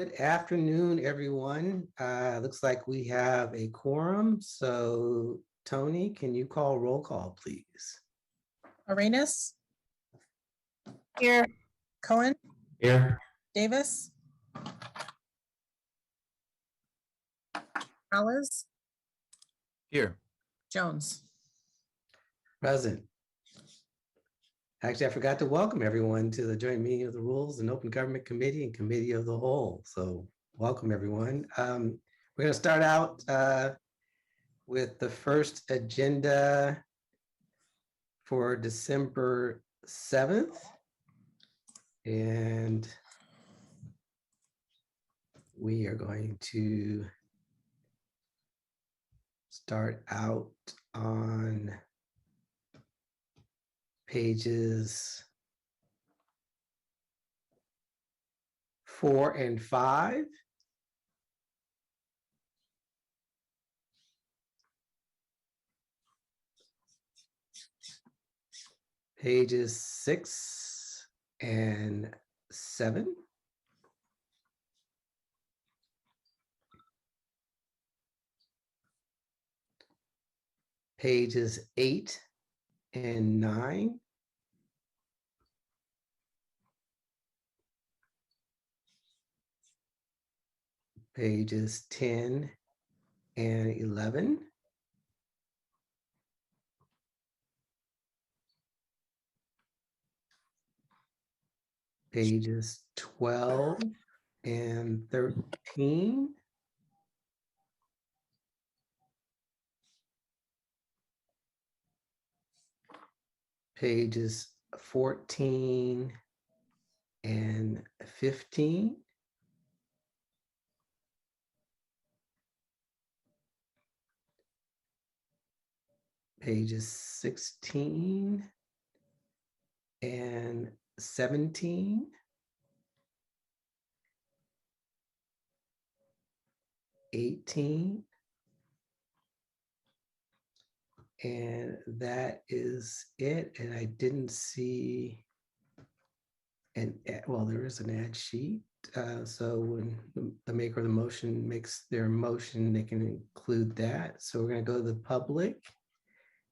Good afternoon, everyone. Looks like we have a quorum. So Tony, can you call roll call, please? Arenas? Here. Cohen? Here. Davis? Alice? Here. Jones? Present. Actually, I forgot to welcome everyone to the joint meeting of the Rules and Open Government Committee and Committee of the Whole. So welcome, everyone. We're going to start out with the first agenda for December 7th. And we are going to start out on pages 4 and 5. Pages 6 and 7. Pages 8 and 9. Pages 10 and 11. Pages 12 and 13. Pages 14 and 15. Pages 16 and 17. And that is it. And I didn't see well, there is an ad sheet. So when the maker of the motion makes their motion, they can include that. So we're going to go to the public.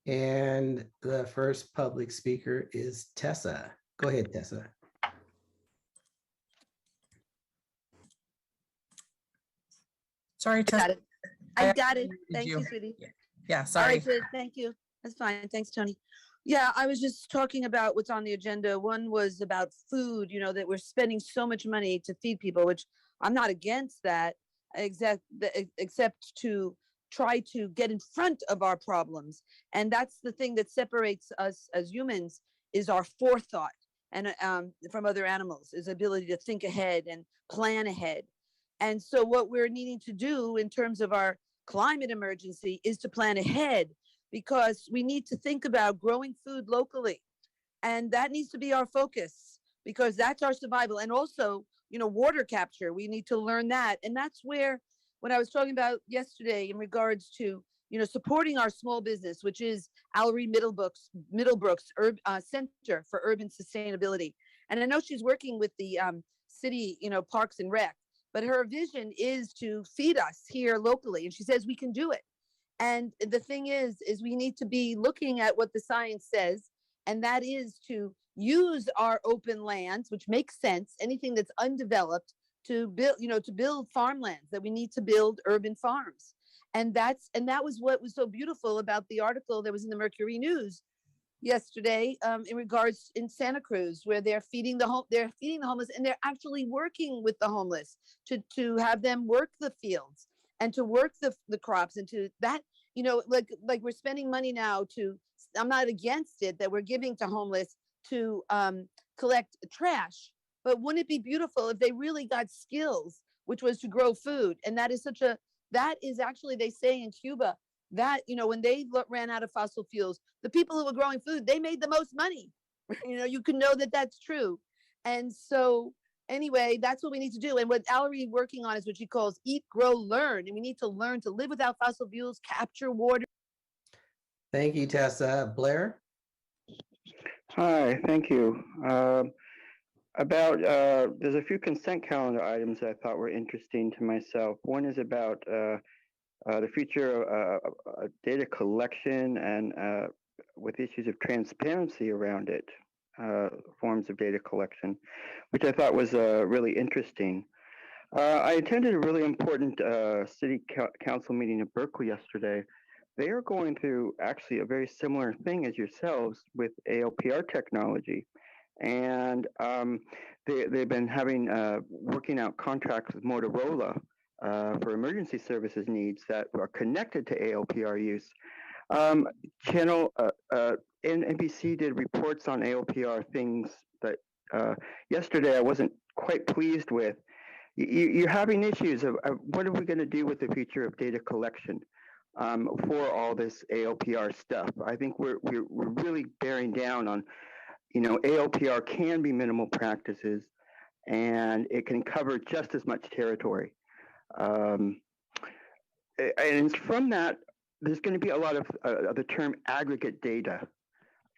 And the first public speaker is Tessa. Go ahead, Tessa. Sorry, Tessa. I got it. Thank you, sweetie. Yeah, sorry. All right, thank you. That's fine. Thanks, Tony. Yeah, I was just talking about what's on the agenda. One was about food, that we're spending so much money to feed people, which I'm not against that, except to try to get in front of our problems. And that's the thing that separates us as humans, is our forethought and from other animals, is ability to think ahead and plan ahead. And so what we're needing to do in terms of our climate emergency is to plan ahead, because we need to think about growing food locally. And that needs to be our focus, because that's our survival. And also, water capture, we need to learn that. And that's where, when I was talking about yesterday in regards to, supporting our small business, which is Allery Middlebrook's Center for Urban Sustainability. And I know she's working with the city, Parks and Rec, but her vision is to feed us here locally. And she says we can do it. And the thing is we need to be looking at what the science says, and that is to use our open lands, which makes sense, anything that's undeveloped, to build, to build farmlands, that we need to build urban farms. And that was what was so beautiful about the article that was in the Mercury News yesterday, in regards in Santa Cruz, where they're feeding the homeless, and they're actually working with the homeless to have them work the fields and to work the crops, and to that, like we're spending money now I'm not against it, that we're giving to homeless to collect trash, but wouldn't it be beautiful if they really got skills, which was to grow food? And that is actually, they say in Cuba, that, when they ran out of fossil fuels, the people who were growing food, they made the most money. You can know that that's true. And so anyway, that's what we need to do. And what Allery working on is what she calls eat, grow, learn. And we need to learn to live without fossil fuels, capture water. Thank you, Tessa. Blair? Hi, thank you. About there's a few consent calendar items that I thought were interesting to myself. One is about the future of data collection and with issues of transparency around it, forms of data collection, which I thought was really interesting. I attended a really important city council meeting in Berkeley yesterday. They are going through actually a very similar thing as yourselves with ALPR technology. And they've been having working out contracts with Motorola for emergency services needs that are connected to ALPR use. Channel NBC did reports on ALPR things that yesterday I wasn't quite pleased with. You're having issues of what are we going to do with the future of data collection for all this ALPR stuff. I think we're really bearing down on, ALPR can be minimal practices, and it can cover just as much territory. And from that, there's going to be a lot of the term aggregate data.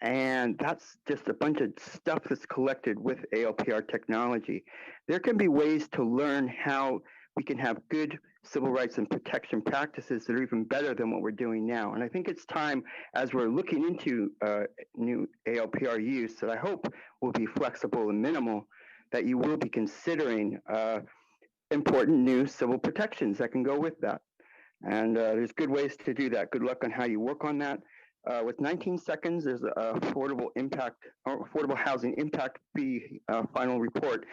And that's just a bunch of stuff that's collected with ALPR technology. There can be ways to learn how we can have good civil rights and protection practices that are even better than what we're doing now. And I think it's time, as we're looking into new ALPR use, that I hope will be flexible and minimal, that you will be considering important new civil protections that can go with that. And there's good ways to do that. Good luck on how you work on that. With 19 seconds, there's affordable housing impact fee final report.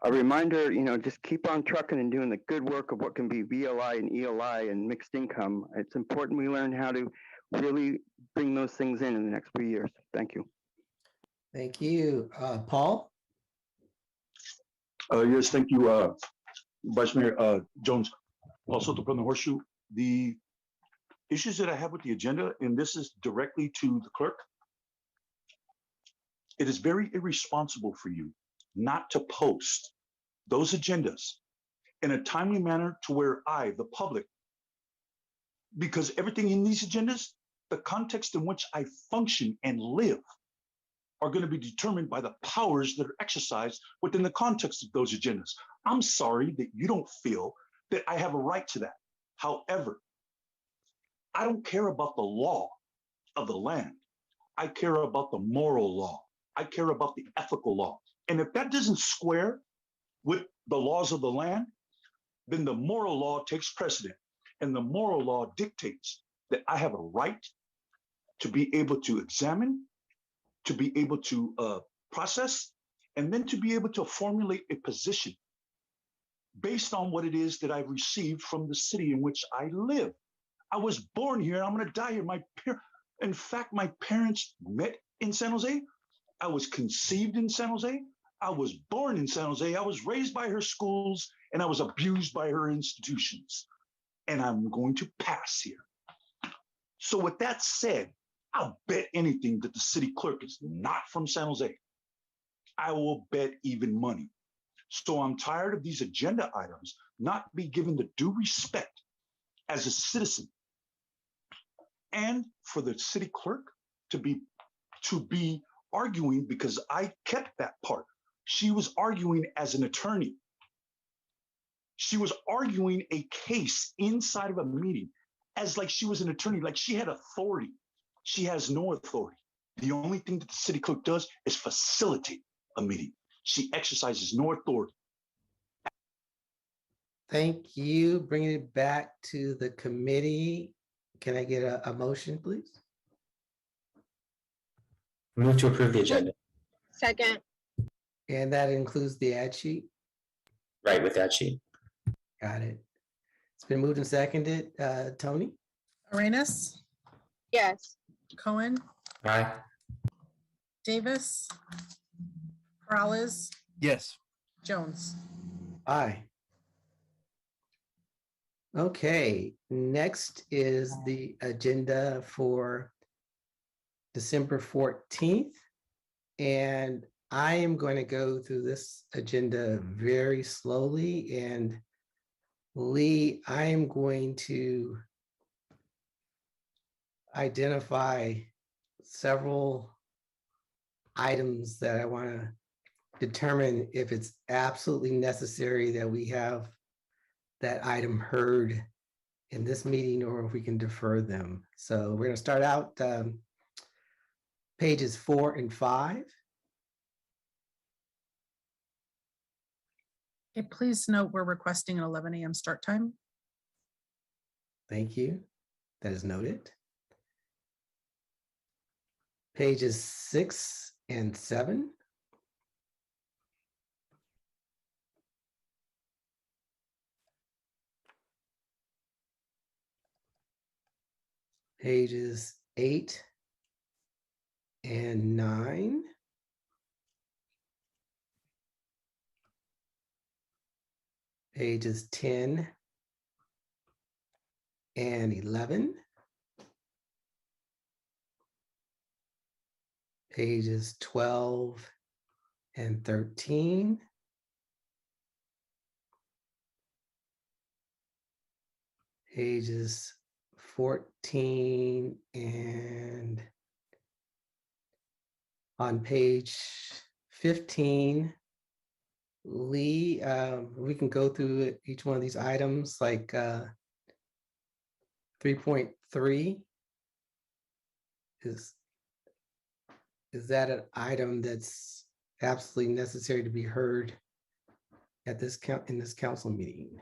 A reminder, just keep on trucking and doing the good work of what can be VLI and ELI and mixed income. It's important we learn how to really bring those things in the next few years. Thank you. Thank you. Paul? Yes, thank you, Vice Mayor Jones. Also, from the Horseshoe, the issues that I have with the agenda, and this is directly to the clerk, it is very irresponsible for you not to post those agendas in a timely manner to where I, the public, because everything in these agendas, the context in which I function and live are going to be determined by the powers that are exercised within the context of those agendas. I'm sorry that you don't feel that I have a right to that. However, I don't care about the law of the land. I care about the moral law. I care about the ethical law. And if that doesn't square with the laws of the land, then the moral law takes precedent. And the moral law dictates that I have a right to be able to examine, to be able to process, and then to be able to formulate a position based on what it is that I've received from the city in which I live. I was born here, I'm gonna die here. In fact, my parents met in San Jose. I was conceived in San Jose. I was born in San Jose. I was raised by her schools, and I was abused by her institutions. And I'm going to pass here. So with that said, I'll bet anything that the city clerk is not from San Jose. I will bet even money. So I'm tired of these agenda items not be given the due respect as a citizen, and for the city clerk to be arguing, because I kept that part. She was arguing as an attorney. She was arguing a case inside of a meeting as like she was an attorney, like she had authority. She has no authority. The only thing that the city clerk does is facilitate a meeting. She exercises no authority. Thank you. Bringing it back to the committee. Can I get a motion, please? Move to approve the agenda. Second. And that includes the ad sheet. Right, with that sheet. Got it. It's been moved and seconded. Tony? Arenas, Yes. Cohen, Aye. Davis, Peralez, Yes. Jones. Aye. Okay, next is the agenda for December 14th. And I am going to go through this agenda very slowly. And Lee, I am going to identify several items that I want to determine if it's absolutely necessary that we have that item heard in this meeting or if we can defer them. So we're going to start out pages 4 and 5. Okay, please note we're requesting an 11 a.m. start time. Thank you. That is noted. Pages 6 and 7. Pages 8 and 9. Pages 10 and 11. Pages 12 and 13. Pages 14 and on page 15, Lee, we can go through each one of these items like 3.3 is that an item that's absolutely necessary to be heard at this in this council meeting?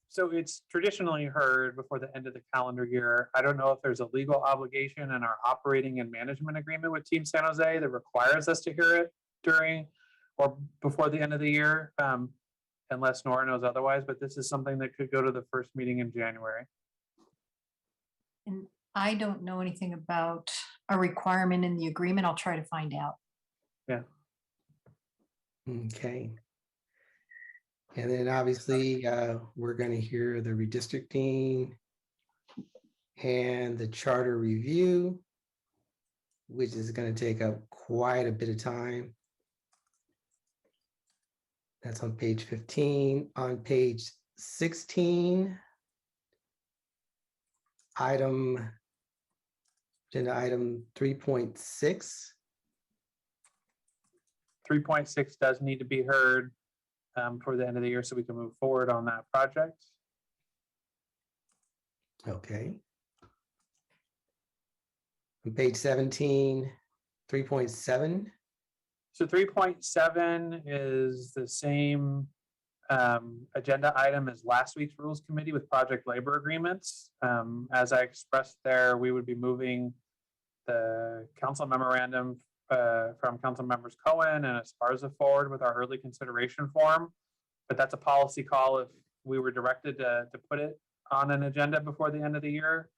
So it's traditionally heard before the end of the calendar year. I don't know if there's a legal obligation in our operating and management agreement with Team San Jose that requires us to hear it during or before the end of the year, unless Nora knows otherwise, but this is something that could go to the first meeting in January. And I don't know anything about a requirement in the agreement. I'll try to find out. Yeah. Okay. And then obviously we're going to hear the redistricting and the charter review, which is going to take up quite a bit of time. That's on page 15. On page 16, agenda item 3.6. 3.6 does need to be heard for the end of the year so we can move forward on that project. Okay. On page 17, 3.7. So 3.7 is the same agenda item as last week's Rules Committee with project labor agreements. As I expressed there, we would be moving the council memorandum from council members Cohen and Esparza forward with our early consideration form. But that's a policy call if we were directed to put it on an agenda before the end of the year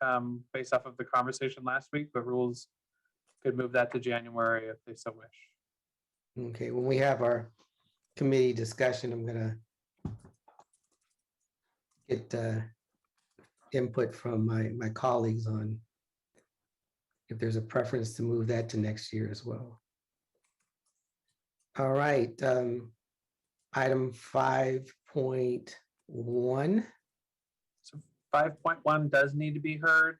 based off of the conversation last week, but Rules could move that to January if they so wish. Okay, when we have our committee discussion, I'm gonna get input from my colleagues on if there's a preference to move that to next year as well. All right, item 5.1. So 5.1 does need to be heard.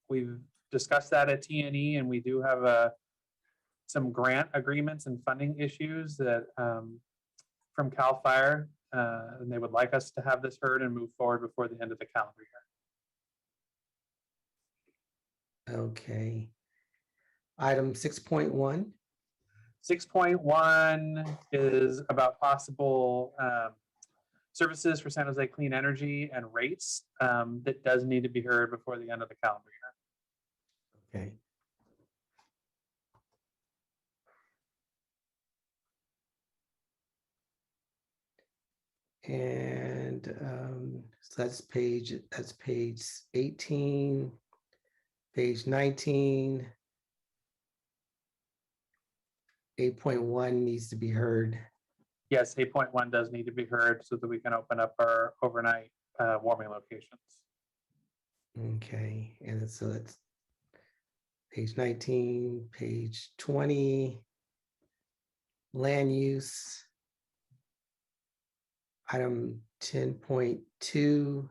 We've discussed that at T&E, and we do have some grant agreements and funding issues that from CAL FIRE, and they would like us to have this heard and move forward before the end of the calendar year. Okay. Item 6.1. 6.1 is about possible services for San Jose Clean Energy and rates that does need to be heard before the end of the calendar year. Okay. And so that's page 18, page 19. 8.1 needs to be heard. Yes, 8.1 does need to be heard so that we can open up our overnight warming locations. Okay, and so that's page 19, page 20, land use. Item 10.2.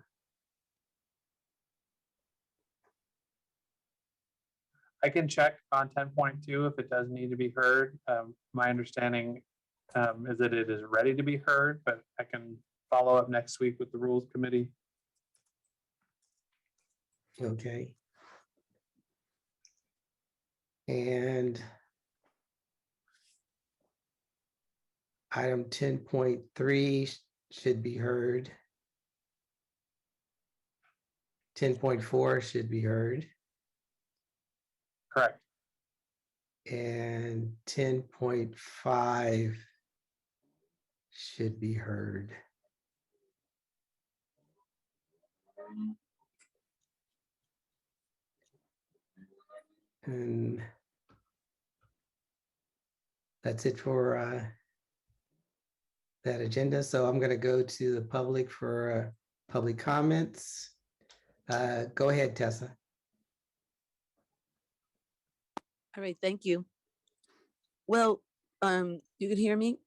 I can check on 10.2 if it does need to be heard. My understanding is that it is ready to be heard, but I can follow up next week with the Rules Committee. Okay. And item 10.3 should be heard. 10.4 should be heard. Correct. And 10.5 should be heard. And that's it for that agenda. So I'm going to go to the public for public comments. Go ahead, Tessa. All right, thank you. Well, you can hear me?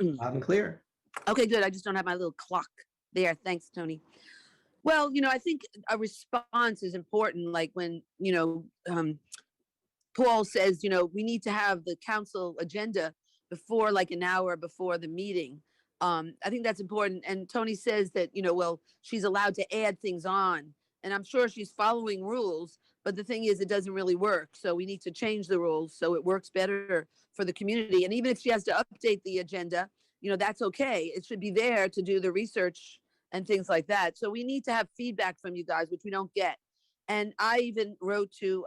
Loud and clear. Okay, good. I just don't have my little clock there. Thanks, Tony. Well, I think a response is important. Like when, Paul says, we need to have the council agenda before like an hour before the meeting. I think that's important. And Tony says that, well, she's allowed to add things on. And I'm sure she's following rules, but the thing is, it doesn't really work. So we need to change the rules so it works better for the community. And even if she has to update the agenda, that's okay. It should be there to do the research and things like that. So we need to have feedback from you guys, which we don't get. And I even wrote to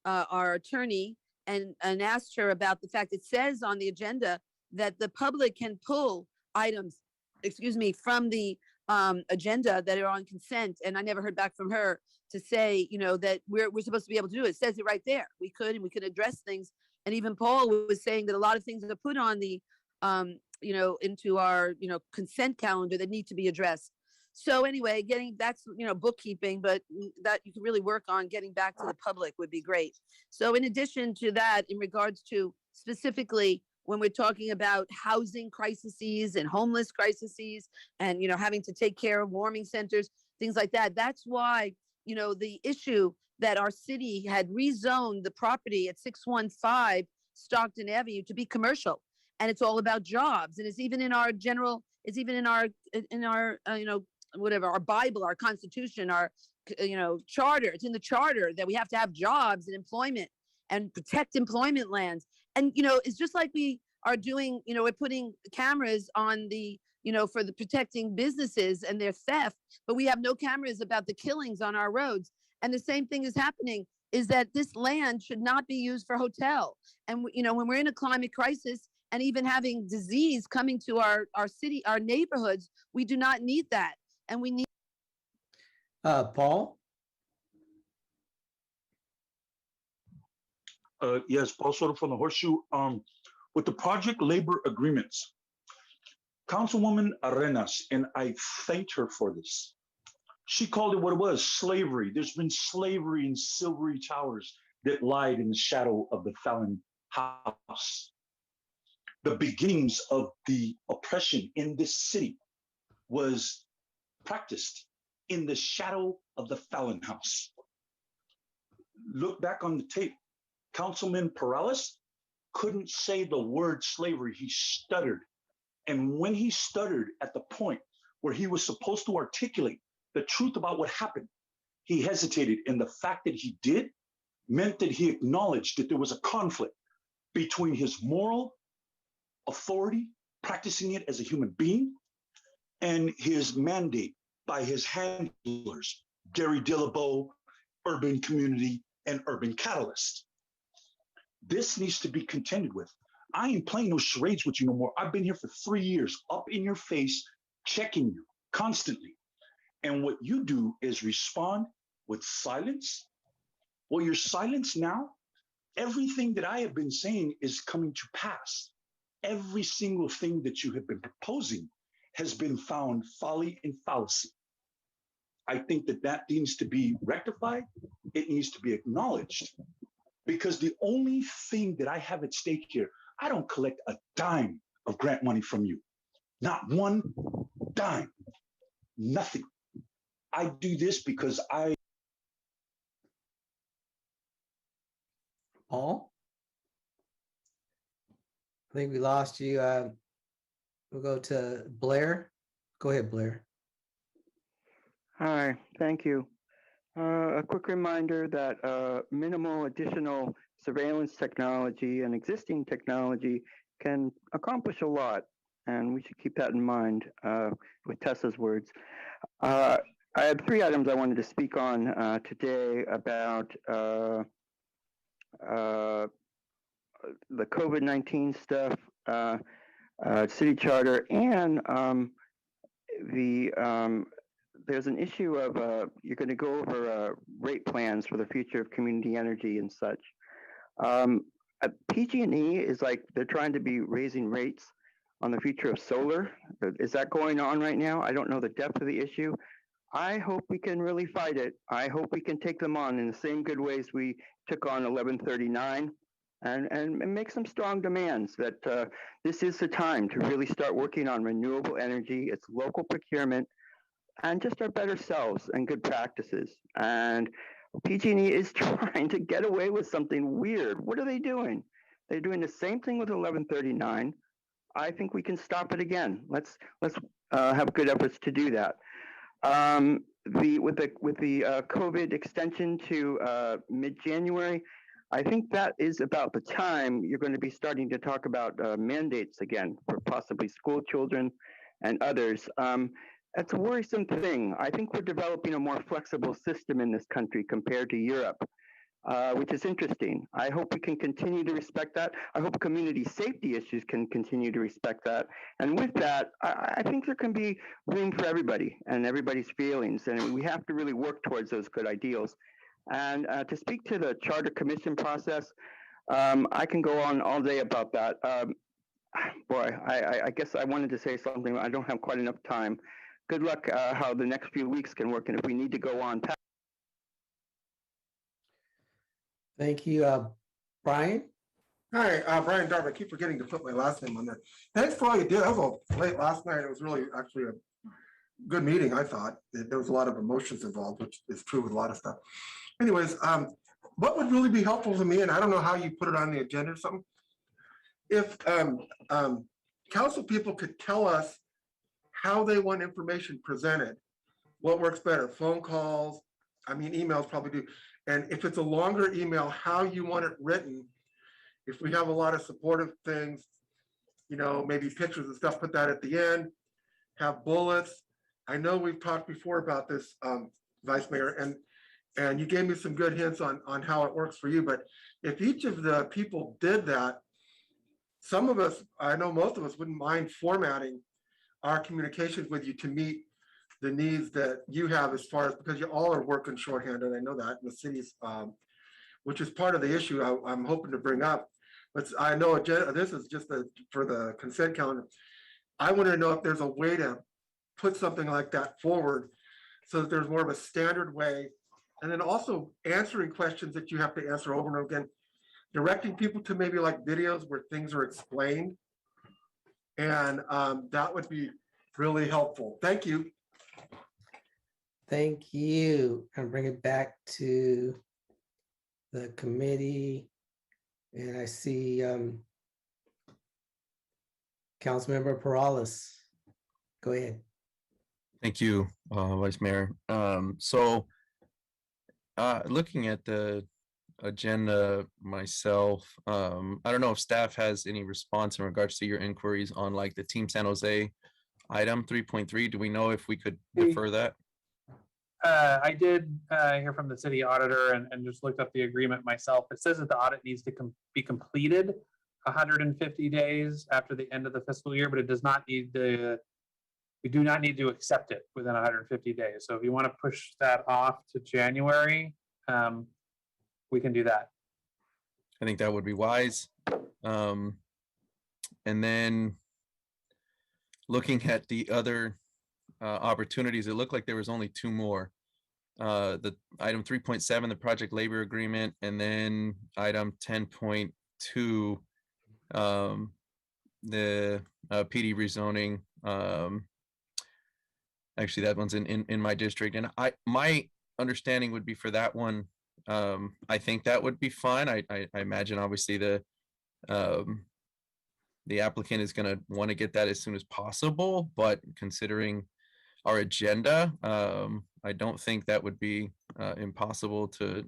our attorney and asked her about the fact it says on the agenda that the public can pull items, from the agenda that are on consent. And I never heard back from her to say, that we're supposed to be able to do it. It says it right there. We could address things. And even Paul was saying that a lot of things are put on the, into our, consent calendar that need to be addressed. So anyway, that's, bookkeeping, but that you can really work on getting back to the public would be great. So in addition to that, in regards to specifically when we're talking about housing crises and homeless crises and, having to take care of warming centers, things like that, that's why, the issue that our city had rezoned the property at 615 Stockton Avenue to be commercial. And it's all about jobs. And it's even in our whatever, our Bible, our Constitution, our, charter. It's in the charter that we have to have jobs and employment and protect employment lands. And, it's just like we are doing, we're putting cameras on the, for the protecting businesses and their theft, but we have no cameras about the killings on our roads. And the same thing is happening, is that this land should not be used for hotel. And, when we're in a climate crisis and even having disease coming to our city, our neighborhoods, we do not need that. And we need. Paul? Yes, Paul Soto from the Horseshoe. With the project labor agreements, Councilwoman Arenas, and I thanked her for this. She called it what it was, slavery. There's been slavery in silvery towers that lied in the shadow of the Fallon House. The beginnings of the oppression in this city was practiced in the shadow of the Fallon House. Look back on the tape. Councilman Perales couldn't say the word slavery. He stuttered. And when he stuttered at the point where he was supposed to articulate the truth about what happened, he hesitated. And the fact that he did meant that he acknowledged that there was a conflict between his moral authority, practicing it as a human being, and his mandate by his handlers, Gary Dillabeau, Urban Community, and Urban Catalyst. This needs to be contended with. I ain't playing no charades with you no more. I've been here for 3 years, up in your face, checking you constantly. And what you do is respond with silence. Well, your silence now, everything that I have been saying is coming to pass. Every single thing that you have been proposing has been found folly and fallacy. I think that needs to be rectified. It needs to be acknowledged, because the only thing that I have at stake here, I don't collect a dime of grant money from you. Not one dime, nothing. I do this because Paul? I think we lost you. We'll go to Blair. Go ahead, Blair. Hi, thank you. A quick reminder that minimal additional surveillance technology and existing technology can accomplish a lot, and we should keep that in mind with Tessa's words. I have 3 items I wanted to speak on today about the COVID-19 stuff, city charter, and there's an issue of you're going to go over rate plans for the future of community energy and such. PG&E is like they're trying to be raising rates on the future of solar. Is that going on right now? I don't know the depth of the issue. I hope we can really fight it. I hope we can take them on in the same good ways we took on 1139 and make some strong demands that this is the time to really start working on renewable energy, its local procurement, and just our better selves and good practices. And PG&E is trying to get away with something weird. What are they doing? They're doing the same thing with 1139. I think we can stop it again. Let's have good efforts to do that. With the COVID extension to mid-January, I think that is about the time you're going to be starting to talk about mandates again for possibly school children and others. That's a worrisome thing. I think we're developing a more flexible system in this country compared to Europe, which is interesting. I hope we can continue to respect that. I hope community safety issues can continue to respect that. And with that, I think there can be room for everybody and everybody's feelings. And we have to really work towards those good ideals. And to speak to the charter commission process, I can go on all day about that. Boy, I guess I wanted to say something. I don't have quite enough time. Good luck how the next few weeks can work. And if we need to go on. Thank you, Brian. Hi, Brian Darby. I keep forgetting to put my last name on there. Thanks for all you did. I was all late last night. It was really actually a good meeting, I thought. There was a lot of emotions involved, which is true with a lot of stuff. Anyways, what would really be helpful to me, and I don't know how you put it on the agenda or something, if council people could tell us how they want information presented, what works better, phone calls, I mean, emails probably do. And if it's a longer email, how you want it written. If we have a lot of supportive things, you know, maybe pictures and stuff, put that at the end, have bullets. I know we've talked before about this, Vice Mayor, and you gave me some good hints on how it works for you, but if each of the people did that, some of us, I know most of us wouldn't mind formatting our communications with you to meet the needs that you have as far as, because you all are working shorthanded. I know that in the cities, which is part of the issue I'm hoping to bring up. But I know this is just for the consent calendar. I want to know if there's a way to put something like that forward so that there's more of a standard way. And then also answering questions that you have to answer over and over again, directing people to maybe like videos where things are explained. And that would be really helpful. Thank you. Thank you. And bring it back to the committee. And I see Councilmember Perales. Go ahead. Thank you, Vice Mayor. Looking at the agenda myself, I don't know if staff has any response in regards to your inquiries on like the Team San Jose item 3.3. Do we know if we could defer that? I did hear from the city auditor and just looked up the agreement myself. It says that the audit needs to be completed 150 days after the end of the fiscal year, but it does not need to, we do not need to accept it within 150 days. So if you want to push that off to January, we can do that. I think that would be wise. And then looking at the other opportunities, it looked like there was only 2 more. The item 3.7, the project labor agreement, and then item 10.2, the PD rezoning. Actually, that one's in my district, and my understanding would be for that one, I think that would be fine. I imagine obviously the applicant is going to want to get that as soon as possible, but considering our agenda, I don't think that would be impossible to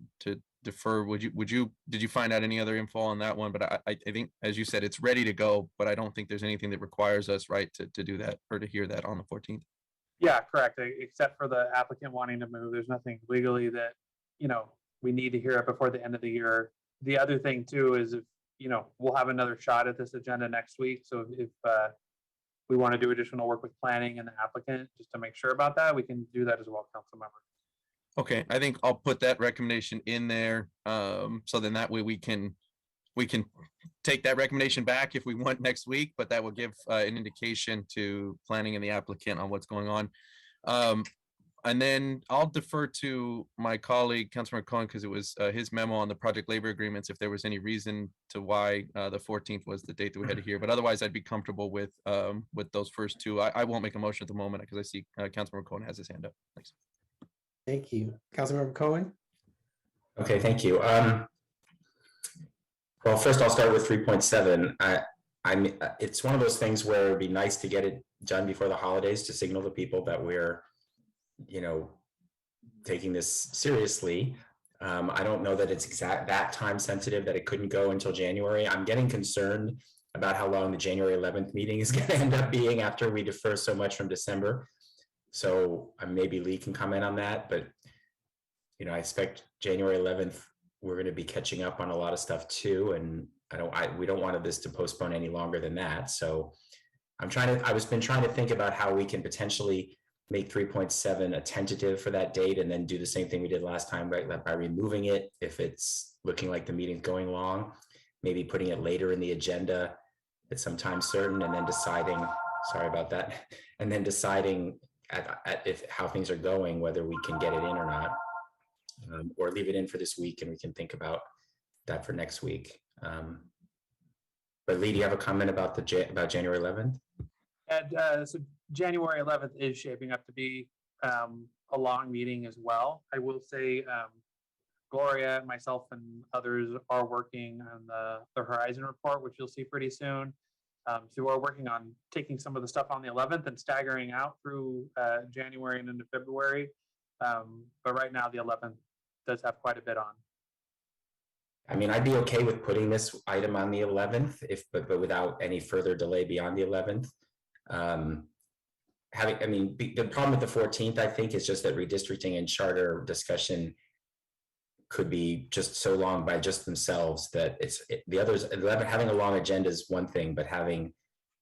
defer. Did you find out any other info on that one? But I think, as you said, it's ready to go, but I don't think there's anything that requires us, right, to do that or to hear that on the 14th. Yeah, correct. Except for the applicant wanting to move, there's nothing legally that, we need to hear it before the end of the year. The other thing too is if, we'll have another shot at this agenda next week. So if we want to do additional work with planning and the applicant, just to make sure about that, we can do that as well, council member. Okay, I think I'll put that recommendation in there. So then that way we can take that recommendation back if we want next week, but that will give an indication to planning and the applicant on what's going on. And then I'll defer to my colleague, Councilmember Cohen, because it was his memo on the project labor agreements, if there was any reason to why the 14th was the date that we had to hear. But otherwise, I'd be comfortable with those first two. I won't make a motion at the moment because I see Councilmember Cohen has his hand up. Thanks. Thank you. Councilmember Cohen? Okay, thank you. Well, first I'll start with 3.7. It's one of those things where it'd be nice to get it done before the holidays to signal to people that we're, taking this seriously. I don't know that it's that time sensitive that it couldn't go until January. I'm getting concerned about how long the January 11th meeting is going to end up being after we defer so much from December. So maybe Lee can comment on that, but I expect January 11th, we're going to be catching up on a lot of stuff too. And we don't want this to postpone any longer than that. So I've been trying to think about how we can potentially make 3.7 a tentative for that date, and then do the same thing we did last time, right? By removing it if it's looking like the meeting's going long, maybe putting it later in the agenda at some time certain, and then deciding, sorry about that, and then deciding at how things are going, whether we can get it in or not, or leave it in for this week and we can think about that for next week. But Lee, do you have a comment about about January 11th? And so January 11th is shaping up to be a long meeting as well. I will say Gloria, myself, and others are working on the Horizon report, which you'll see pretty soon. So we're working on taking some of the stuff on the 11th and staggering out through January and into February. But right now, the 11th does have quite a bit on. I mean, I'd be okay with putting this item on the 11th, but without any further delay beyond the 11th. The problem with the 14th, I think, is just that redistricting and charter discussion could be just so long by just themselves that the others, having a long agenda is one thing, but having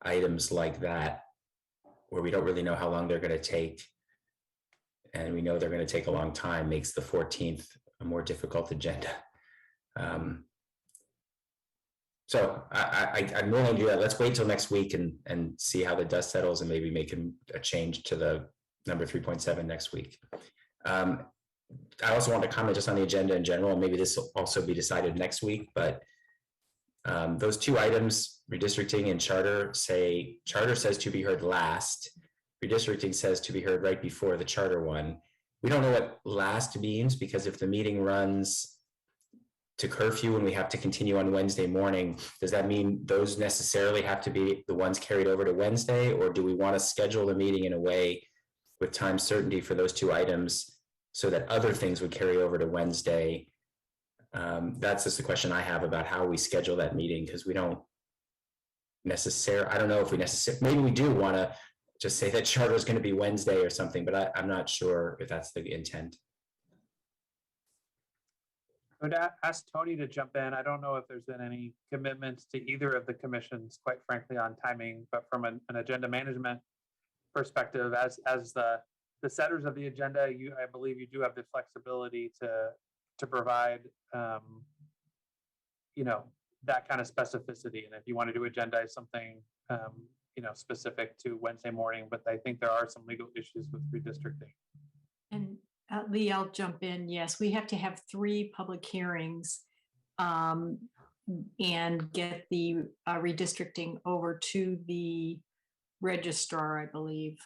items like that where we don't really know how long they're going to take, and we know they're going to take a long time, makes the 14th a more difficult agenda. So I'm willing to do that. Let's wait till next week and see how the dust settles, and maybe make a change to the number 3.7 next week. I also want to comment just on the agenda in general. Maybe this will also be decided next week, but those two items, redistricting and charter says to be heard last. Redistricting says to be heard right before the charter one. We don't know what last means, because if the meeting runs to curfew and we have to continue on Wednesday morning, does that mean those necessarily have to be the ones carried over to Wednesday? Or do we want to schedule the meeting in a way with time certainty for those two items so that other things would carry over to Wednesday? That's just the question I have about how we schedule that meeting, because we don't necessarily, I don't know if we necessarily, maybe we do want to just say that charter is going to be Wednesday or something, but I'm not sure if that's the intent. I would ask Tony to jump in. I don't know if there's been any commitments to either of the commissions, quite frankly, on timing, but from an agenda management perspective, as the setters of the agenda, I believe you do have the flexibility to provide that kind of specificity. And if you want to do agendize something specific to Wednesday morning, but I think there are some legal issues with redistricting. And Lee, I'll jump in. Yes, we have to have 3 public hearings and get the redistricting over to the registrar, I believe,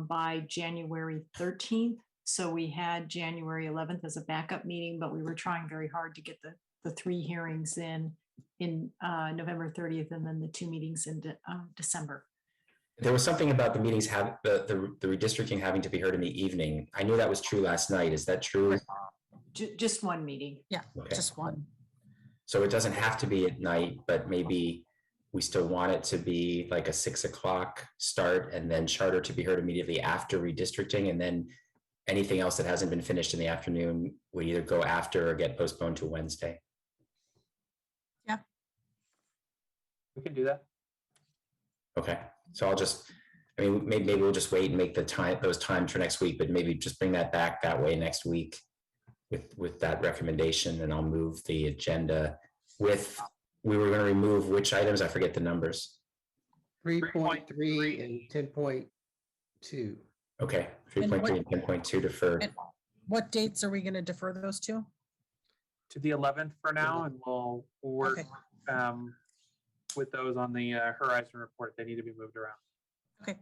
by January 13th. So we had January 11th as a backup meeting, but we were trying very hard to get the 3 hearings in November 30th and then the 2 meetings in December. There was something about the meetings have the redistricting having to be heard in the evening. I knew that was true last night. Is that true? Just 1 meeting. Yeah, Okay. just one. So it doesn't have to be at night, but maybe we still want it to be like a 6 o'clock start and then charter to be heard immediately after redistricting. And then anything else that hasn't been finished in the afternoon would either go after or get postponed to Wednesday. We can do that. Okay, so I mean, maybe we'll just wait and make those times for next week, but maybe just bring that back that way next week with that recommendation, and I'll move the agenda we were going to remove which items? I forget the numbers. 3.3 and 10.2. Okay, And 3.3 and 10.2 deferred. And what dates are we going to defer those to? To the 11th for now, and we'll work Okay. with those on the Horizon report. They need to be moved around. Okay.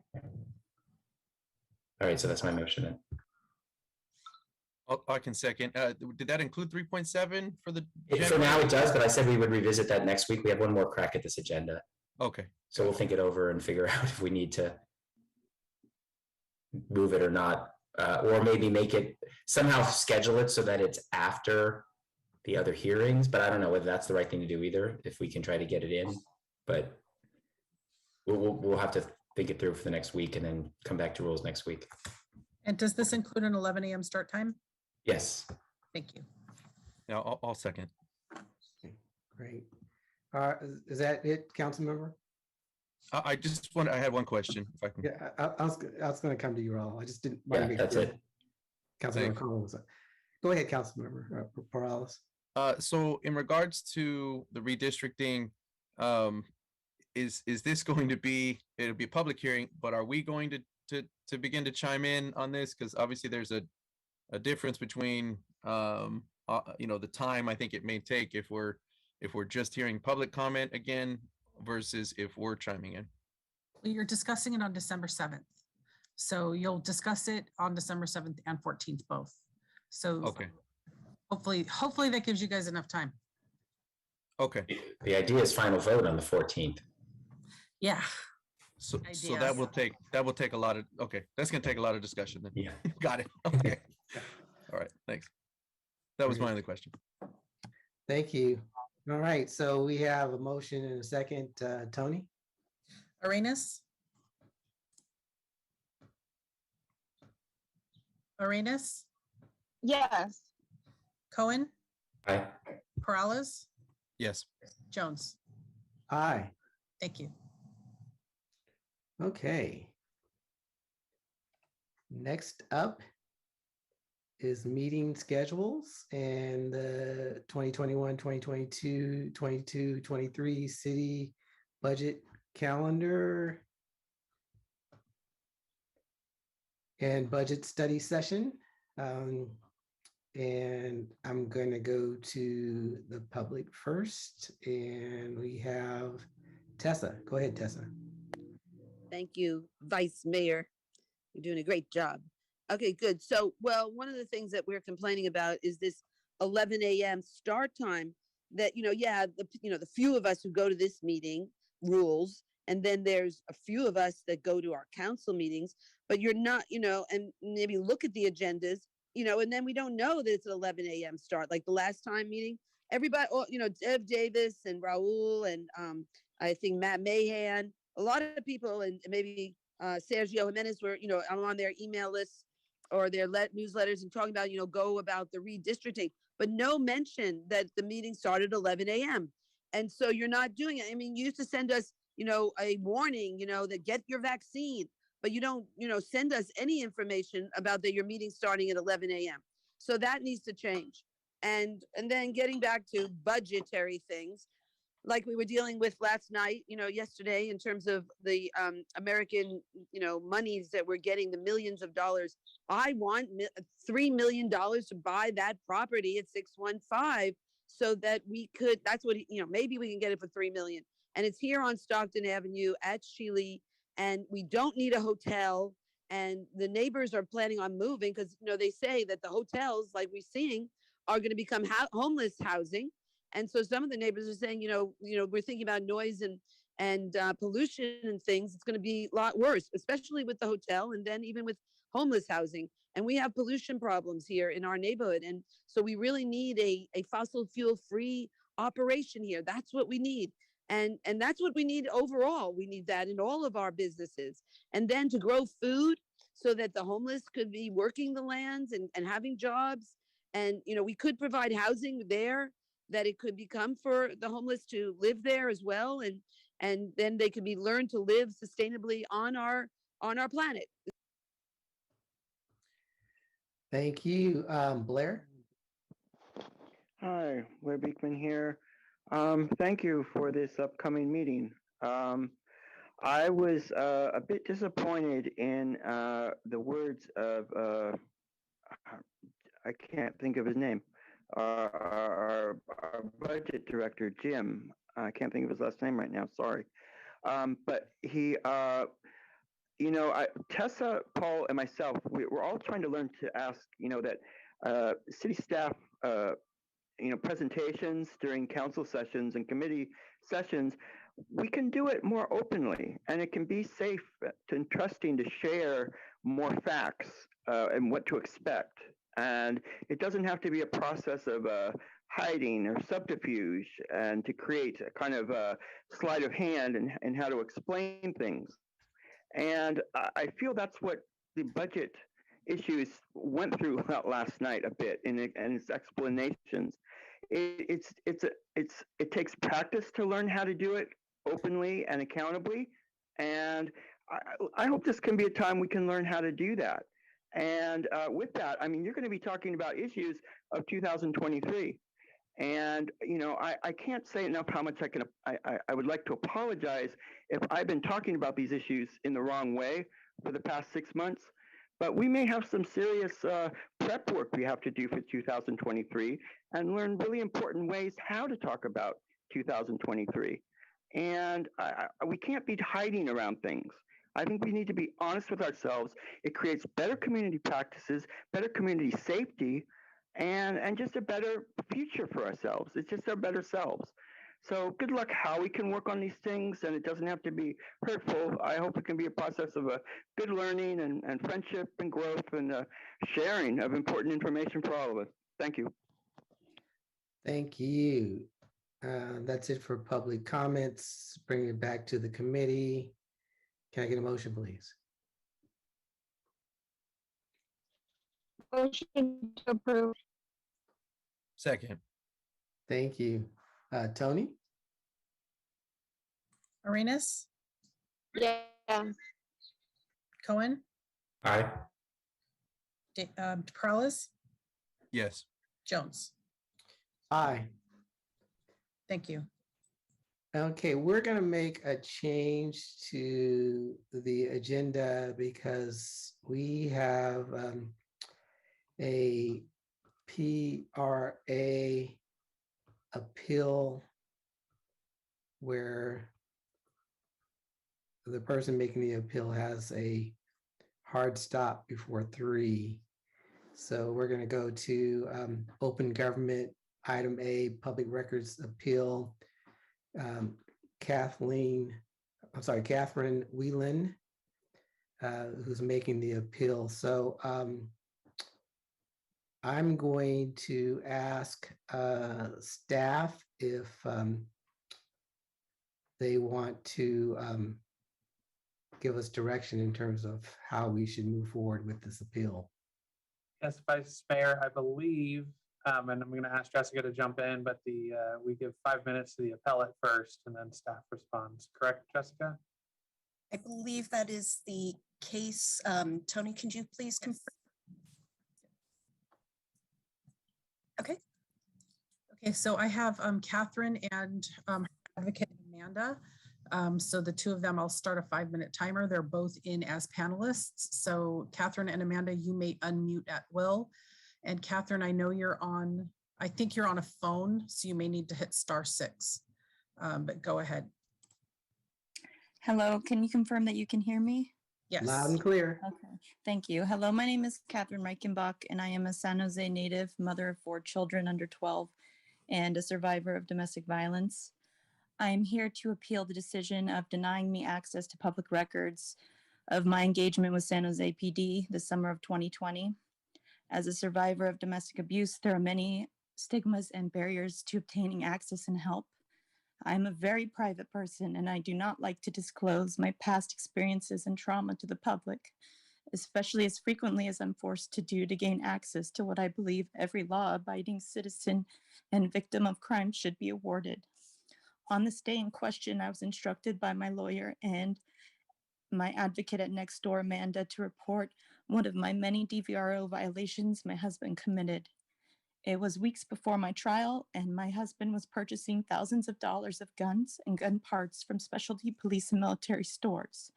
All right, so that's my motion then. I can second. Did that include 3.7 for the? For now it does, but I said we would revisit that next week. We have one more crack at this agenda. Okay. So we'll think it over and figure out if we need to move it or not, or maybe make it, somehow schedule it so that it's after the other hearings, but I don't know whether that's the right thing to do either, if we can try to get it in, but we'll have to think it through for the next week and then come back to rules next week. And does this include an 11 a.m. start time? Yes. Thank you. Yeah, I'll second. Okay, great. Is that it, council member? I had one question, if I can. Yeah, I was going to come to you all. I just didn't. Yeah, that's it. Councilmember Collins. Go ahead, Councilmember Perales. So in regards to the redistricting, is this going to be, it'll be a public hearing, but are we going to begin to chime in on this? Because obviously there's a difference between, the time I think it may take if we're just hearing public comment again versus if we're chiming in. Well, you're discussing it on December 7th. So you'll discuss it on December 7th and 14th both. So Okay. hopefully that gives you guys enough time. Okay. The idea is final vote on the 14th. Yeah. So Ideas. that will take a lot of, okay, that's gonna take a lot of discussion then. Yeah. Got it. Okay. All right, thanks. That was my only question. Thank you. All right, so we have a motion and a second. Tony? Arenas? Arenas? Yes. Cohen? Aye. Perales? Yes. Jones? Aye. Thank you. Okay. Next up is meeting schedules and the 2021, 2022, 22, 23 city budget calendar and budget study session. And I'm going to go to the public first, and we have Tessa. Go ahead, Tessa. Thank you, Vice Mayor. You're doing a great job. Okay, good. So, well, one of the things that we're complaining about is this 11 a.m. start time that, the few of us who go to this meeting rules, and then there's a few of us that go to our council meetings, but you're not, and maybe look at the agendas, and then we don't know that it's an 11 a.m. start. Like the last time meeting, everybody, Dev Davis and Raul and I think Matt Mahan, a lot of people, and maybe Sergio Jimenez were, on their email lists or their newsletters and talking about, go about the redistricting, but no mention that the meeting started at 11 a.m. And so you're not doing it. I mean, you used to send us, a warning, that get your vaccine, but you don't, send us any information about that your meeting starting at 11 a.m. So that needs to change. And then getting back to budgetary things, like we were dealing with last night, yesterday, in terms of the American, monies that we're getting, the millions of dollars. I want $3 million to buy that property at 615 so that we could, that's what, maybe we can get it for $3 million. And it's here on Stockton Avenue at Shealy, and we don't need a hotel. and the neighbors are planning on moving because, you know, they say that the hotels, like we're seeing, are going to become homeless housing. And so some of the neighbors are saying, we're thinking about noise and pollution and things. It's going to be a lot worse, especially with the hotel and then even with homeless housing. And we have pollution problems here in our neighborhood. And so we really need a fossil fuel free operation here. That's what we need. And that's what we need overall. We need that in all of our businesses. And then to grow food so that the homeless could be working the lands and having jobs. And, we could provide housing there, that it could become for the homeless to live there as well. And then they could be learned to live sustainably on our planet. Thank you. Blair? Hi, Blair Beekman here. Thank you for this upcoming meeting. I was a bit disappointed in the words of, I can't think of his name, our budget director, Jim. I can't think of his last name right now, sorry. But he, Tessa, Paul, and myself, we're all trying to learn to ask, that city staff, presentations during council sessions and committee sessions, we can do it more openly, and it can be safe and trusting to share more facts and what to expect. And it doesn't have to be a process of hiding or subterfuge and to create a kind of a sleight of hand and how to explain things. And I feel that's what the budget issues went through last night a bit in its explanations. It takes practice to learn how to do it openly and accountably. And I hope this can be a time we can learn how to do that. And with that, I mean, you're going to be talking about issues of 2023. And, I can't say enough how much I would like to apologize if I've been talking about these issues in the wrong way for the past 6 months. But we may have some serious prep work we have to do for 2023 and learn really important ways how to talk about 2023. And we can't be hiding around things. I think we need to be honest with ourselves. It creates better community practices, better community safety, and just a better future for ourselves. It's just our better selves. So good luck how we can work on these things, and it doesn't have to be hurtful. I hope it can be a process of a good learning and friendship and growth and sharing of important information for all of us. Thank you. Thank you. That's it for public comments. Bring it back to the committee. Can I get a motion, please? Motion to approve. Second. Thank you. Tony? Arenas, Yeah. Cohen, Aye. Perales, Yes. Jones. Aye. Thank you. Okay, we're going to make a change to the agenda because we have a PRA appeal where the person making the appeal has a hard stop before 3. So we're going to go to open government, item A, public records appeal. Catherine Whelan, who's making the appeal. So I'm going to ask staff if they want to give us direction in terms of how we should move forward with this appeal. Yes, Vice Mayor, I believe, and I'm going to ask Jessica to jump in, but we give 5 minutes to the appellate first and then staff responds. Correct, Jessica? I believe that is the case. Tony, can you please confirm? Okay. Okay, so I have Catherine and advocate Amanda. So the two of them, I'll start a 5-minute timer. They're both in as panelists. So Catherine and Amanda, you may unmute at will. And Catherine, I know you're on, I think you're on a phone, so you may need to hit *6, but go ahead. Hello, can you confirm that you can hear me? Loud Yes. and clear. Okay, thank you. Hello, my name is Catherine Reichenbach, and I am a San Jose native, mother of 4 children under 12, and a survivor of domestic violence. I am here to appeal the decision of denying me access to public records of my engagement with San Jose PD the summer of 2020. As a survivor of domestic abuse, there are many stigmas and barriers to obtaining access and help. I am a very private person, and I do not like to disclose my past experiences and trauma to the public, especially as frequently as I'm forced to do to gain access to what I believe every law-abiding citizen and victim of crime should be awarded. On this day in question, I was instructed by my lawyer and my advocate at Next Door, Amanda, to report one of my many DVRO violations my husband committed. It was weeks before my trial, and my husband was purchasing thousands of dollars of guns and gun parts from specialty police and military stores.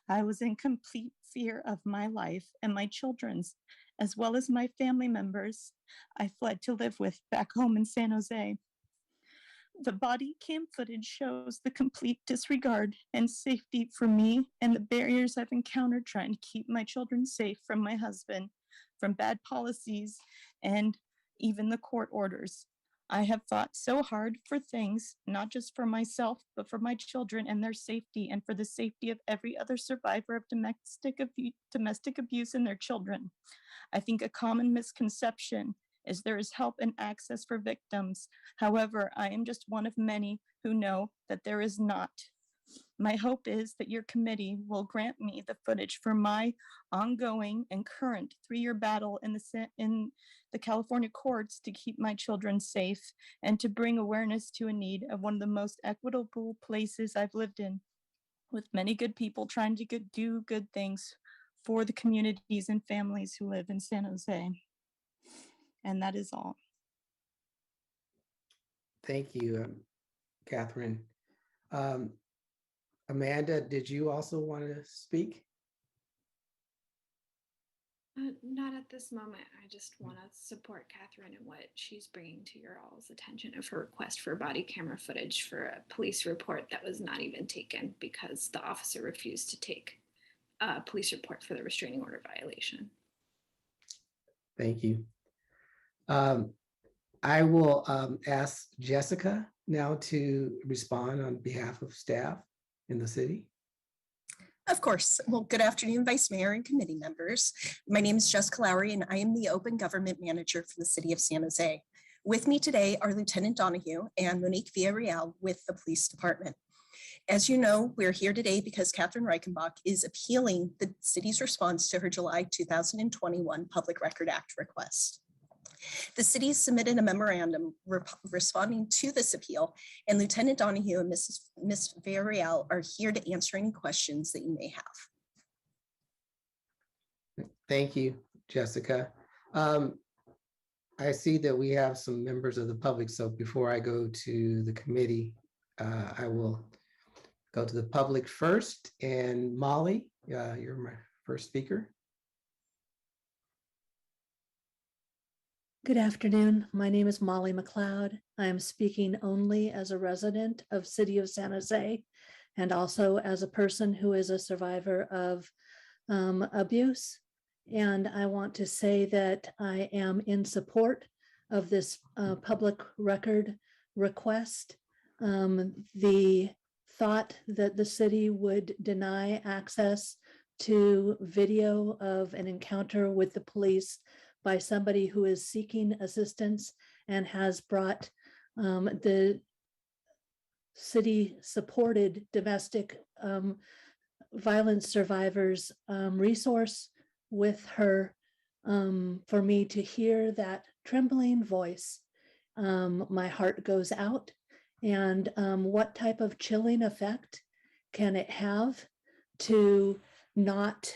I was in complete fear of my life and my children's, as well as my family members I fled to live with back home in San Jose. The body cam footage shows the complete disregard and safety for me and the barriers I've encountered trying to keep my children safe from my husband, from bad policies, and even the court orders. I have fought so hard for things, not just for myself, but for my children and their safety, and for the safety of every other survivor of domestic abuse and their children. I think a common misconception is there is help and access for victims. However, I am just one of many who know that there is not. My hope is that your committee will grant me the footage for my ongoing and current 3-year battle in the California courts to keep my children safe and to bring awareness to a need of one of the most equitable places I've lived in, with many good people trying to do good things for the communities and families who live in San Jose. And that is all. Thank you, Catherine. Amanda, did you also want to speak? Not at this moment. I just want to support Catherine and what she's bringing to your all's attention of her request for body camera footage for a police report that was not even taken because the officer refused to take a police report for the restraining order violation. Thank you. I will ask Jessica now to respond on behalf of staff in the city. Of course. Well, good afternoon, Vice Mayor and committee members. My name is Jessica Lowry, and I am the Open Government Manager for the City of San Jose. With me today are Lieutenant Donahue and Monique Villarreal with the Police Department. As you know, we're here today because Catherine Reichenbach is appealing the city's response to her July 2021 Public Record Act request. The city submitted a memorandum responding to this appeal, and Lieutenant Donahue and Ms. Villarreal are here to answer any questions that you may have. Thank you, Jessica. I see that we have some members of the public, so before I go to the committee, I will go to the public first. And Molly, you're my first speaker. Good afternoon. My name is Molly McLeod. I am speaking only as a resident of City of San Jose and also as a person who is a survivor of abuse. And I want to say that I am in support of this public record request. The thought that the city would deny access to video of an encounter with the police by somebody who is seeking assistance and has brought the city-supported domestic violence survivors resource with her. For me to hear that trembling voice, my heart goes out. And what type of chilling effect can it have to not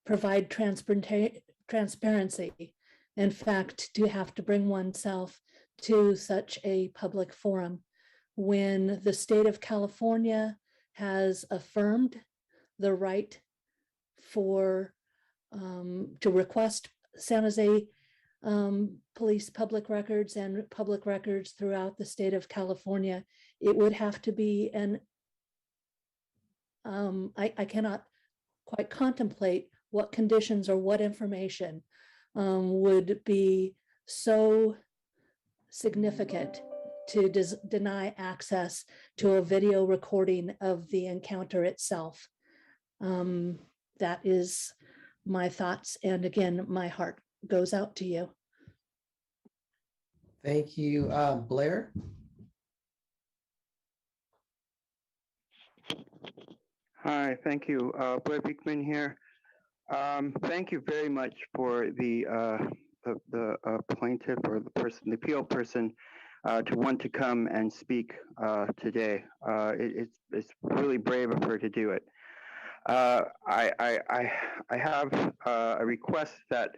provide transparency? In fact, to have to bring oneself to such a public forum when the state of California has affirmed the right for to request San Jose police public records and public records throughout the state of California. It would have to be an I cannot quite contemplate what conditions or what information would be so significant to deny access to a video recording of the encounter itself. That is my thoughts. And again, my heart goes out to you. Thank you. Blair? Hi, thank you. Blair Beekman here. Thank you very much for the plaintiff or the person, the appeal person, to want to come and speak today. It's really brave of her to do it. I have a request that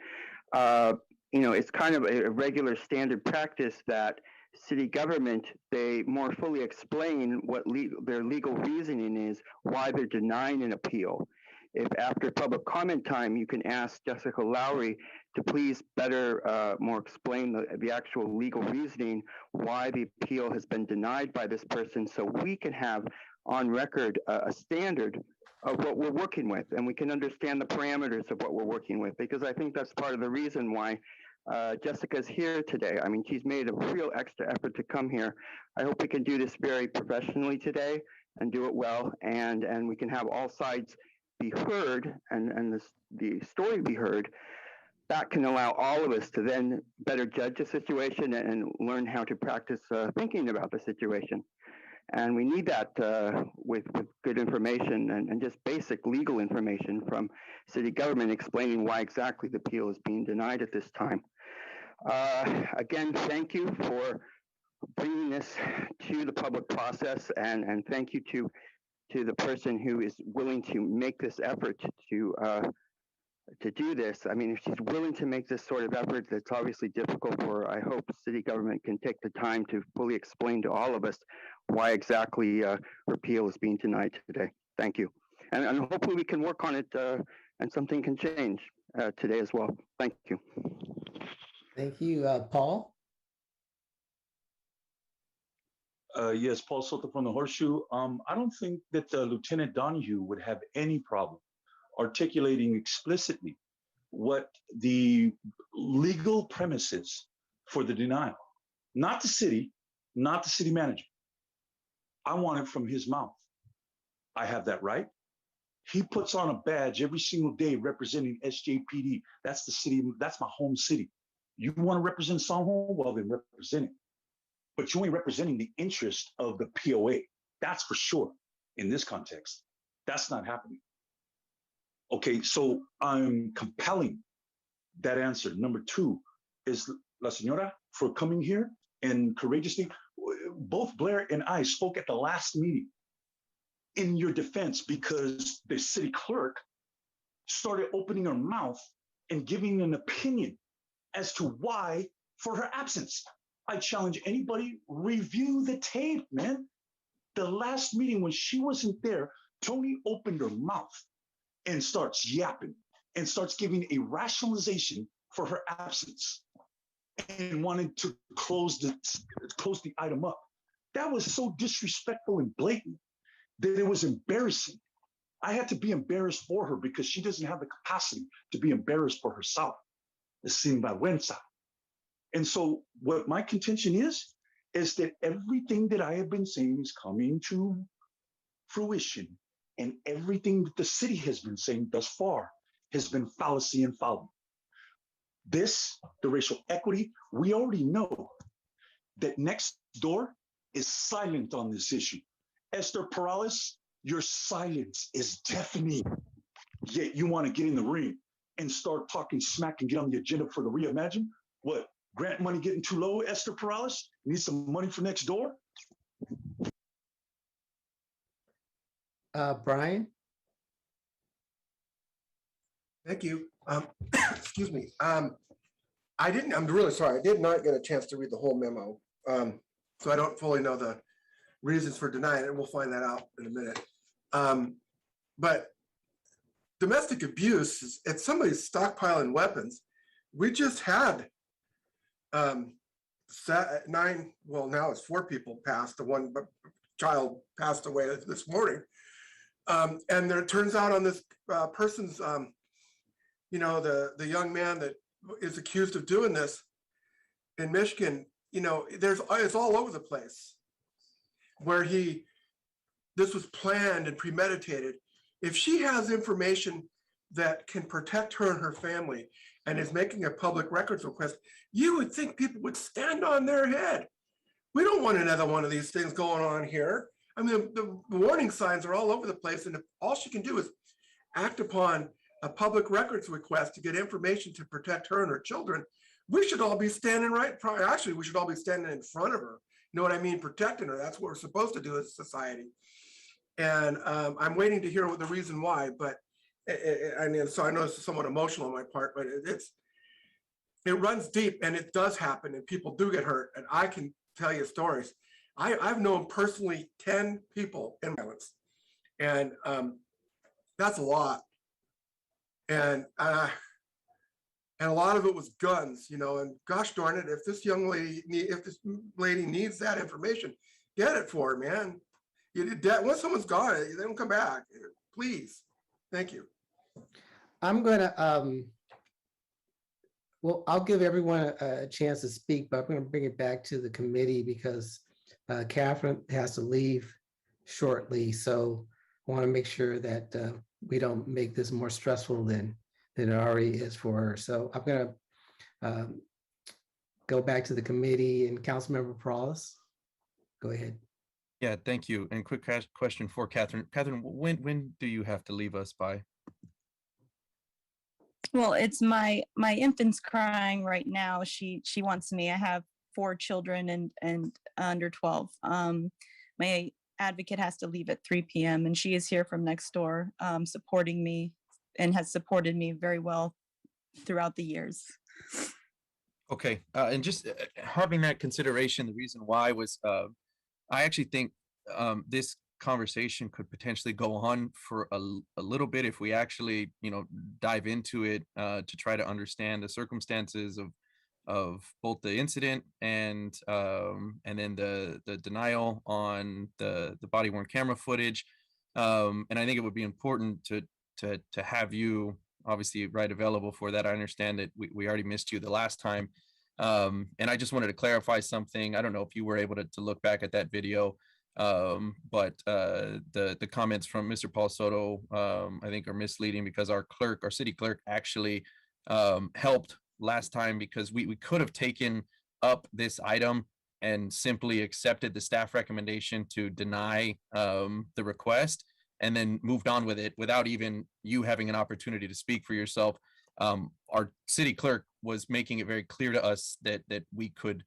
it's kind of a regular standard practice that city government, they more fully explain what their legal reasoning is, why they're denying an appeal. If after public comment time, you can ask Jessica Lowry to please better, more explain the actual legal reasoning, why the appeal has been denied by this person, so we can have on record a standard of what we're working with, and we can understand the parameters of what we're working with, because I think that's part of the reason why Jessica's here today. I mean, she's made a real extra effort to come here. I hope we can do this very professionally today and do it well, and we can have all sides be heard and the story be heard. That can allow all of us to then better judge the situation and learn how to practice thinking about the situation. And we need that with good information and just basic legal information from city government explaining why exactly the appeal is being denied at this time. Again, thank you for bringing this to the public process, and thank you to the person who is willing to make this effort to do this. I mean, if she's willing to make this sort of effort, that's obviously difficult for her. I hope city government can take the time to fully explain to all of us why exactly repeal is being denied today. Thank you. And hopefully we can work on it and something can change today as well. Thank you. Thank you. Paul? Yes, Paul Soto from the Horseshoe. I don't think that Lieutenant Donahue would have any problem articulating explicitly what the legal premise is for the denial. Not the city, not the city manager. I want it from his mouth. I have that right. He puts on a badge every single day representing SJPD. That's the city, that's my home city. You want to represent Songho? Well, then represent it. But you're only representing the interest of the POA. That's for sure in this context. That's not happening. Okay, so I'm compelling that answer. Number two is La Señora for coming here and courageously. Both Blair and I spoke at the last meeting in your defense because the city clerk started opening her mouth and giving an opinion as to why for her absence. I challenge anybody, review the tape, man. The last meeting when she wasn't there, Tony opened her mouth and starts yapping and starts giving a rationalization for her absence and wanted to close the item up. That was so disrespectful and blatant that it was embarrassing. I had to be embarrassed for her because she doesn't have the capacity to be embarrassed for herself. Sin vergüenza. And so what my contention is that everything that I have been saying is coming to fruition, and everything that the city has been saying thus far has been fallacy and folly. This, the racial equity, we already know that next door is silent on this issue. Esther Perales, your silence is deafening. Yet you want to get in the ring and start talking smack and get on the agenda for the reimagine? What? Grant money getting too low, Esther Perales? Need some money for next door? Brian? Thank you. Excuse me. I'm really sorry. I did not get a chance to read the whole memo. So I don't fully know the reasons for denying it. We'll find that out in a minute. But domestic abuse, it's somebody's stockpiling weapons. We just had 9, well, now it's 4 people passed. The one child passed away this morning. And there, it turns out on this person's, you know, the young man that is accused of doing this in Michigan, you know, it's all over the place where this was planned and premeditated. If she has information that can protect her and her family and is making a public records request, you would think people would stand on their head. We don't want another one of these things going on here. I mean, the warning signs are all over the place, and if all she can do is act upon a public records request to get information to protect her and her children, we should all be standing actually, we should all be standing in front of her. You know what I mean? Protecting her. That's what we're supposed to do as a society. And I'm waiting to hear what the reason why, but I mean, so I know this is somewhat emotional on my part, but it runs deep, and it does happen, and people do get hurt. And I can tell you stories. I've known personally 10 people in violence, and that's a lot. And a lot of it was guns, you know, and gosh darn it, if this lady needs that information, get it for her, man. Once someone's gone, they don't come back. Please. Thank you. I'm gonna, well, I'll give everyone a chance to speak, but I'm gonna bring it back to the committee because Catherine has to leave shortly. So I wanna make sure that we don't make this more stressful than it already is for her. So I'm gonna go back to the committee, and Councilmember Perales, go ahead. Yeah, thank you. And quick question for Catherine. Catherine, when do you have to leave us by? Well, it's my infant's crying right now. She wants me. I have 4 children and under 12. My advocate has to leave at 3 p.m. and she is here from next door, supporting me and has supported me very well throughout the years. Okay, and just having that consideration, the reason why was I actually think this conversation could potentially go on for a little bit if we actually, you know, dive into it to try to understand the circumstances of both the incident and then the denial on the body worn camera footage. And I think it would be important to have you obviously available for that. I understand that we already missed you the last time. And I just wanted to clarify something. I don't know if you were able to look back at that video, but the comments from Mr. Paul Soto, I think are misleading because our city clerk actually helped last time because we could have taken up this item and simply accepted the staff recommendation to deny the request and then moved on with it without even you having an opportunity to speak for yourself. Our city clerk was making it very clear to us that we could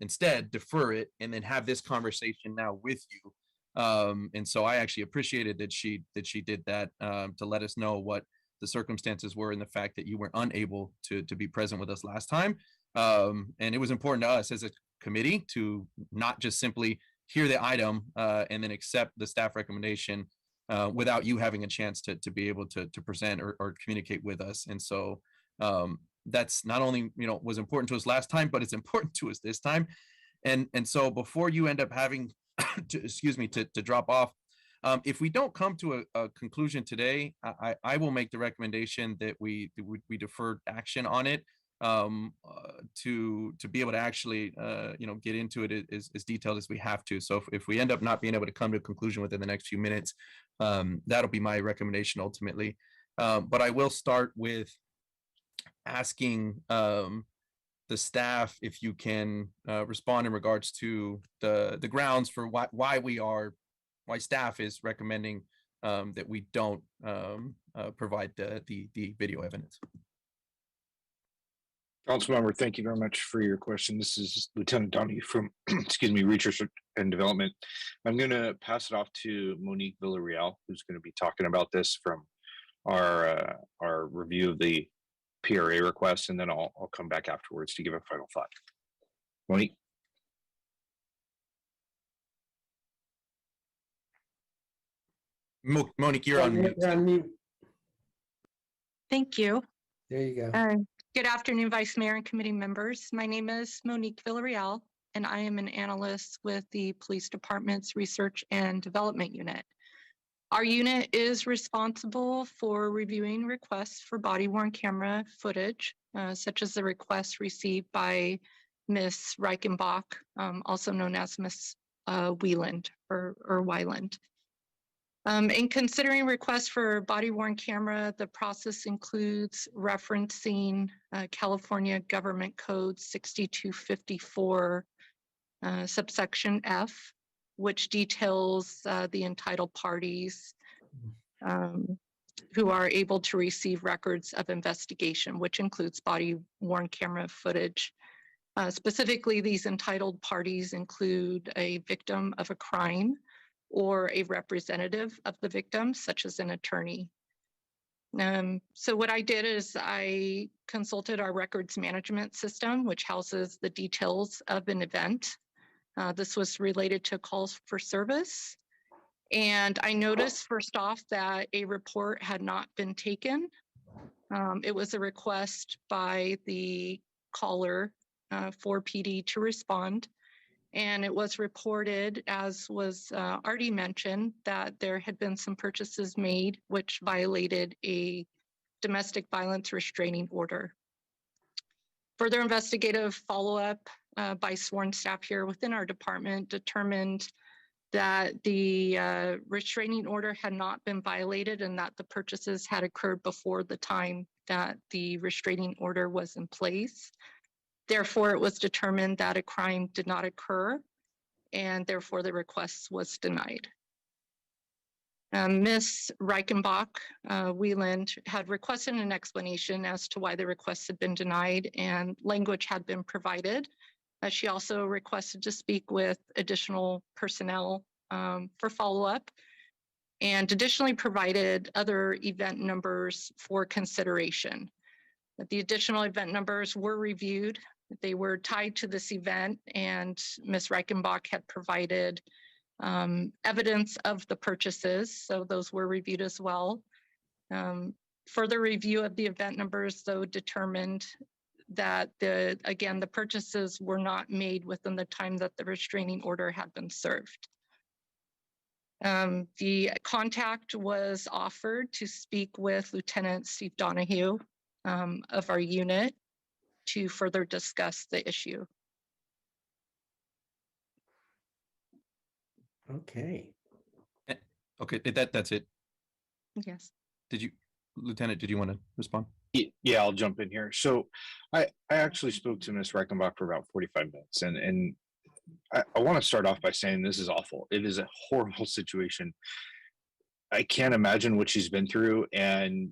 instead defer it and then have this conversation now with you. And so I actually appreciated that she did that to let us know what the circumstances were and the fact that you were unable to be present with us last time. And it was important to us as a committee to not just simply hear the item and then accept the staff recommendation without you having a chance to be able to present or communicate with us. And so that's not only, you know, was important to us last time, but it's important to us this time. And so before you end up having to drop off, if we don't come to a conclusion today, I will make the recommendation that we defer action on it to be able to actually you know, get into it as detailed as we have to. So if we end up not being able to come to a conclusion within the next few minutes, that'll be my recommendation ultimately. But I will start with asking the staff if you can respond in regards to the grounds for why staff is recommending that we don't provide the video evidence. Councilmember, thank you very much for your question. This is Lieutenant Donahue from, excuse me, Research and Development. I'm going to pass it off to Monique Villarreal, who's going to be talking about this from our review of the PRA request, and then I'll come back afterwards to give a final thought. Monique. Monique, you're on mute. You're on mute. Thank you. There you go. Good afternoon, Vice Mayor and committee members. My name is Monique Villarreal, and I am an analyst with the Police Department's Research and Development Unit. Our unit is responsible for reviewing requests for body worn camera footage, such as the request received by Ms. Reichenbach, also known as Ms. Wieland or Weiland. In considering requests for body worn camera, the process includes referencing California Government Code 6254, subsection F, which details the entitled parties who are able to receive records of investigation, which includes body worn camera footage. Specifically, these entitled parties include a victim of a crime or a representative of the victim, such as an attorney. So what I did is I consulted our records management system, which houses the details of an event. This was related to calls for service. And I noticed first off that a report had not been taken. It was a request by the caller for PD to respond. And it was reported, as was already mentioned, that there had been some purchases made which violated a domestic violence restraining order. Further investigative follow-up by sworn staff here within our department determined that the restraining order had not been violated and that the purchases had occurred before the time that the restraining order was in place. Therefore, it was determined that a crime did not occur, and therefore the request was denied. Ms. Reichenbach Wieland had requested an explanation as to why the requests had been denied, and language had been provided. She also requested to speak with additional personnel for follow-up, and additionally provided other event numbers for consideration. The additional event numbers were reviewed. They were tied to this event, and Ms. Reichenbach had provided evidence of the purchases, so those were reviewed as well. Further review of the event numbers, though, determined that again, the purchases were not made within the time that the restraining order had been served. The contact was offered to speak with Lieutenant Steve Donahue of our unit to further discuss the issue. Okay. Okay, that's it. Yes. Did you, Lieutenant, did you want to respond? Yeah, I'll jump in here. So I actually spoke to Ms. Reichenbach for about 45 minutes, and I want to start off by saying this is awful. It is a horrible situation. I can't imagine what she's been through, and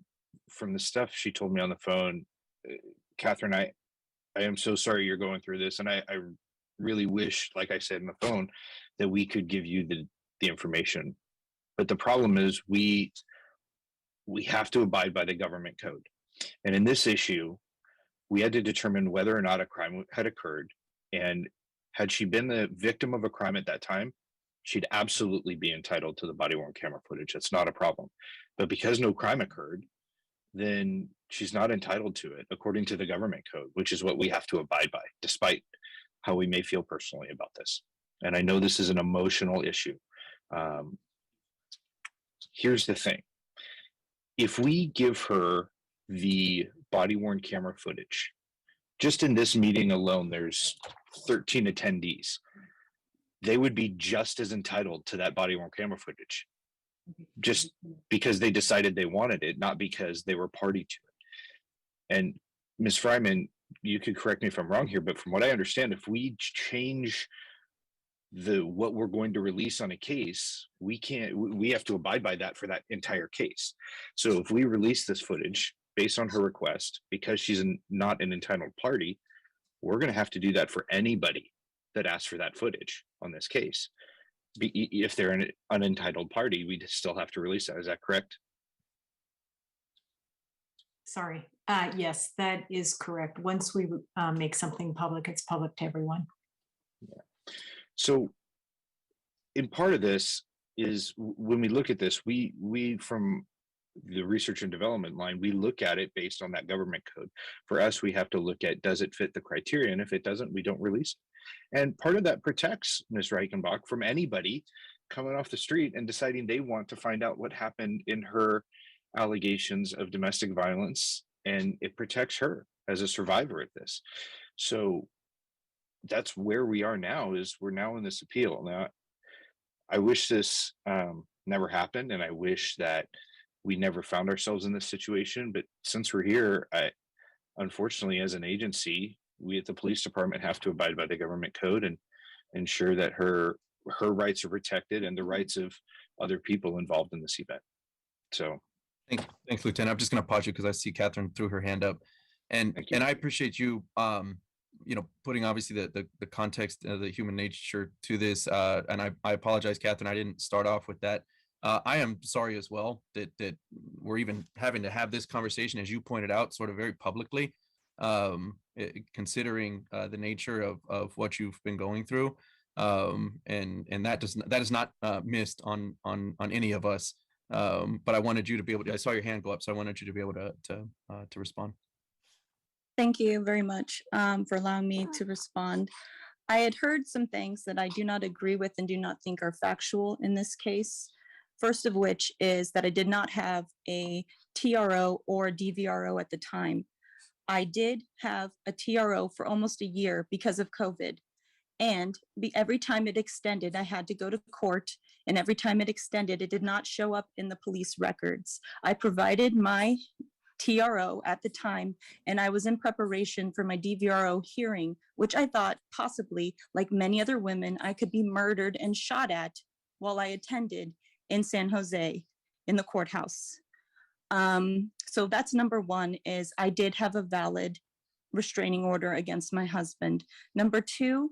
from the stuff she told me on the phone, Catherine, I am so sorry you're going through this, and I really wish, like I said in the phone, that we could give you the information. But the problem is we have to abide by the government code. And in this issue, we had to determine whether or not a crime had occurred. And had she been the victim of a crime at that time, she'd absolutely be entitled to the body-worn camera footage. That's not a problem. But because no crime occurred, then she's not entitled to it according to the government code, which is what we have to abide by, despite how we may feel personally about this. And I know this is an emotional issue. Here's the thing. If we give her the body-worn camera footage, just in this meeting alone, there's 13 attendees. They would be just as entitled to that body-worn camera footage, just because they decided they wanted it, not because they were party to it. And Ms. Fryman, you could correct me if I'm wrong here, but from what I understand, if we change what we're going to release on a case, we have to abide by that for that entire case. So if we release this footage based on her request, because she's not an entitled party, we're going to have to do that for anybody that asks for that footage on this case. If they're an unentitled party, we still have to release that. Is that correct? Sorry. Yes, that is correct. Once we make something public, it's public to everyone. Yeah. So in part of this is when we look at this, we from the research and development line, we look at it based on that government code. For us, we have to look at, does it fit the criteria? And if it doesn't, we don't release it. And part of that protects Ms. Reichenbach from anybody coming off the street and deciding they want to find out what happened in her allegations of domestic violence, and it protects her as a survivor of this. So that's where we are now, is we're now in this appeal. Now, I wish this never happened, and I wish that we never found ourselves in this situation. But since we're here, unfortunately, as an agency, we at the police department have to abide by the government code and ensure that her rights are protected and the rights of other people involved in this event. So Thanks, Lieutenant. I'm just going to pause you because I see Catherine threw her hand up, and I appreciate you, putting obviously the context, the human nature to this. And I apologize, Catherine. I didn't start off with that. I am sorry as well that we're even having to have this conversation, as you pointed out, sort of very publicly, considering the nature of what you've been going through, and that is not missed on any of us. But I wanted you to be able to. I saw your hand go up, so I wanted you to be able to respond. Thank you very much for allowing me to respond. I had heard some things that I do not agree with and do not think are factual in this case. First of which is that I did not have a TRO or a DVRO at the time. I did have a TRO for almost a year because of COVID. And every time it extended, I had to go to court. And every time it extended, it did not show up in the police records. I provided my TRO at the time, and I was in preparation for my DVRO hearing, which I thought possibly, like many other women, I could be murdered and shot at while I attended in San Jose in the courthouse. So that's number one, is I did have a valid restraining order against my husband. Number two,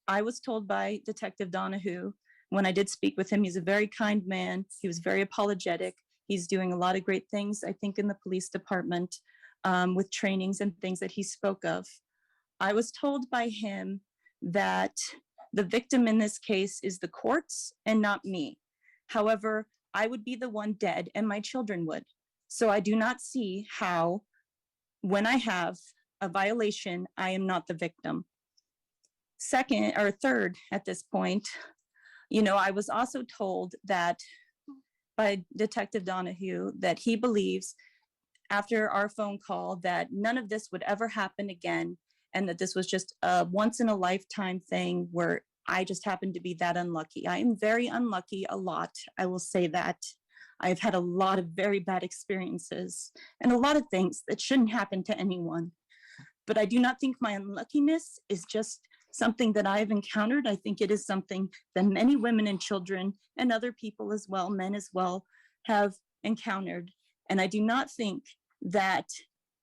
I was told by Detective Donahue, when I did speak with him, he's a very kind man. He was very apologetic. He's doing a lot of great things, I think, in the police department with trainings and things that he spoke of. I was told by him that the victim in this case is the courts and not me. However, I would be the one dead and my children would. So I do not see how, when I have a violation, I am not the victim. Second or third at this point, I was also told that by Detective Donahue that he believes, after our phone call, that none of this would ever happen again, and that this was just a once in a lifetime thing where I just happened to be that unlucky. I am very unlucky a lot. I will say that. I've had a lot of very bad experiences and a lot of things that shouldn't happen to anyone. But I do not think my unluckiness is just something that I've encountered. I think it is something that many women and children and other people as well, men as well, have encountered. And I do not think that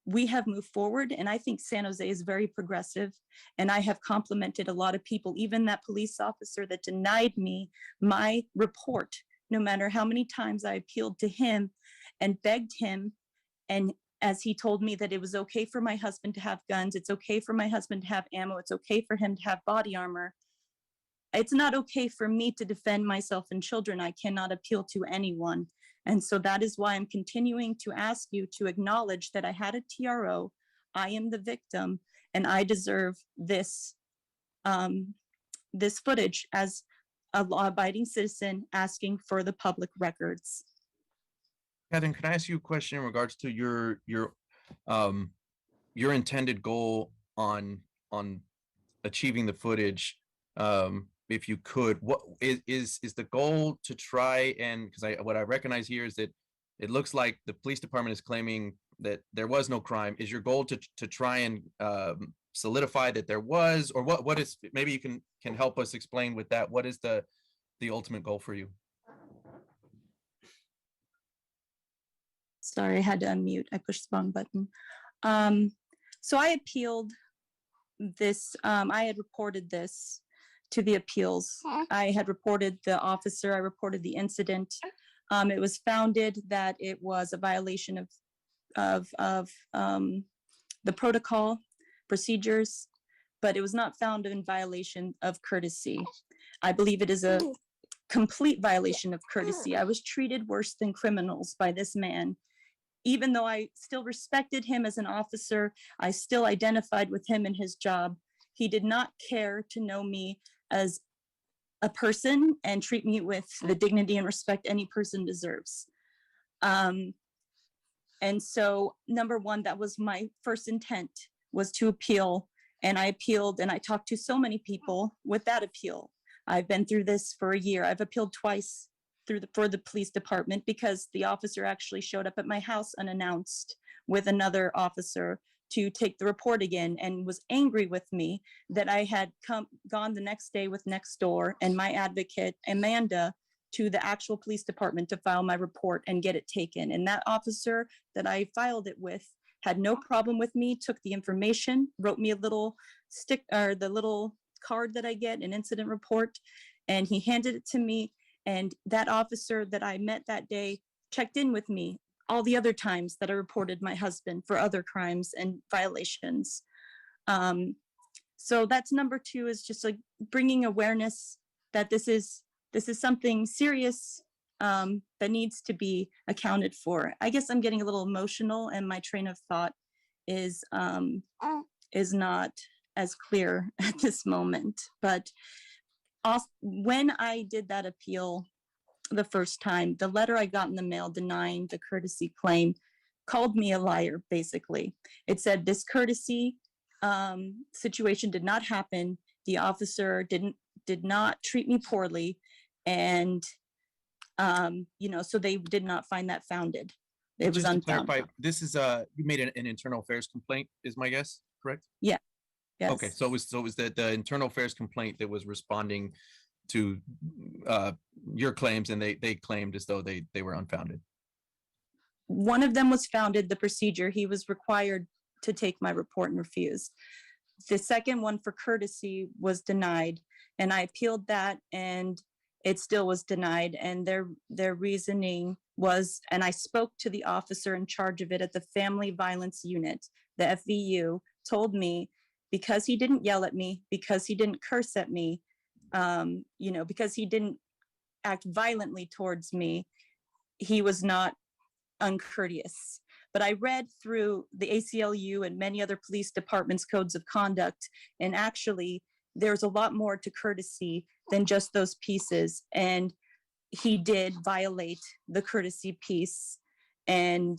we have moved forward. And I think San Jose is very progressive. And I have complimented a lot of people, even that police officer that denied me my report, no matter how many times I appealed to him and begged him. And as he told me that it was okay for my husband to have guns, it's okay for my husband to have ammo, it's okay for him to have body armor. It's not okay for me to defend myself and children. I cannot appeal to anyone. And so that is why I'm continuing to ask you to acknowledge that I had a TRO, I am the victim, and I deserve this, this footage as a law-abiding citizen asking for the public records. Catherine, can I ask you a question in regards to your intended goal on achieving the footage? If you could, what is the goal to try and, because what I recognize here is that it looks like the police department is claiming that there was no crime. Is your goal to try and solidify that there was, or what is, maybe you can help us explain with that, what is the ultimate goal for you? Sorry, I had to unmute. I pushed the wrong button. So I appealed this. I had reported this to the appeals. I had reported the officer. I reported the incident. It was founded that it was a violation of the protocol procedures, but it was not found in violation of courtesy. I believe it is a complete violation of courtesy. I was treated worse than criminals by this man. Even though I still respected him as an officer, I still identified with him in his job. He did not care to know me as a person and treat me with the dignity and respect any person deserves. And so, number one, that was my first intent, was to appeal. And I appealed, and I talked to so many people with that appeal. I've been through this for a year. I've appealed twice for the police department because the officer actually showed up at my house unannounced with another officer to take the report again, and was angry with me that I had gone the next day with Nextdoor and my advocate, Amanda, to the actual police department to file my report and get it taken. And that officer that I filed it with had no problem with me, took the information, wrote me a little the little card that I get, an incident report, and he handed it to me. And that officer that I met that day checked in with me all the other times that I reported my husband for other crimes and violations. So that's number two, is just like bringing awareness that this is something serious that needs to be accounted for. I guess I'm getting a little emotional, and my train of thought is not as clear at this moment. But also, when I did that appeal the first time, the letter I got in the mail denying the courtesy claim called me a liar, basically. It said this courtesy situation did not happen. The officer did not treat me poorly. And, so they did not find that founded. It was Just to unfounded. clarify, this is you made an internal affairs complaint, is my guess, correct? Yeah. Yes. Okay, so it was the internal affairs complaint that was responding to your claims, and they claimed as though they were unfounded. One of them was founded, the procedure. He was required to take my report and refused. The second one for courtesy was denied, and I appealed that, and it still was denied. And their reasoning was, and I spoke to the officer in charge of it at the Family Violence Unit, the FVU, told me because he didn't yell at me, because he didn't curse at me, because he didn't act violently towards me, he was not uncourteous. But I read through the ACLU and many other police departments' codes of conduct, and actually there's a lot more to courtesy than just those pieces. And he did violate the courtesy piece. And,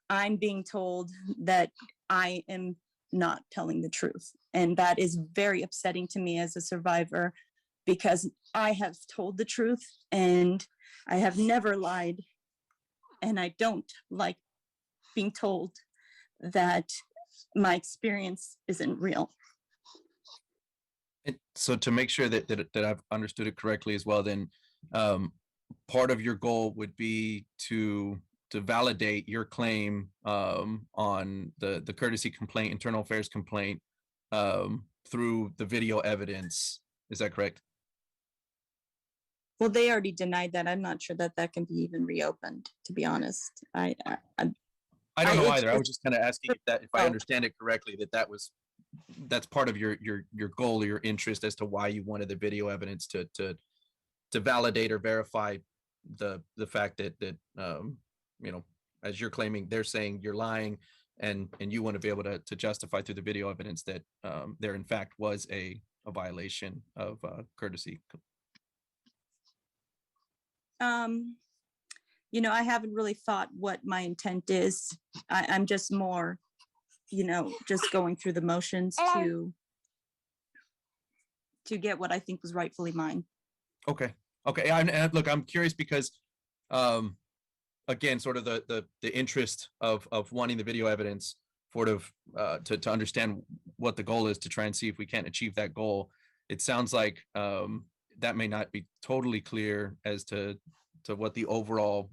I'm being told that I am not telling the truth. And that is very upsetting to me as a survivor, because I have told the truth and I have never lied. And I don't like being told that my experience isn't real. And so to make sure that I've understood it correctly as well, then part of your goal would be to validate your claim on the courtesy complaint, internal affairs complaint, through the video evidence. Is that correct? Well, they already denied that. I'm not sure that can be even reopened, to be honest. I don't know either. I was just kind of asking if I understand it correctly, that's part of your goal or your interest as to why you wanted the video evidence to validate or verify the fact that as you're claiming, they're saying you're lying, and you want to be able to justify through the video evidence that there in fact was a violation of courtesy. I haven't really thought what my intent is. I'm just more, just going through the motions to get what I think was rightfully mine. Okay. And look, I'm curious because, again, sort of the interest of wanting the video evidence, sort of to understand what the goal is, to try and see if we can't achieve that goal. It sounds like that may not be totally clear as to what the overall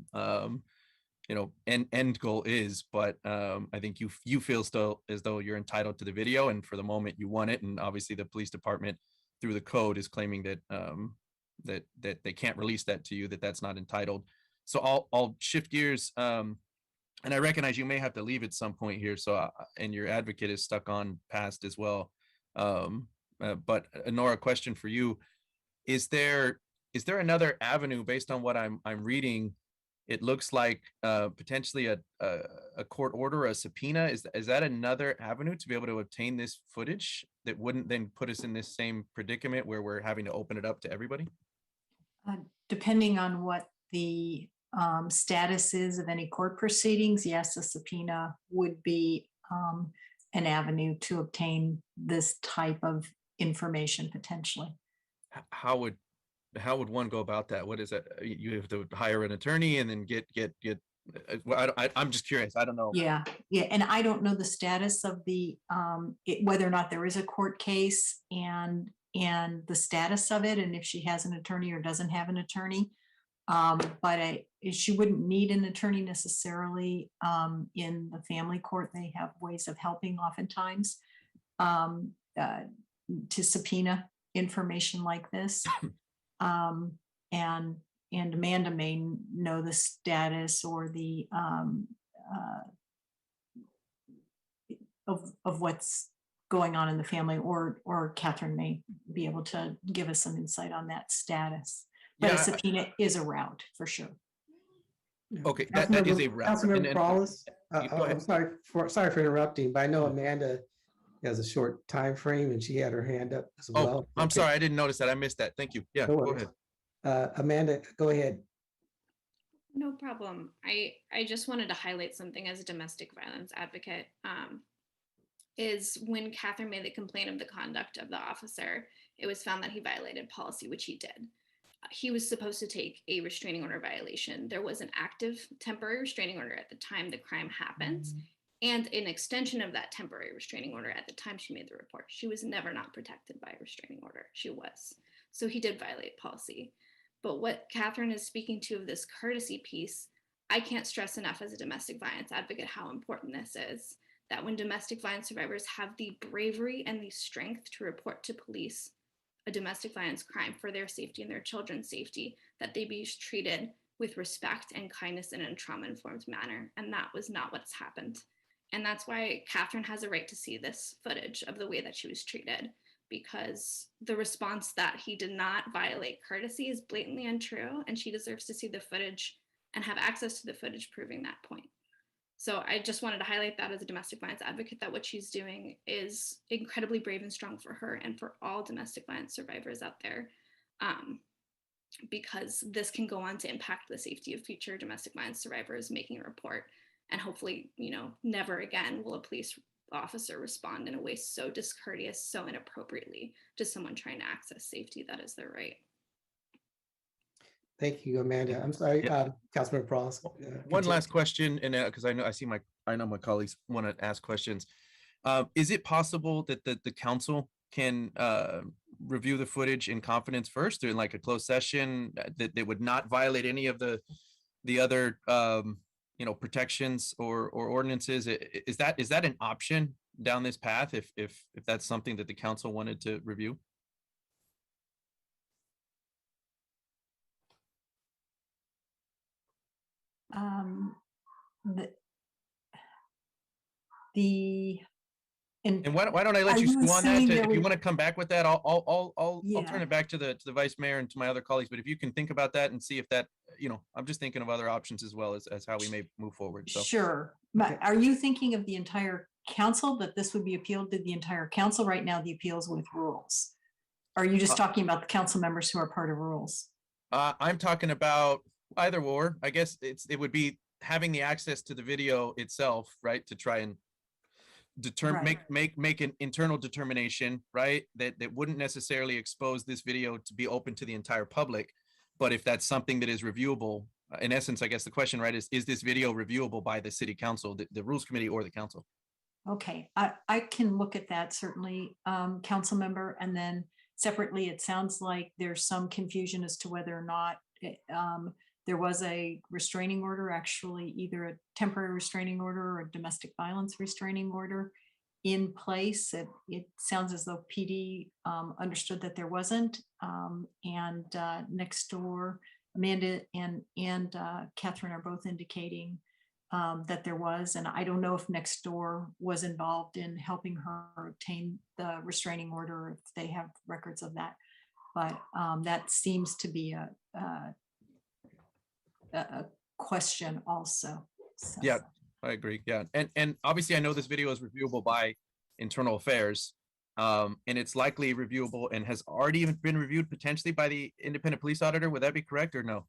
end goal is, but I think you feel still as though you're entitled to the video, and for the moment you want it, and obviously the police department through the code is claiming that that they can't release that to you, that's not entitled. So I'll shift gears, and I recognize you may have to leave at some point here, so and your advocate is stuck on past as well. But Nora, question for you: is there another avenue based on what I'm reading it looks like potentially a court order, a subpoena. Is that another avenue to be able to obtain this footage that wouldn't then put us in this same predicament where we're having to open it up to everybody? Depending on what the status is of any court proceedings, yes, a subpoena would be an avenue to obtain this type of information potentially. How would one go about that? What is that? You have to hire an attorney and then get well, I'm just curious. I don't know. Yeah, and I don't know the status of the whether or not there is a court case and the status of it, and if she has an attorney or doesn't have an attorney. But she wouldn't need an attorney necessarily in the family court. They have ways of helping oftentimes to subpoena information like this. And Amanda may know the status or the of what's going on in the family, or Catherine may be able to give us some insight on that status. But a subpoena is a route for sure. Okay, that is a route. Councilmember Paulus, go ahead. I'm sorry for interrupting, but I know Amanda has a short time frame and she had her hand up as well. I'm sorry, I didn't notice that. I missed that. Thank you. Yeah, No go worries. ahead. Amanda, go ahead. No problem. I just wanted to highlight something as a domestic violence advocate. Is when Catherine made the complaint of the conduct of the officer, it was found that he violated policy, which he did. He was supposed to take a restraining order violation. There was an active temporary restraining order at the time the crime happened, and an extension of that temporary restraining order at the time she made the report. She was never not protected by a restraining order. She was. So he did violate policy. But what Catherine is speaking to of this courtesy piece, I can't stress enough as a domestic violence advocate how important this is. That when domestic violence survivors have the bravery and the strength to report to police a domestic violence crime for their safety and their children's safety, that they be treated with respect and kindness in a trauma-informed manner. And that was not what's happened. And that's why Catherine has a right to see this footage of the way that she was treated, because the response that he did not violate courtesy is blatantly untrue, and she deserves to see the footage and have access to the footage proving that point. So I just wanted to highlight that as a domestic violence advocate, that what she's doing is incredibly brave and strong for her and for all domestic violence survivors out there, because this can go on to impact the safety of future domestic violence survivors making a report. And hopefully, never again will a police officer respond in a way so discourteous, so inappropriately to someone trying to access safety that is their right. Thank you, Amanda. I'm sorry, Councilmember Pross. One last question, and because I know my colleagues want to ask questions. Is it possible that the council can review the footage in confidence first, or in like a closed session that would not violate any of the other protections or ordinances? Is that an option down this path if that's something that the council wanted to review? And why don't I let you stew on that? If you want to come back with that, I'll turn it back to the vice mayor and to my other colleagues. But if you can think about that and see if that, I'm just thinking of other options as well as how we may move forward. So sure. But are you thinking of the entire council, that this would be appealed to the entire council? Right now, the appeals with rules. Are you just talking about the council members who are part of rules? I'm talking about either or. I guess it would be having the access to the video itself, right, to try and determine, make an internal determination, right, that wouldn't necessarily expose this video to be open to the entire public. But if that's something that is reviewable, in essence, I guess the question, right, is this video reviewable by the city council, the rules committee, or the council? Okay, I can look at that, certainly, council member. And then separately, it sounds like there's some confusion as to whether or not there was a restraining order, actually either a temporary restraining order or a domestic violence restraining order in place. It sounds as though PD understood that there wasn't. And next door, Amanda and Catherine are both indicating that there was. And I don't know if next door was involved in helping her obtain the restraining order, if they have records of that. But that seems to be a question also. So. Yeah, I agree. Yeah. And obviously I know this video is reviewable by Internal Affairs. And it's likely reviewable and has already been reviewed potentially by the independent police auditor. Would that be correct or no?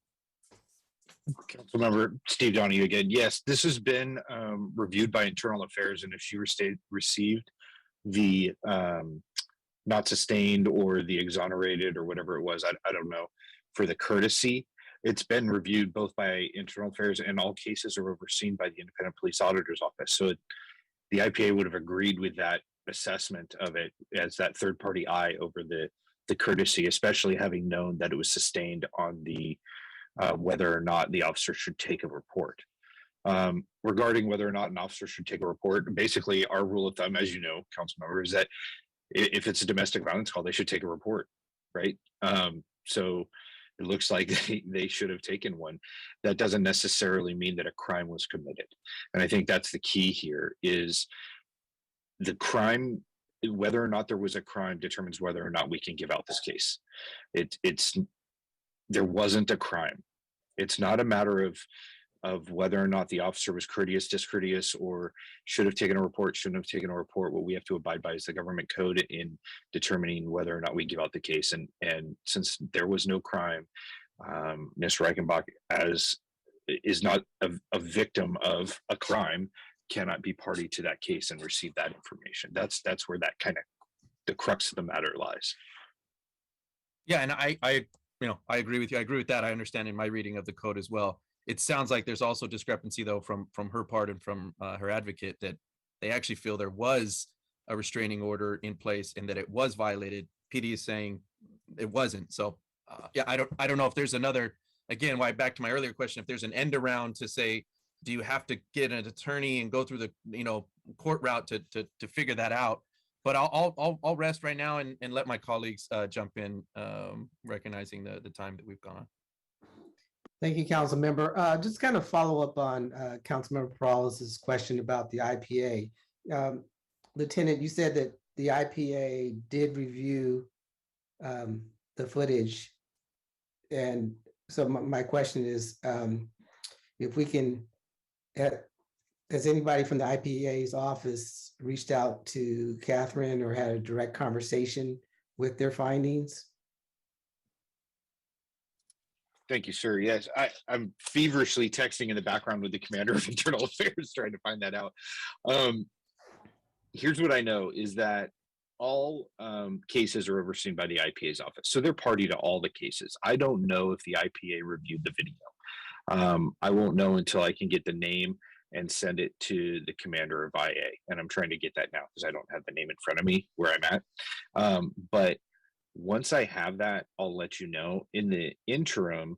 Councilmember Steve Donahue again. Yes, this has been reviewed by Internal Affairs, and if she received the not sustained or the exonerated or whatever it was, I don't know, for the courtesy, it's been reviewed both by Internal Affairs, and all cases are overseen by the Independent Police Auditor's Office. So the IPA would have agreed with that assessment of it as that third party eye over the courtesy, especially having known that it was sustained on the whether or not the officer should take a report. Regarding whether or not an officer should take a report, basically our rule of thumb, as you know, council member, is that if it's a domestic violence call, they should take a report, right? So it looks like they should have taken one. That doesn't necessarily mean that a crime was committed. And I think that's the key here is the crime, whether or not there was a crime determines whether or not we can give out this case. There wasn't a crime. It's not a matter of whether or not the officer was courteous, discourteous, or should have taken a report, shouldn't have taken a report. What we have to abide by is the government code in determining whether or not we give out the case. And since there was no crime, Ms. Reichenbach is not a victim of a crime, cannot be party to that case and receive that information. That's where that kind of the crux of the matter lies. Yeah, and I agree with you. I agree with that. I understand in my reading of the code as well. It sounds like there's also discrepancy though from her part and from her advocate that they actually feel there was a restraining order in place and that it was violated. PD is saying it wasn't. So yeah, I don't know if there's another, again, why back to my earlier question, if there's an end around to say, do you have to get an attorney and go through the court route to figure that out? But I'll rest right now and let my colleagues jump in, recognizing the time that we've gone. Thank you, Council Member. Just kind of follow up on Councilmember Peralez's question about the IPA. Lieutenant, you said that the IPA did review the footage. And so my question is, if we can, has anybody from the IPA's office reached out to Catherine or had a direct conversation with their findings? Thank you, sir. Yes, I'm feverishly texting in the background with the commander of internal affairs trying to find that out. Here's what I know is that all cases are overseen by the IPA's office. So they're party to all the cases. I don't know if the IPA reviewed the video. I won't know until I can get the name and send it to the commander of IA. And I'm trying to get that now because I don't have the name in front of me where I'm at. But once I have that, I'll let you know. In the interim,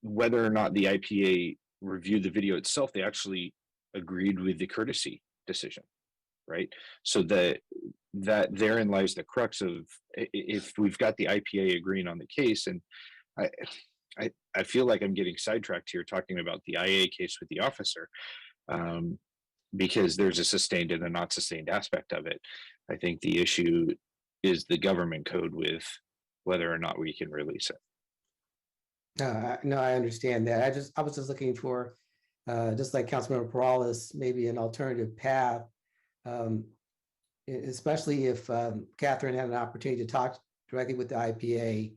whether or not the IPA reviewed the video itself, they actually agreed with the courtesy decision, right? So that therein lies the crux of if we've got the IPA agreeing on the case. And I feel like I'm getting sidetracked here talking about the IA case with the officer, because there's a sustained and a not sustained aspect of it. I think the issue is the government code with whether or not we can release it. No, I understand that. I was just looking for, just like Councilmember Peralez, maybe an alternative path, especially if Catherine had an opportunity to talk directly with the IPA,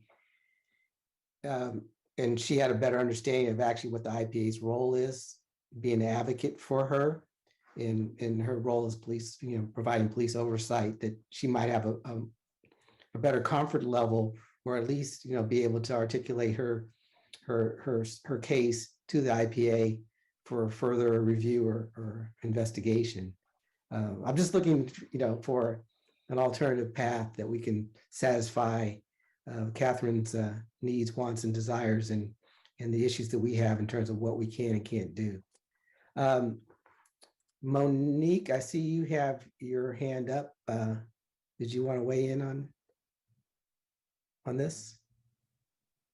and she had a better understanding of actually what the IPA's role is, being an advocate for her in her role as police, providing police oversight, that she might have a better comfort level, or at least, be able to articulate her case to the IPA for further review or investigation. I'm just looking, for an alternative path that we can satisfy Catherine's needs, wants, and desires, and the issues that we have in terms of what we can and can't do. Monique, I see you have your hand up. Did you want to weigh in on this?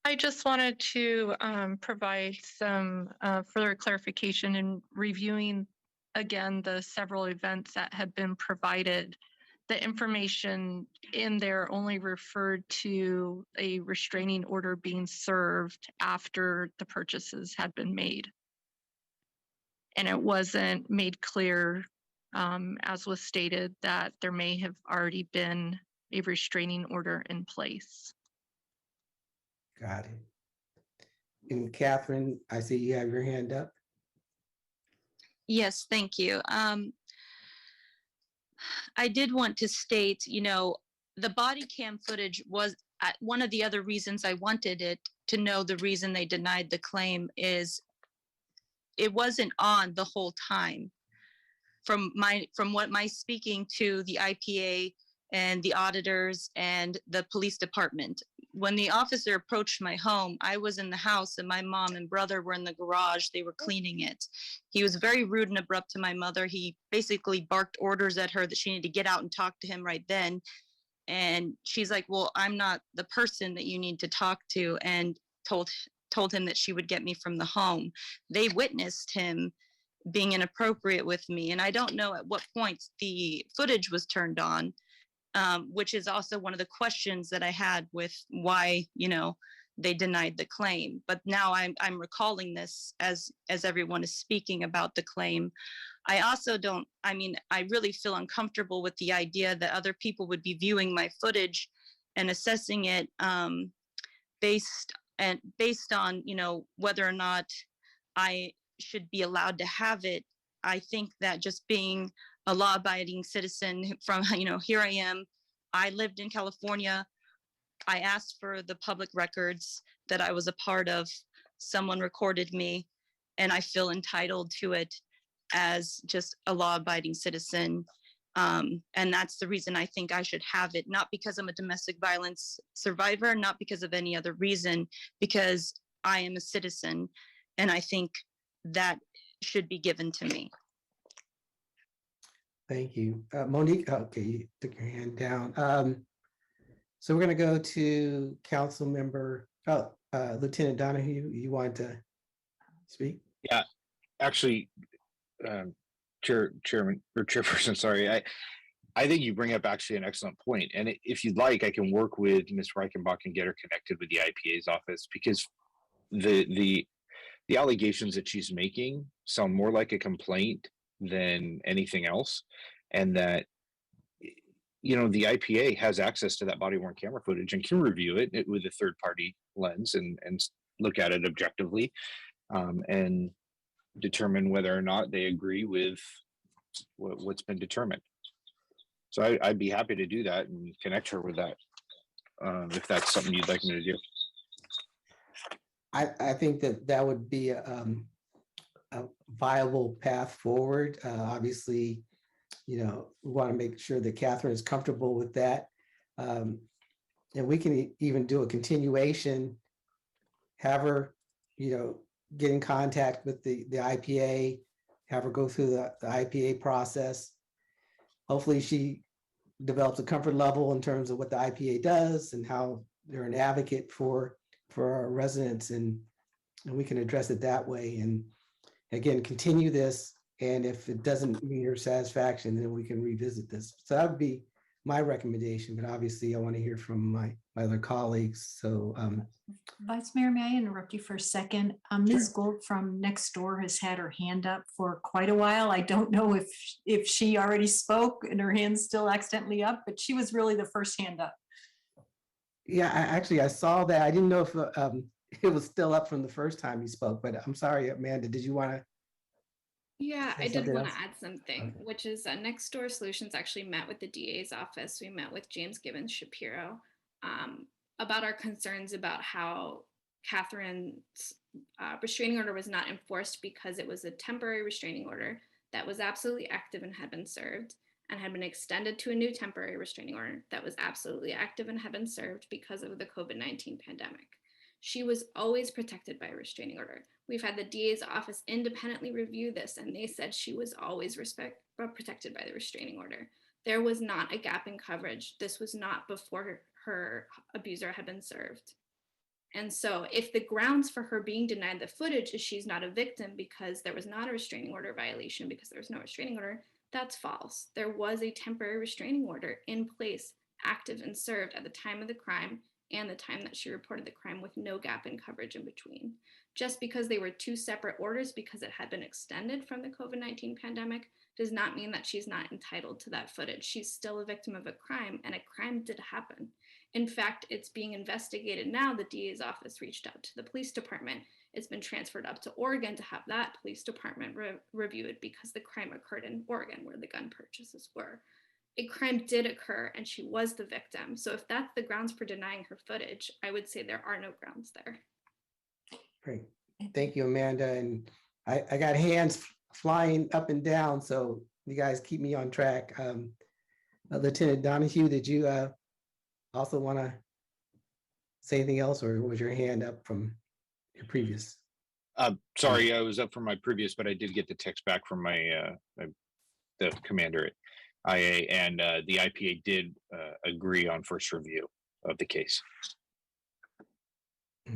I just wanted to provide some further clarification in reviewing again the several events that have been provided the information in there only referred to a restraining order being served after the purchases had been made. And it wasn't made clear, as was stated, that there may have already been a restraining order in place. Got it. And Catherine, I see you have your hand up. Yes, thank you. I did want to state, the body cam footage was one of the other reasons I wanted it to know. The reason they denied the claim is it wasn't on the whole time. From what my speaking to the IPA and the auditors and the police department, when the officer approached my home, I was in the house and my mom and brother were in the garage. They were cleaning it. He was very rude and abrupt to my mother. He basically barked orders at her that she needed to get out and talk to him right then. And she's like, well, I'm not the person that you need to talk to, and told him that she would get me from the home. They witnessed him being inappropriate with me. And I don't know at what point the footage was turned on, which is also one of the questions that I had with why, they denied the claim. But now I'm recalling this as everyone is speaking about the claim. I also I really feel uncomfortable with the idea that other people would be viewing my footage and assessing it based on, whether or not I should be allowed to have it. I think that just being a law-abiding citizen from, here I am. I lived in California. I asked for the public records that I was a part of. Someone recorded me, and I feel entitled to it as just a law-abiding citizen. And that's the reason I think I should have it, not because I'm a domestic violence survivor, not because of any other reason, because I am a citizen, and I think that should be given to me. Thank you. Monique, okay, you took your hand down. So we're going to go to Council Member, Lieutenant Donahue, you want to speak? Yeah, actually, Chairman or Chairperson, sorry. I think you bring up actually an excellent point. And if you'd like, I can work with Ms. Reichenbach and get her connected with the IPA's office, because the allegations that she's making sound more like a complaint than anything else. And that, the IPA has access to that body worn camera footage and can review it with a third party lens and look at it objectively, and determine whether or not they agree with what's been determined. So I'd be happy to do that and connect her with that, if that's something you'd like me to do. I think that would be a viable path forward. Obviously, we want to make sure that Catherine is comfortable with that. And we can even do a continuation, have her, get in contact with the IPA, have her go through the IPA process. Hopefully she develops a comfort level in terms of what the IPA does and how they're an advocate for our residents, and we can address it that way. And again, continue this. And if it doesn't meet her satisfaction, then we can revisit this. So that would be my recommendation, but obviously I want to hear from my other colleagues. So Vice Mayor, may I interrupt you for a second? Ms. Gold from next door has had her hand up for quite a while. I don't know if she already spoke and her hand's still accidentally up, but she was really the first hand up. yeah, I saw that. I didn't know if it was still up from the first time you spoke, but I'm sorry, Amanda, did you want to? Yeah, Say I did something want to else? add something, which is Next Door Solutions actually met with the DA's office. We met with James Gibbons Shapiro about our concerns about how Catherine's restraining order was not enforced because it was a temporary restraining order that was absolutely active and had been served, and had been extended to a new temporary restraining order that was absolutely active and had been served because of the COVID-19 pandemic. She was always protected by a restraining order. We've had the DA's office independently review this, and they said she was always protected by the restraining order. There was not a gap in coverage. This was not before her abuser had been served. And so if the grounds for her being denied the footage is she's not a victim because there was not a restraining order violation, because there was no restraining order, That's false. There was a temporary restraining order in place, active and served at the time of the crime and the time that she reported the crime, with no gap in coverage in between. Just because they were two separate orders because it had been extended from the COVID-19 pandemic does not mean that she's not entitled to that footage. She's still a victim of a crime, and a crime did happen. In fact, it's being investigated now. The DA's office reached out to the police department. It's been transferred up to Oregon to have that police department review it, because the crime occurred in Oregon, where the gun purchases were. A crime did occur and she was the victim. So if that's the grounds for denying her footage, I would say there are no grounds there. Great. Thank you, Amanda. And I got hands flying up and down, so you guys keep me on track. Lieutenant Donahue, did you also want to say anything else, or was your hand up from your previous? Sorry, I was up from my previous, but I did get the text back from my the commander at IA, and the IPA did agree on first review of the case.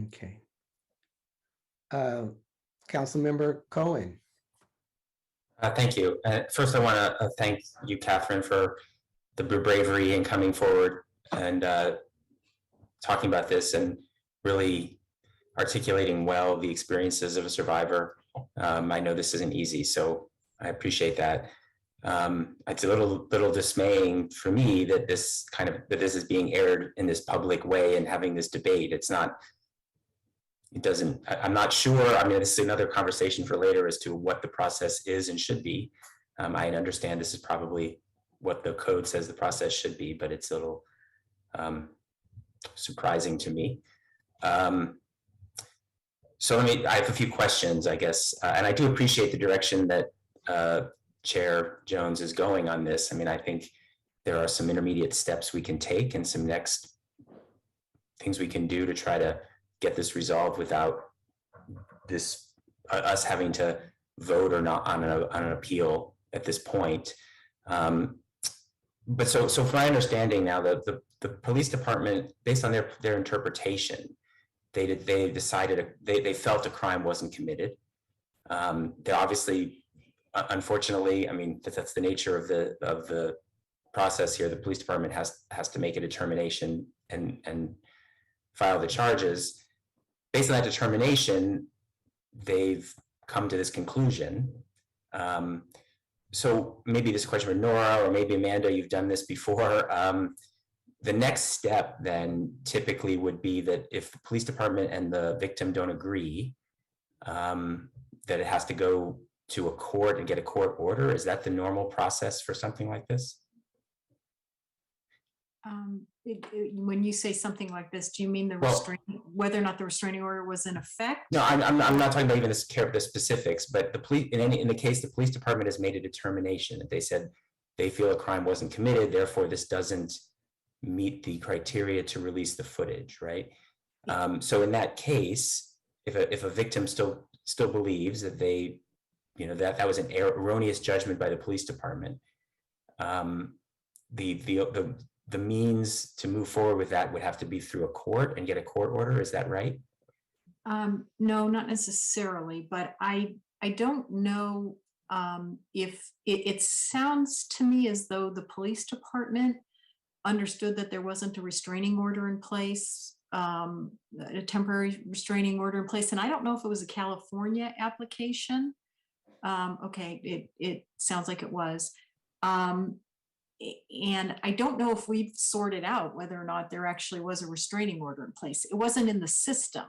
Okay. Councilmember Cohen. Thank you. First, I want to thank you, Catherine, for the bravery in coming forward and talking about this and really articulating well the experiences of a survivor. I know this isn't easy, so I appreciate that. It's a little dismaying for me that this is being aired in this public way and having this debate. I'm not sure. I mean, this is another conversation for later as to what the process is and should be. I understand this is probably what the code says the process should be, but it's a little surprising to me. So I have a few questions, I guess, and I do appreciate the direction that Chair Jones is going on this. I mean, I think there are some intermediate steps we can take and some next things we can do to try to get this resolved without us having to vote or not on an appeal at this point. But so from my understanding now, the police department, based on their interpretation, they decided they felt a crime wasn't committed. They obviously, unfortunately, I mean, that's the nature of the process here. The police department has to make a determination and file the charges. Based on that determination, they've come to this conclusion. So maybe this is a question for Nora, or maybe Amanda, you've done this before. The next step then typically would be that if the police department and the victim don't agree, that it has to go to a court and get a court order. Is that the normal process for something like this? When you say something like this, do you mean whether or not the restraining order was in effect? No, I'm not talking about even the specifics, but in the case, the police department has made a determination that they said they feel a crime wasn't committed, therefore this doesn't meet the criteria to release the footage, right? So in that case, if a victim still believes that that was an erroneous judgment by the police department, the means to move forward with that would have to be through a court and get a court order. Is that right? No, not necessarily, but I don't know if it sounds to me as though the police department understood that there wasn't a restraining order in place, a temporary restraining order in place. And I don't know if it was a California application. Okay, it sounds like it was. And I don't know if we've sorted out whether or not there actually was a restraining order in place. It wasn't in the system.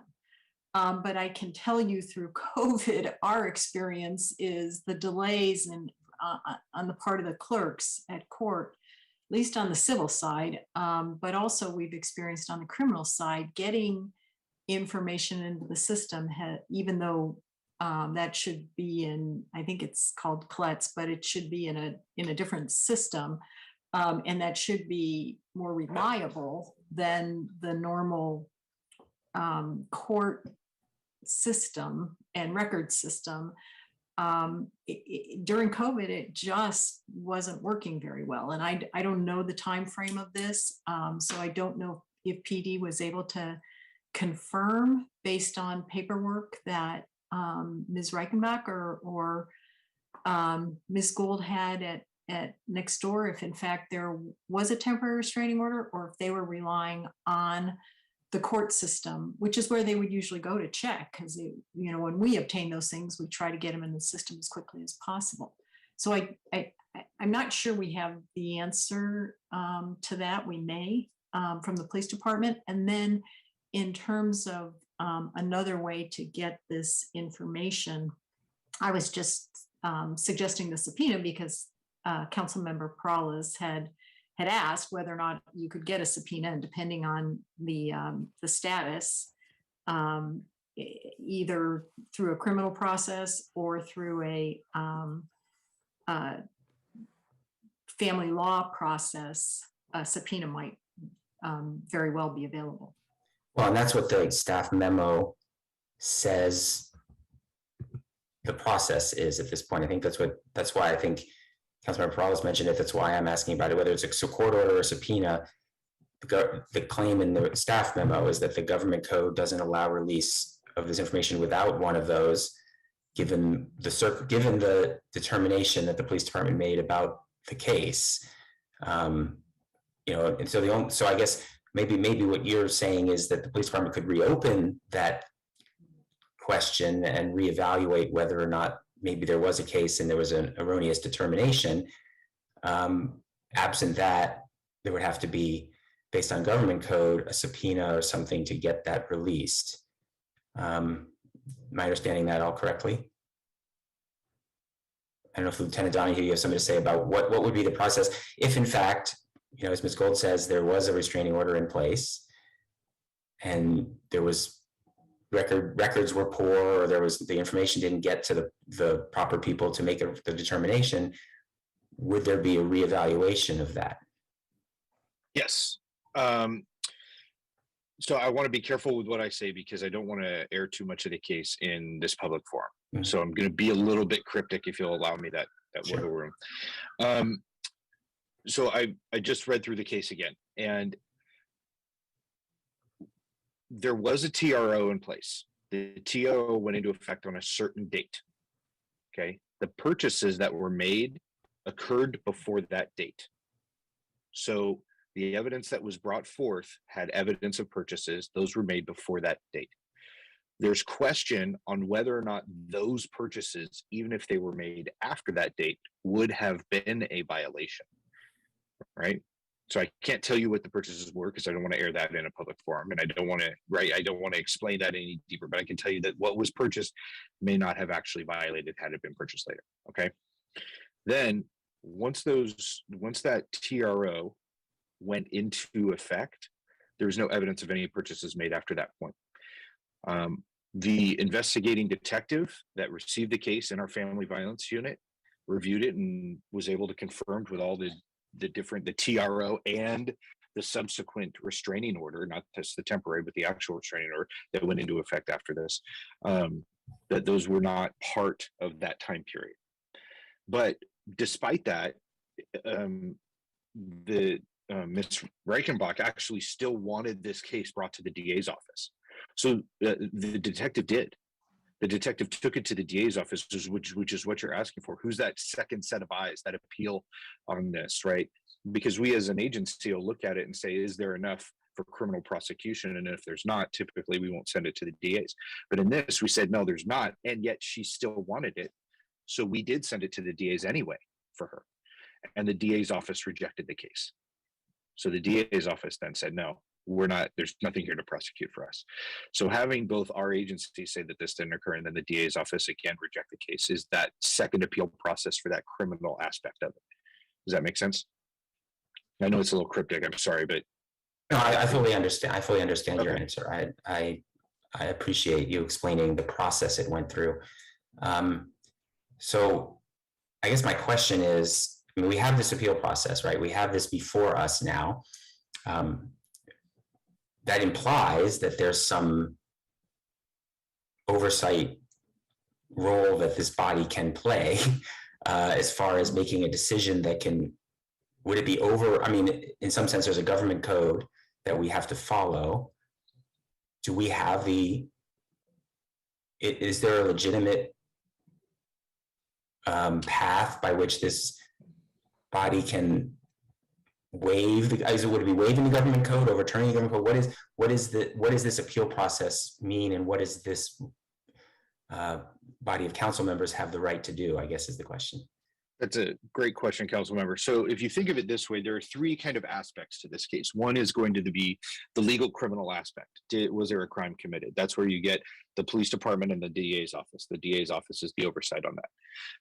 But I can tell you through COVID, our experience is the delays on the part of the clerks at court, at least on the civil side, but also we've experienced on the criminal side, getting information into the system, even though that should be in, I think it's called CLETS, but it should be in a different system. And that should be more reliable than the normal court system and record system. During COVID, it just wasn't working very well. And I don't know the time frame of this. So I don't know if PD was able to confirm based on paperwork that Ms. Reichenbach or Ms. Gould had at next door if in fact there was a temporary restraining order or if they were relying on the court system, which is where they would usually go to check, because when we obtain those things, we try to get them in the system as quickly as possible. So I'm not sure we have the answer to that. We may from the police department. And then in terms of another way to get this information, I was just suggesting the subpoena because Councilmember Perales had asked whether or not you could get a subpoena, and depending on the status, either through a criminal process or through a family law process, a subpoena might very well be available. Well, and that's what the staff memo says the process is at this point. I think that's why I think Councilmember Perales mentioned it. That's why I'm asking about it, whether it's a court order or a subpoena. The claim in the staff memo is that the government code doesn't allow release of this information without one of those, given the determination that the police department made about the case. And so I guess maybe what you're saying is that the police department could reopen that question and reevaluate whether or not maybe there was a case and there was an erroneous determination. Absent that, there would have to be, based on government code, a subpoena or something to get that released. Am I understanding that all correctly? I don't know if Lieutenant Donahue, you have something to say about what would be the process if, in fact, as Ms. Gold says, there was a restraining order in place and there was records were poor, or the information didn't get to the proper people to make the determination. Would there be a reevaluation of that? Yes. So I want to be careful with what I say because I don't want to air too much of the case in this public forum. Mm-hmm. So I'm going to be a little bit cryptic if you'll allow me that Sure. wiggle room. So I just read through the case again, and there was a TRO in place. The TRO went into effect on a certain date. Okay. The purchases that were made occurred before that date. So the evidence that was brought forth had evidence of purchases. Those were made before that date. There's question on whether or not those purchases, even if they were made after that date, would have been a violation, right? So I can't tell you what the purchases were because I don't want to air that in a public forum, and I don't want to explain that any deeper, but I can tell you that what was purchased may not have actually violated had it been purchased later, okay? Then once that TRO went into effect, there was no evidence of any purchases made after that point. The investigating detective that received the case in our family violence unit reviewed it and was able to confirm with all the TRO and the subsequent restraining order, not just the temporary, but the actual restraining order that went into effect after this, that those were not part of that time period. But despite that, Ms. Reichenbach actually still wanted this case brought to the DA's office. So the detective did. The detective took it to the DA's office, which is what you're asking for. Who's that second set of eyes, that appeal on this, right? Because we as an agency will look at it and say, is there enough for criminal prosecution? And if there's not, typically we won't send it to the DA's. But in this, we said, no, there's not. And yet she still wanted it. So we did send it to the DA's anyway for her. And the DA's office rejected the case. So the DA's office then said, no, there's nothing here to prosecute for us. So having both our agency say that this didn't occur and then the DA's office again reject the case is that second appeal process for that criminal aspect of it. Does that make sense? I know it's a little cryptic, I'm sorry, but. No, I fully understand. I fully understand your Okay. answer. I appreciate you explaining the process it went through. So I guess my question is, we have this appeal process, right? We have this before us now. That implies that there's some oversight role that this body can play as far as making a decision that would it be in some sense, there's a government code that we have to follow. Do we have is there a legitimate path by which this body can waive the, would it be waiving the government code, overturning the government code? What does this appeal process mean, and what does this body of council members have the right to do, I guess is the question. That's a great question, council member. So if you think of it this way, there are three kind of aspects to this case. One is going to be the legal criminal aspect. Was there a crime committed? That's where you get the police department and the DA's office. The DA's office is the oversight on that.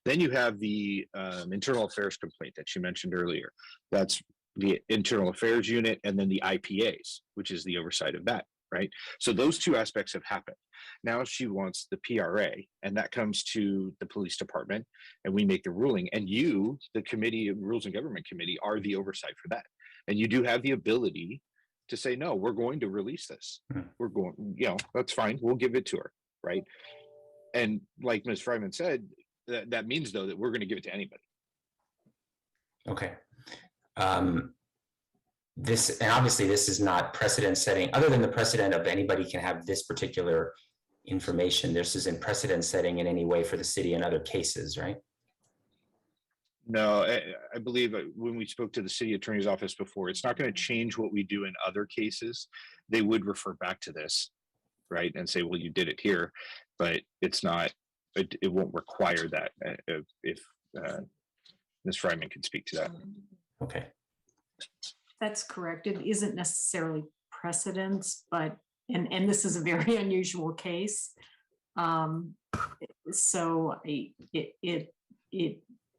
Then you have the internal affairs complaint that you mentioned earlier. That's the internal affairs unit, and then the IPAs, which is the oversight of that, right? So those two aspects have happened. Now she wants the PRA, and that comes to the police department, and we make the ruling. And you, the committee, Rules and Government Committee, are the oversight for that. And you do have the ability to say, no, we're going to release this. We're going, you know, that's fine. We'll give it to her, right? And like Ms. Fryman said, that means though that we're going to give it to anybody. Okay. This, and obviously this is not precedent setting, other than the precedent of anybody can have this particular information. This isn't precedent setting in any way for the city in other cases, right? No, I believe when we spoke to the city attorney's office before, it's not going to change what we do in other cases. They would refer back to this, right? And say, well, you did it here, but it's not, it won't require that if Ms. Fryman can speak to that. Okay. That's correct. It isn't necessarily precedence, but, and this is a very unusual case. So it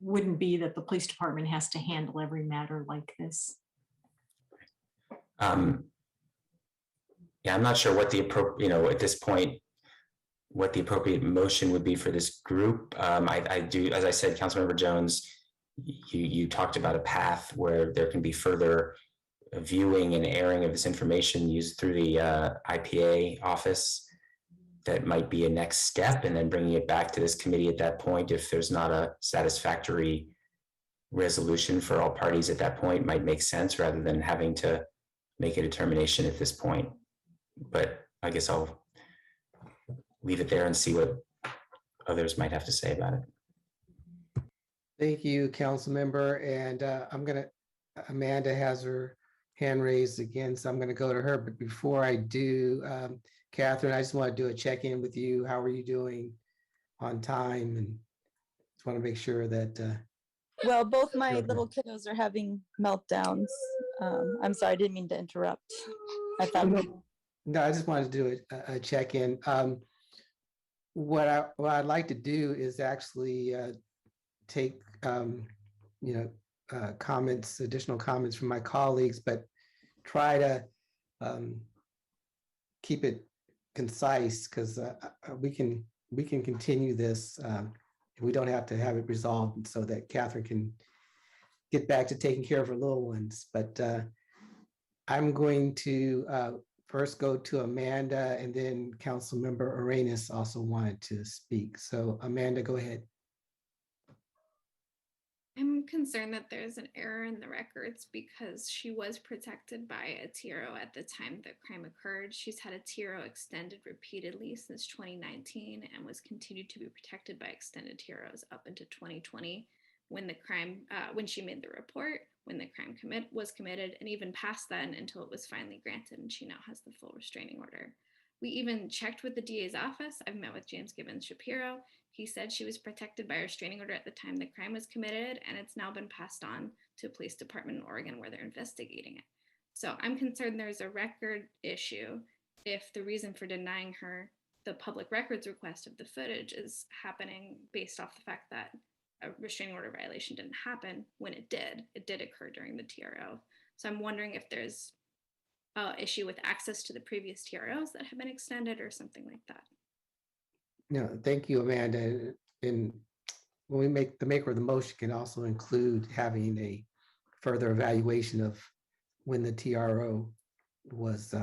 wouldn't be that the police department has to handle every matter like this. Yeah, I'm not sure what the appropriate, at this point, what the appropriate motion would be for this group. I do, as I said, Councilmember Jones, you talked about a path where there can be further viewing and airing of this information used through the IPA office. That might be a next step, and then bringing it back to this committee at that point, if there's not a satisfactory resolution for all parties at that point, might make sense rather than having to make a determination at this point. But I guess I'll leave it there and see what others might have to say about it. Thank you, council member. And Amanda has her hand raised again, so I'm going to go to her. But before I do, Catherine, I just want to do a check-in with you. How are you doing on time? And just want to make sure that. Well, both my little kiddos are having meltdowns. I'm sorry, I didn't mean to interrupt. I thought. No, I just wanted to do a check-in. What I'd like to do is actually take comments, additional comments from my colleagues, but try to keep it concise, because we can continue this. We don't have to have it resolved so that Catherine can get back to taking care of her little ones. But I'm going to first go to Amanda, and then Councilmember Arenas also wanted to speak. So Amanda, go ahead. I'm concerned that there's an error in the records because she was protected by a TRO at the time the crime occurred. She's had a TRO extended repeatedly since 2019 and was continued to be protected by extended TROs up into 2020 when the crime, when she made the report, when the crime was committed, and even past then until it was finally granted and she now has the full restraining order. We even checked with the DA's office. I've met with James Gibbons Shapiro. He said she was protected by a restraining order at the time the crime was committed, and it's now been passed on to a police department in Oregon where they're investigating it. So I'm concerned there's a record issue if the reason for denying her the public records request of the footage is happening based off the fact that a restraining order violation didn't happen when it did. It did occur during the TRO. So I'm wondering if there's an issue with access to the previous TROs that have been extended or something like that. No, thank you, Amanda. And when we make the maker of the motion can also include having a further evaluation of when the TRO was,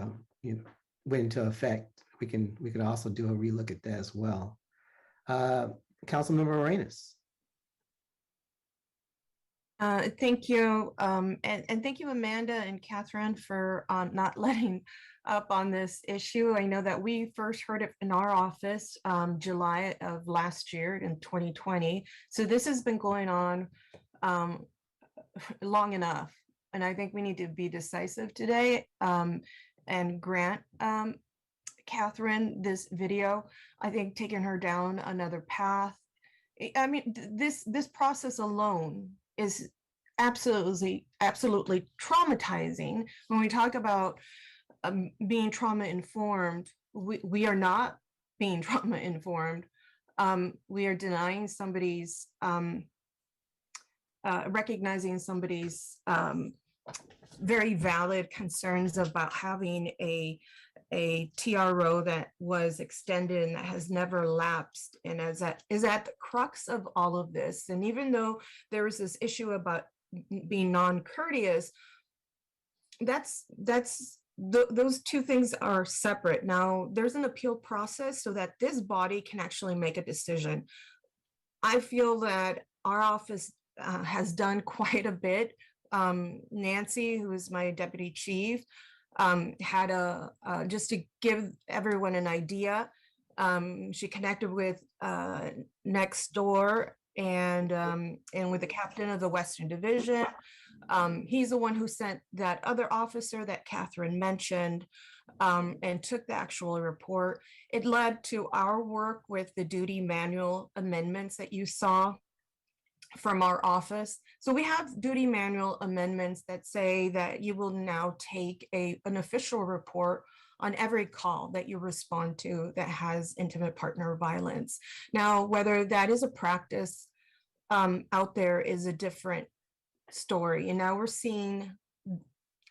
went into effect. We can also do a relook at that as well. Councilmember Arenas. Thank you. And thank you, Amanda and Catherine, for not letting up on this issue. I know that we first heard it in our office July of last year in 2020. So this has been going on long enough. And I think we need to be decisive today and grant Catherine this video. I think taking her down another path. I mean, this process alone is absolutely traumatizing. When we talk about being trauma informed, we are not being trauma informed. We are denying somebody's recognizing somebody's very valid concerns about having a TRO that was extended and that has never lapsed, and is at the crux of all of this. And even though there was this issue about being non-courteous, those two things are separate. Now, there's an appeal process so that this body can actually make a decision. I feel that our office has done quite a bit. Nancy, who is my deputy chief, had just to give everyone an idea, she connected with next door and with the captain of the Western Division. He's the one who sent that other officer that Catherine mentioned and took the actual report. It led to our work with the duty manual amendments that you saw from our office. So we have duty manual amendments that say that you will now take an official report on every call that you respond to that has intimate partner violence. Now, whether that is a practice out there is a different story. And now we're seeing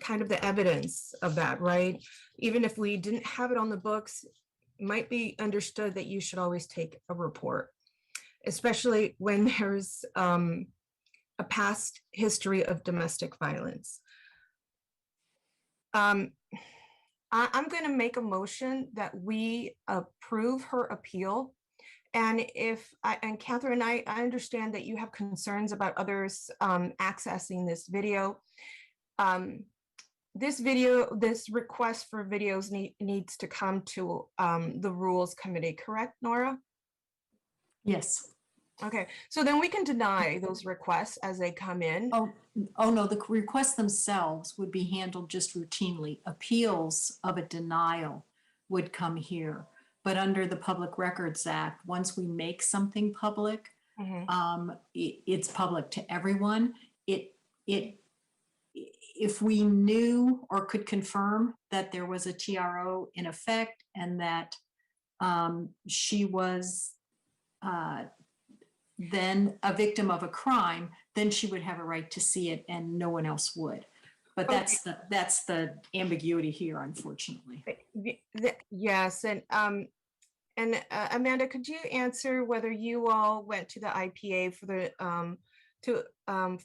kind of the evidence of that, right? Even if we didn't have it on the books, it might be understood that you should always take a report, especially when there's a past history of domestic violence. I'm going to make a motion that we approve her appeal. And Catherine, I understand that you have concerns about others accessing this video. This request for videos needs to come to the Rules Committee, correct, Nora? Yes. Okay, so then we can deny those requests as they come in. Oh no, the requests themselves would be handled just routinely. Appeals of a denial would come here. But under the Public Records Act, once we make something public, it's public to everyone. If we knew or could confirm that there was a TRO in effect and that she was then a victim of a crime, then she would have a right to see it and no one else would. But that's the ambiguity here, unfortunately. Yes, and Amanda, could you answer whether you all went to the IPA for the to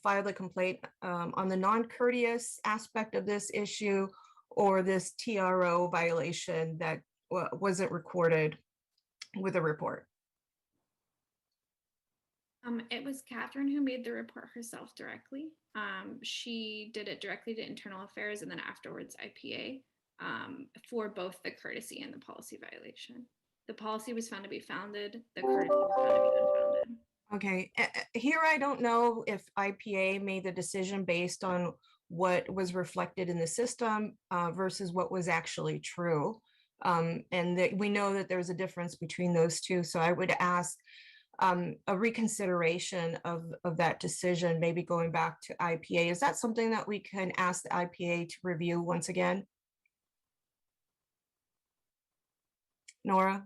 file the complaint on the non-courteous aspect of this issue or this TRO violation that wasn't recorded with a report? It was Catherine who made the report herself directly. She did it directly to Internal Affairs and then afterwards IPA for both the courtesy and the policy violation. The policy was found to be founded, the courtesy was found to be unfounded. Okay, here I don't know if IPA made the decision based on what was reflected in the system versus what was actually true. And that we know that there's a difference between those two. So I would ask a reconsideration of that decision, maybe going back to IPA. Is that something that we can ask the IPA to review once again? Nora?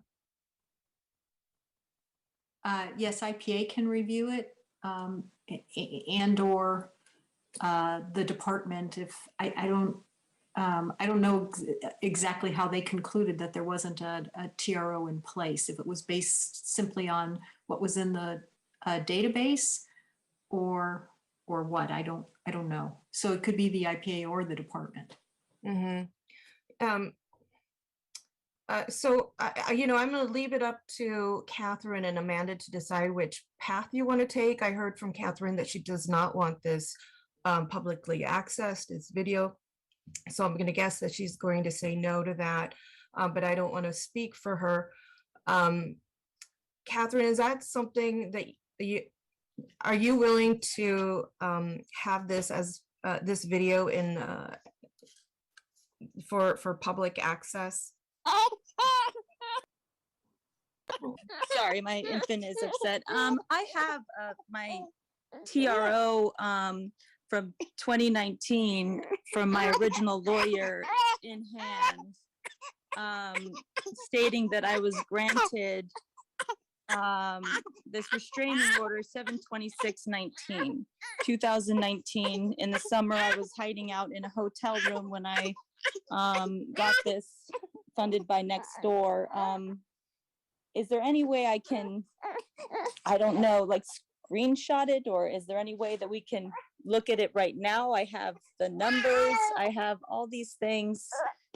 Yes, IPA can review it and or the department. If I don't know exactly how they concluded that there wasn't a TRO in place, if it was based simply on what was in the database or what, I don't know. So it could be the IPA or the department. So, I'm going to leave it up to Catherine and Amanda to decide which path you want to take. I heard from Catherine that she does not want this publicly accessed, this video. So I'm going to guess that she's going to say no to that, but I don't want to speak for her. Catherine, is that something that are you willing to have this as this video in for public access? Sorry, my infant is upset. I have my TRO from 2019 from my original lawyer in hand, stating that I was granted this restraining order 7/26/19, 2019. In the summer, I was hiding out in a hotel room when I got this funded by Nextdoor. Is there any way I can, I don't know, like screenshot it, or is there any way that we can look at it right now? I have the numbers, I have all these things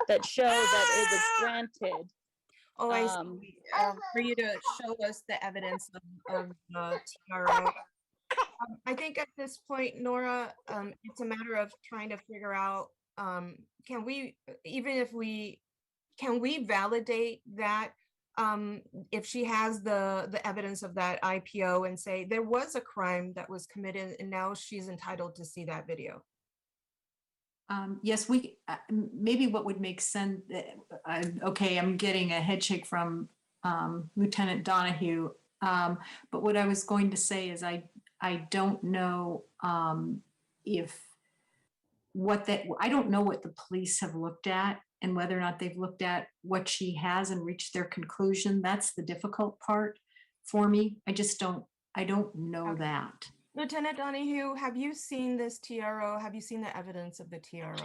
that show that it was granted. Oh, I see. For you to show us the evidence of the TRO. I think at this point, Nora, it's a matter of trying to figure out, can we, even if we, can we validate that if she has the evidence of that IPO and say there was a crime that was committed and now she's entitled to see that video? Yes, we maybe what would make sense. Okay, I'm getting a head shake from Lieutenant Donahue. But what I was going to say is I don't know if I don't know what the police have looked at and whether or not they've looked at what she has and reached their conclusion. That's the difficult part for me. I don't know that. Lieutenant Donahue, have you seen this TRO? Have you seen the evidence of the TRO?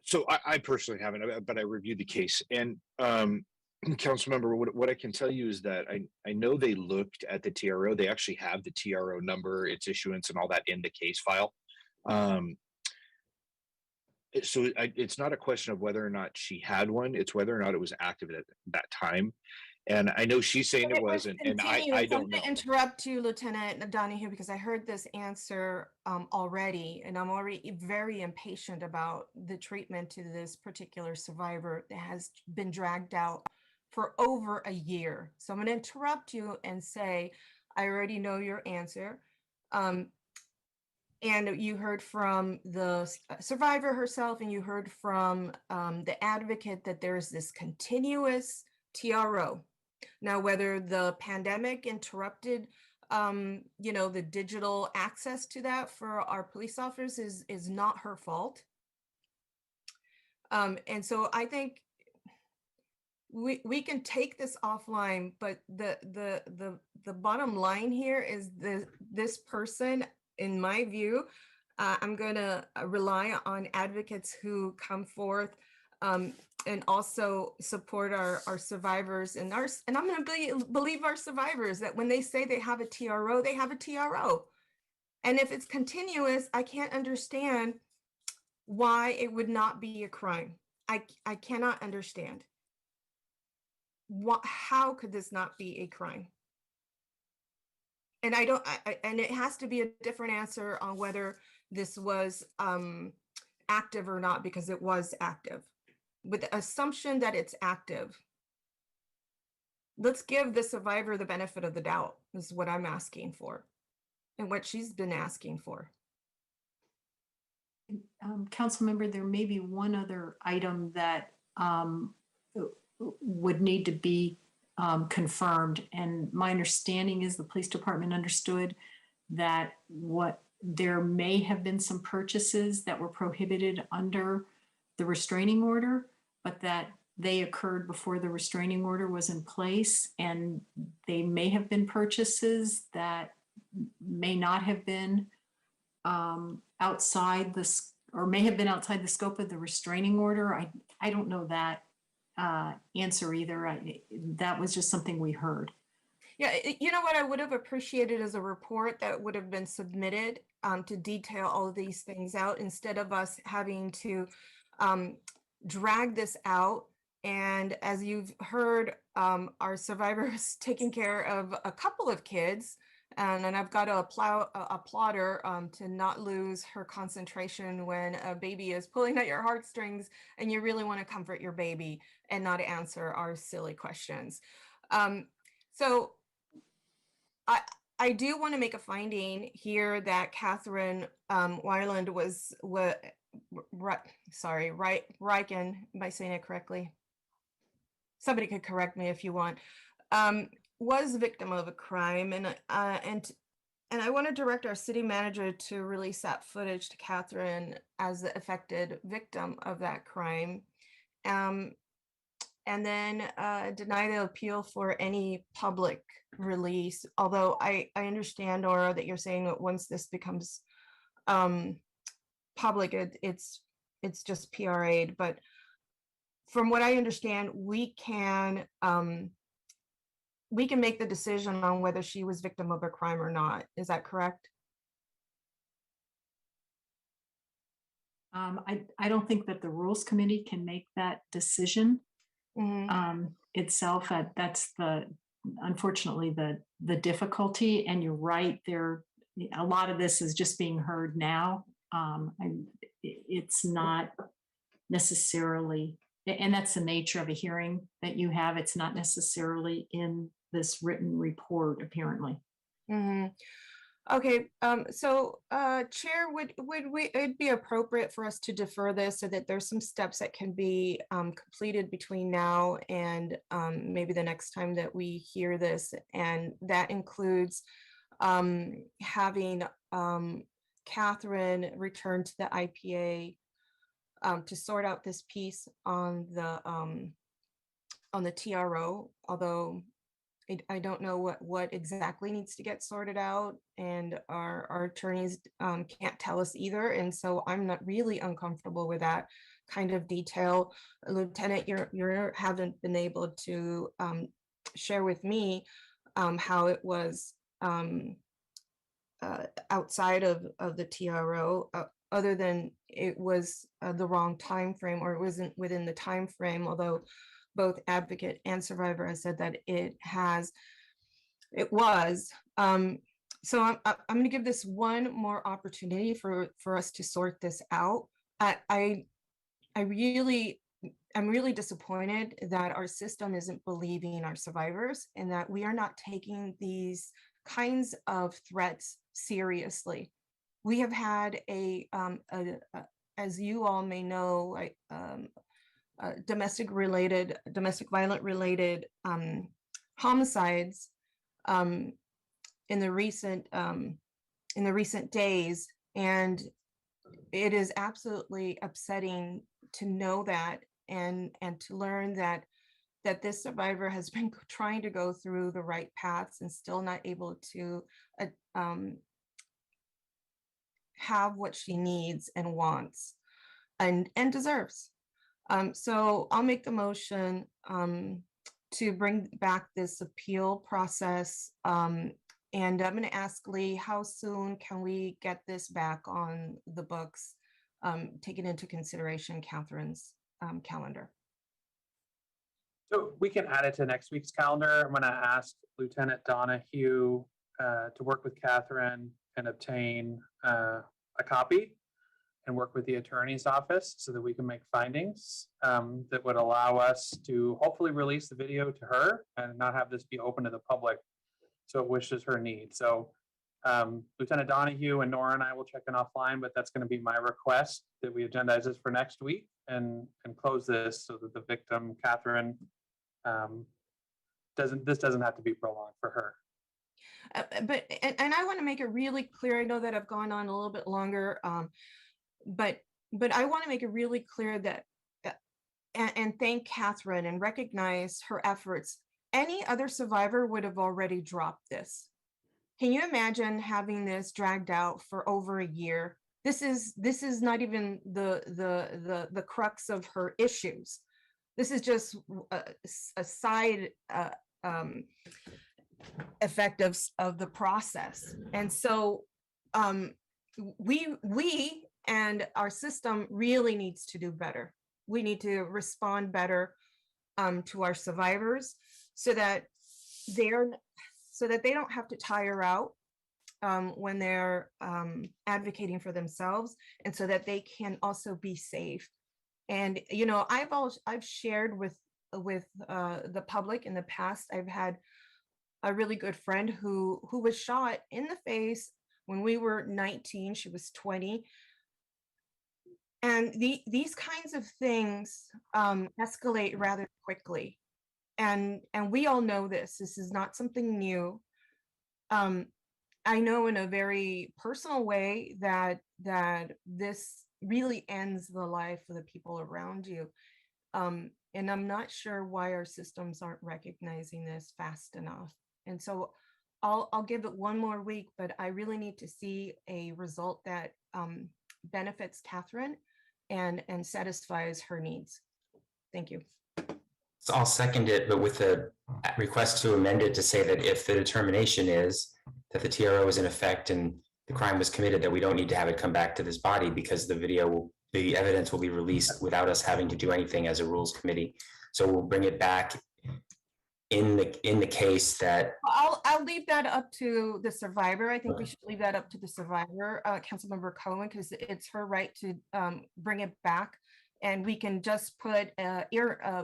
So I personally haven't, but I reviewed the case. And council member, what I can tell you is that I know they looked at the TRO. They actually have the TRO number, its issuance, and all that in the case file. So it's not a question of whether or not she had one. It's whether or not it was active at that time. And I know she's saying it wasn't, and I don't know. I'm going to interrupt you, Lieutenant Donahue, because I heard this answer already, and I'm already very impatient about the treatment to this particular survivor that has been dragged out for over a year. So I'm going to interrupt you and say, I already know your answer. And you heard from the survivor herself, and you heard from the advocate that there's this continuous TRO. Now, whether the pandemic interrupted, the digital access to that for our police officers is not her fault. And so I think we can take this offline, but the bottom line here is this person, in my view, I'm going to rely on advocates who come forth and also support our survivors and I'm going to believe our survivors that when they say they have a TRO, they have a TRO. And if it's continuous, I can't understand why it would not be a crime. I cannot understand. How could this not be a crime? And and it has to be a different answer on whether this was active or not, because it was active. With the assumption that it's active, let's give the survivor the benefit of the doubt, is what I'm asking for and what she's been asking for. Council member, there may be one other item that would need to be confirmed. And my understanding is the police department understood that there may have been some purchases that were prohibited under the restraining order, but that they occurred before the restraining order was in place, and they may have been purchases that may not have been outside this, or may have been outside the scope of the restraining order. I don't know that answer either. That was just something we heard. Yeah, you know what I would have appreciated is a report that would have been submitted to detail all of these things out, instead of us having to drag this out. And as you've heard, our survivor is taking care of a couple of kids, and I've got to applaud her to not lose her concentration when a baby is pulling at your heartstrings and you really want to comfort your baby and not answer our silly questions. So I do want to make a finding here that Catherine Weiland was Riken, am I saying it correctly? Somebody could correct me if you want. Was a victim of a crime, and I want to direct our city manager to release that footage to Catherine as the affected victim of that crime. And then deny the appeal for any public release. Although I understand, Nora, that you're saying that once this becomes public, it's just PRA'd. But from what I understand, we can make the decision on whether she was victim of a crime or not. Is that correct? I don't think that the Rules Committee can make that decision itself. That's unfortunately the difficulty. And you're right, a lot of this is just being heard now. It's not necessarily, and that's the nature of a hearing that you have. It's not necessarily in this written report, apparently. Okay, so Chair, would it be appropriate for us to defer this so that there's some steps that can be completed between now and maybe the next time that we hear this? And that includes having Catherine return to the IPA to sort out this piece on the TRO, although I don't know what exactly needs to get sorted out, and our attorneys can't tell us either. And so I'm not really uncomfortable with that kind of detail. Lieutenant, you haven't been able to share with me how it was outside of the TRO, other than it was the wrong time frame, or it wasn't within the time frame, although both advocate and survivor has said that it was. So I'm going to give this one more opportunity for us to sort this out. I'm really disappointed that our system isn't believing our survivors, and that we are not taking these kinds of threats seriously. We have had as you all may know, domestic violent related homicides in the recent days, and it is absolutely upsetting to know that and to learn that this survivor has been trying to go through the right paths and still not able to have what she needs and wants and deserves. So I'll make the motion to bring back this appeal process. And I'm going to ask Lee, how soon can we get this back on the books, taking into consideration Catherine's calendar? So we can add it to next week's calendar. I'm going to ask Lieutenant Donahue to work with Catherine and obtain a copy, and work with the attorney's office so that we can make findings that would allow us to hopefully release the video to her and not have this be open to the public so it wishes her need. So Lieutenant Donahue and Nora and I will check in offline, but that's going to be my request, that we agendize this for next week and close this so that the victim, Catherine, doesn't have to be prolonged for her. But I want to make it really clear. I know that I've gone on a little bit longer, but I want to make it really clear that and thank Catherine and recognize her efforts. Any other survivor would have already dropped this. Can you imagine having this dragged out for over a year? This is not even the crux of her issues. This is just a side effect of the process. And so we and our system really needs to do better. We need to respond better to our survivors so that they don't have to tire out when they're advocating for themselves, and so that they can also be safe. And you know, I've shared with the public in the past. I've had a really good friend who was shot in the face when we were 19. She was 20. And these kinds of things escalate rather quickly. And we all know this. This is not something new. I know in a very personal way that this really ends the life of the people around you. And I'm not sure why our systems aren't recognizing this fast enough. And so I'll give it one more week, but I really need to see a result that benefits Catherine and satisfies her needs. Thank you. So I'll second it, but with a request to amend it to say that if the determination is that the TRO is in effect and the crime was committed, that we don't need to have it come back to this body because the evidence will be released without us having to do anything as a rules committee. So we'll bring it back in the case that. I'll leave that up to the survivor. I think we should leave that up to the survivor, Councilmember Cohen, because it's her right to bring it back. And we can just put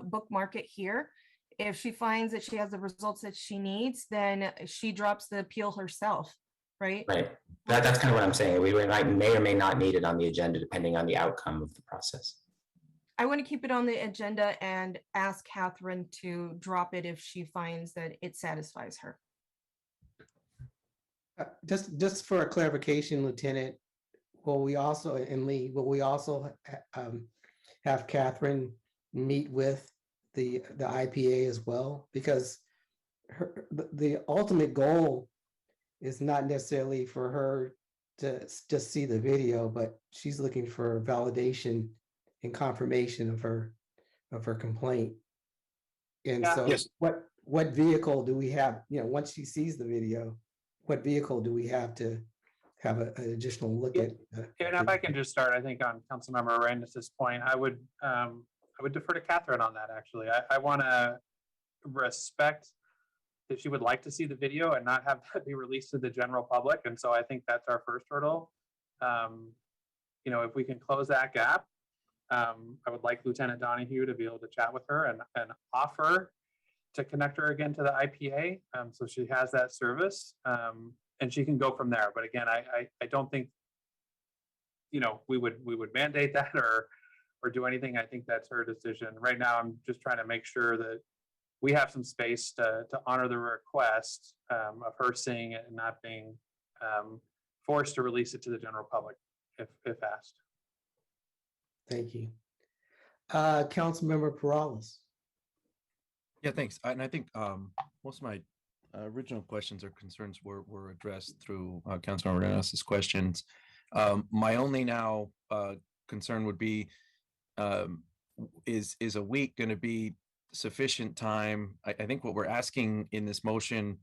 bookmark it here. If she finds that she has the results that she needs, then she drops the appeal herself, right? Right. That's kind of what I'm saying. We may or may not need it on the agenda depending on the outcome of the process. I want to keep it on the agenda and ask Catherine to drop it if she finds that it satisfies her. Just for a clarification, Lieutenant, will we also, and Lee, will we also have Catherine meet with the IPA as well? Because the ultimate goal is not necessarily for her to just see the video, but she's looking for validation and confirmation of her complaint. And Yeah. so Yes. what vehicle do we have, once she sees the video, what vehicle do we have to have an additional look at? And if I can just start, I think on Councilmember Aranda's point, I would defer to Catherine on that, actually. I want to respect that she would like to see the video and not have that be released to the general public. And so I think that's our first hurdle. If we can close that gap, I would like Lieutenant Donahue to be able to chat with her and offer to connect her again to the IPA. So she has that service and she can go from there. But again, I don't think, we would mandate that or do anything. I think that's her decision. Right now, I'm just trying to make sure that we have some space to honor the request of her seeing it and not being forced to release it to the general public if asked. Thank you. Councilmember Perales. Yeah, thanks. And I think most of my original questions or concerns were addressed through Councilmember Renes's questions. My only now concern would be, is a week going to be sufficient time? I think what we're asking in this motion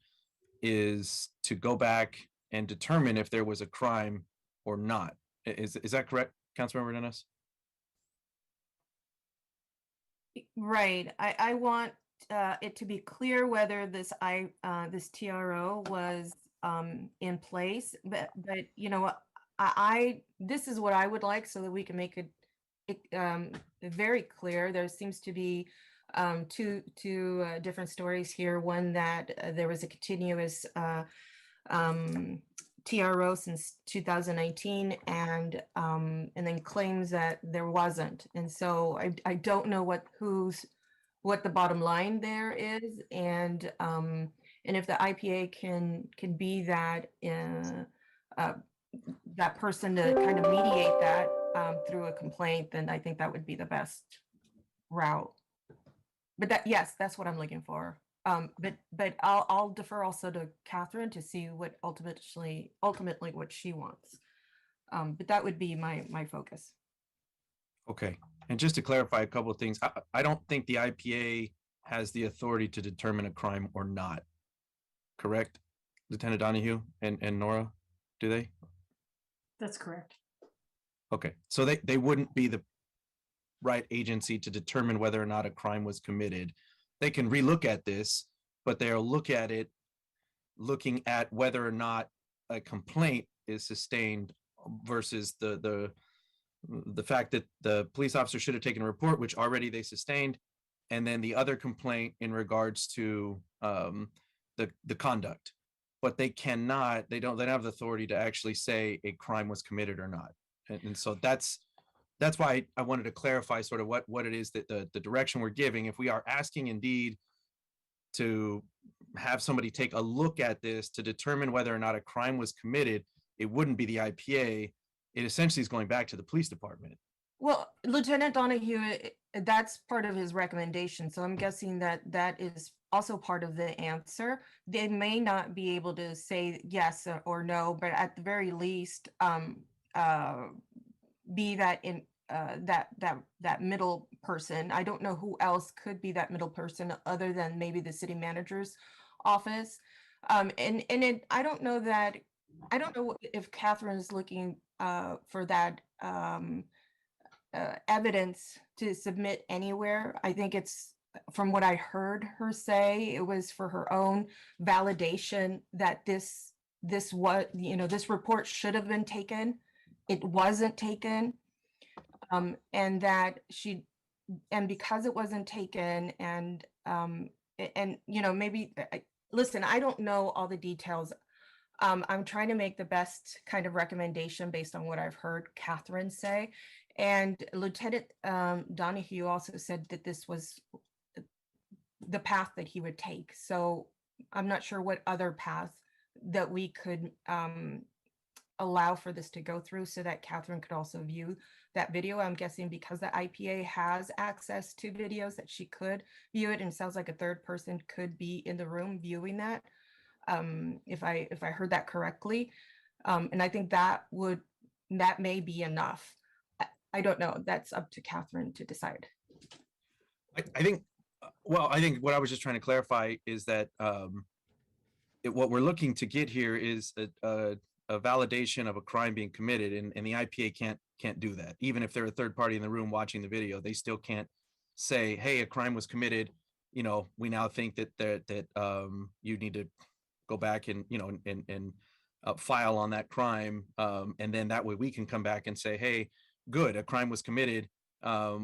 is to go back and determine if there was a crime or not. Is that correct, Councilmember Renes? Right. I want it to be clear whether this TRO was in place, but this is what I would like so that we can make it very clear. There seems to be two different stories here. One that there was a continuous TRO since 2019, and then claims that there wasn't. And so I don't know what the bottom line there is, and if the IPA can be that that person to kind of mediate that through a complaint, then I think that would be the best route. But yes, that's what I'm looking for. But I'll defer also to Catherine to see what ultimately what she wants. But that would be my focus. Okay. And just to clarify a couple of things, I don't think the IPA has the authority to determine a crime or not. Correct, Lieutenant Donahue and Nora? Do they? That's correct. Okay, so they wouldn't be the right agency to determine whether or not a crime was committed. They can relook at this, but they'll look at it looking at whether or not a complaint is sustained versus the fact that the police officer should have taken a report, which already they sustained, and then the other complaint in regards to the conduct, but they don't have the authority to actually say a crime was committed or not. And so that's why I wanted to clarify sort of what it is that the direction we're giving. If we are asking indeed to have somebody take a look at this to determine whether or not a crime was committed, it wouldn't be the IPA. It essentially is going back to the police department. Well, Lieutenant Donahue, that's part of his recommendation. So I'm guessing that that is also part of the answer. They may not be able to say yes or no, but at the very least, be that in that middle person. I don't know who else could be that middle person other than maybe the city manager's office. I don't know if Catherine is looking for that evidence to submit anywhere. I think it's, from what I heard her say, it was for her own validation that this report should have been taken. It wasn't taken. And that because it wasn't taken, and maybe, listen, I don't know all the details. I'm trying to make the best kind of recommendation based on what I've heard Catherine say. And Lieutenant Donahue also said that this was the path that he would take. So I'm not sure what other path that we could allow for this to go through so that Catherine could also view that video. I'm guessing because the IPA has access to videos that she could view it, and it sounds like a third person could be in the room viewing that, if I heard that correctly. And I think that may be enough. I don't know. That's up to Catherine to decide. I think what I was just trying to clarify is that what we're looking to get here is a validation of a crime being committed, and the IPA can't do that. Even if they're a third party in the room watching the video, they still can't say, hey, a crime was committed. We now think that you need to go back and file on that crime, and then that way we can come back and say, hey, good, a crime was committed.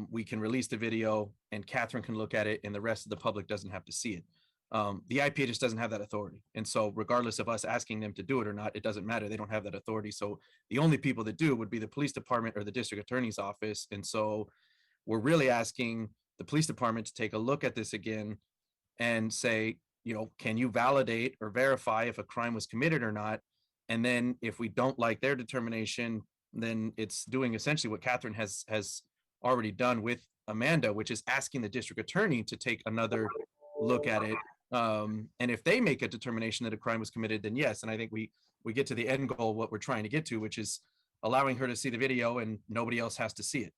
We can release the video and Catherine can look at it and the rest of the public doesn't have to see it. The IPA just doesn't have that authority. And so regardless of us asking them to do it or not, it doesn't matter. They don't have that authority. So the only people that do would be the police department or the district attorney's office. And so we're really asking the police department to take a look at this again and say, can you validate or verify if a crime was committed or not? And then if we don't like their determination, then it's doing essentially what Catherine has already done with Amanda, which is asking the district attorney to take another look at it. And if they make a determination that a crime was committed, then yes. And I think we get to the end goal, what we're trying to get to, which is allowing her to see the video and nobody else has to see it.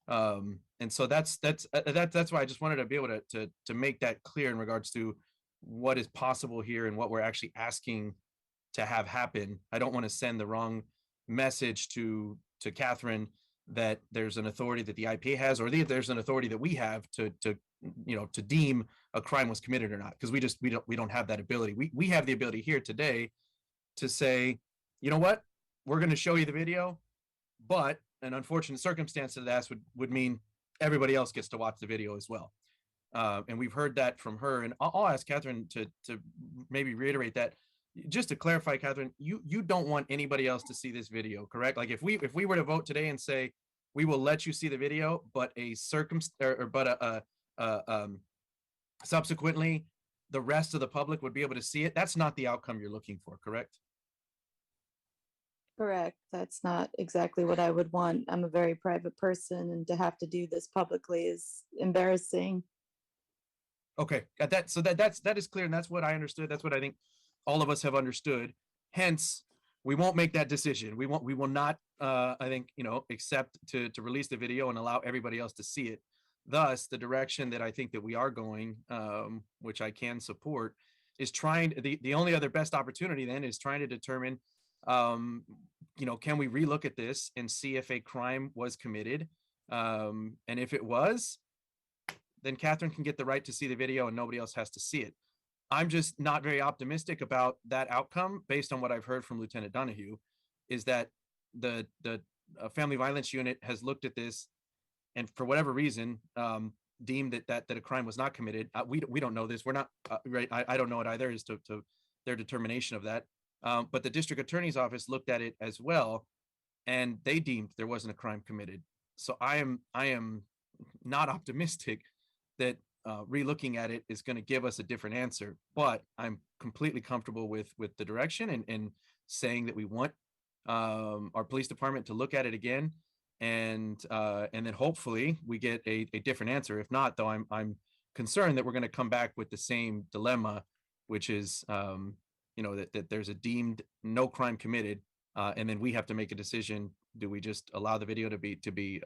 And so that's why I just wanted to be able to make that clear in regards to what is possible here and what we're actually asking to have happen. I don't want to send the wrong message to Catherine that there's an authority that the IPA has, or there's an authority that we have to deem a crime was committed or not, because we don't have that ability. We have the ability here today to say, you know what, we're going to show you the video, but an unfortunate circumstance of that would mean everybody else gets to watch the video as well. And we've heard that from her, and I'll ask Catherine to maybe reiterate that. Just to clarify, Catherine, you don't want anybody else to see this video, correct? Like if we were to vote today and say we will let you see the video, but subsequently the rest of the public would be able to see it, that's not the outcome you're looking for, correct? Correct. That's not exactly what I would want. I'm a very private person, and to have to do this publicly is embarrassing. Okay, that is clear, and that's what I understood. That's what I think all of us have understood. Hence, we won't make that decision. We will not, I think, accept to release the video and allow everybody else to see it. Thus, the direction that I think that we are going, which I can support, is the only other best opportunity then is trying to determine, can we relook at this and see if a crime was committed? And if it was, then Catherine can get the right to see the video and nobody else has to see it. I'm just not very optimistic about that outcome based on what I've heard from Lieutenant Donahue, is that the family violence unit has looked at this, and for whatever reason, deemed that a crime was not committed. We don't know this. We're not right. I don't know it either as to their determination of that. But the district attorney's office looked at it as well, and they deemed there wasn't a crime committed. So I am not optimistic that re-looking at it is going to give us a different answer. But I'm completely comfortable with the direction and saying that we want our police department to look at it again, and then hopefully we get a different answer. If not, though, I'm concerned that we're going to come back with the same dilemma, which is that there's a deemed no crime committed, and then we have to make a decision. Do we just allow the video to be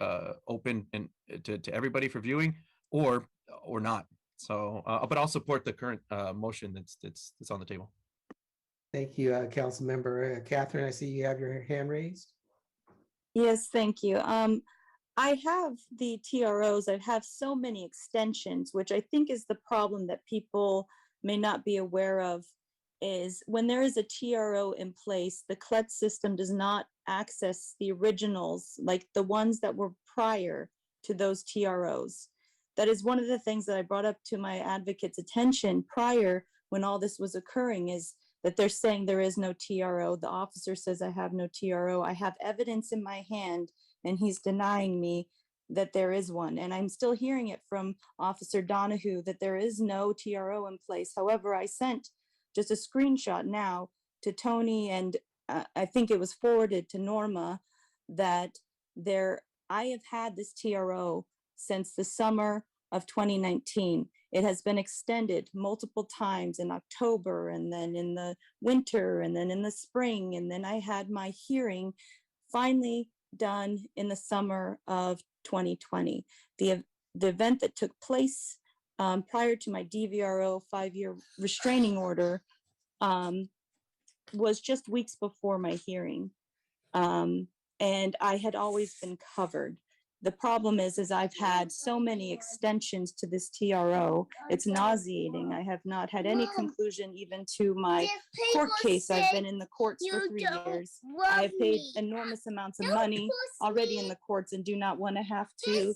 open and to everybody for viewing, or not? So, but I'll support the current motion that's on the table. Thank you, Council Member Catherine. I see you have your hand raised. Yes, thank you. I have the TROs. I have so many extensions, which I think is the problem that people may not be aware of, is when there is a TRO in place, the CLET system does not access the originals, like the ones that were prior to those TROs. That is one of the things that I brought up to my advocate's attention prior when all this was occurring, is that they're saying there is no TRO. The officer says I have no TRO. I have evidence in my hand, and he's denying me that there is one. And I'm still hearing it from Officer Donahue that there is no TRO in place. However, I sent just a screenshot now to Tony, and I think it was forwarded to Norma, that I have had this TRO since the summer of 2019. It has been extended multiple times in October, and then in the winter, and then in the spring. And then I had my hearing finally done in the summer of 2020. The event that took place prior to my DVRO 5-year restraining order was just weeks before my hearing. And I had always been covered. The problem is I've had so many extensions to this TRO. It's nauseating. I have not had any conclusion even to my court case. I've been in the courts for 3 years. I have paid enormous amounts of money already in the courts and do not want to have to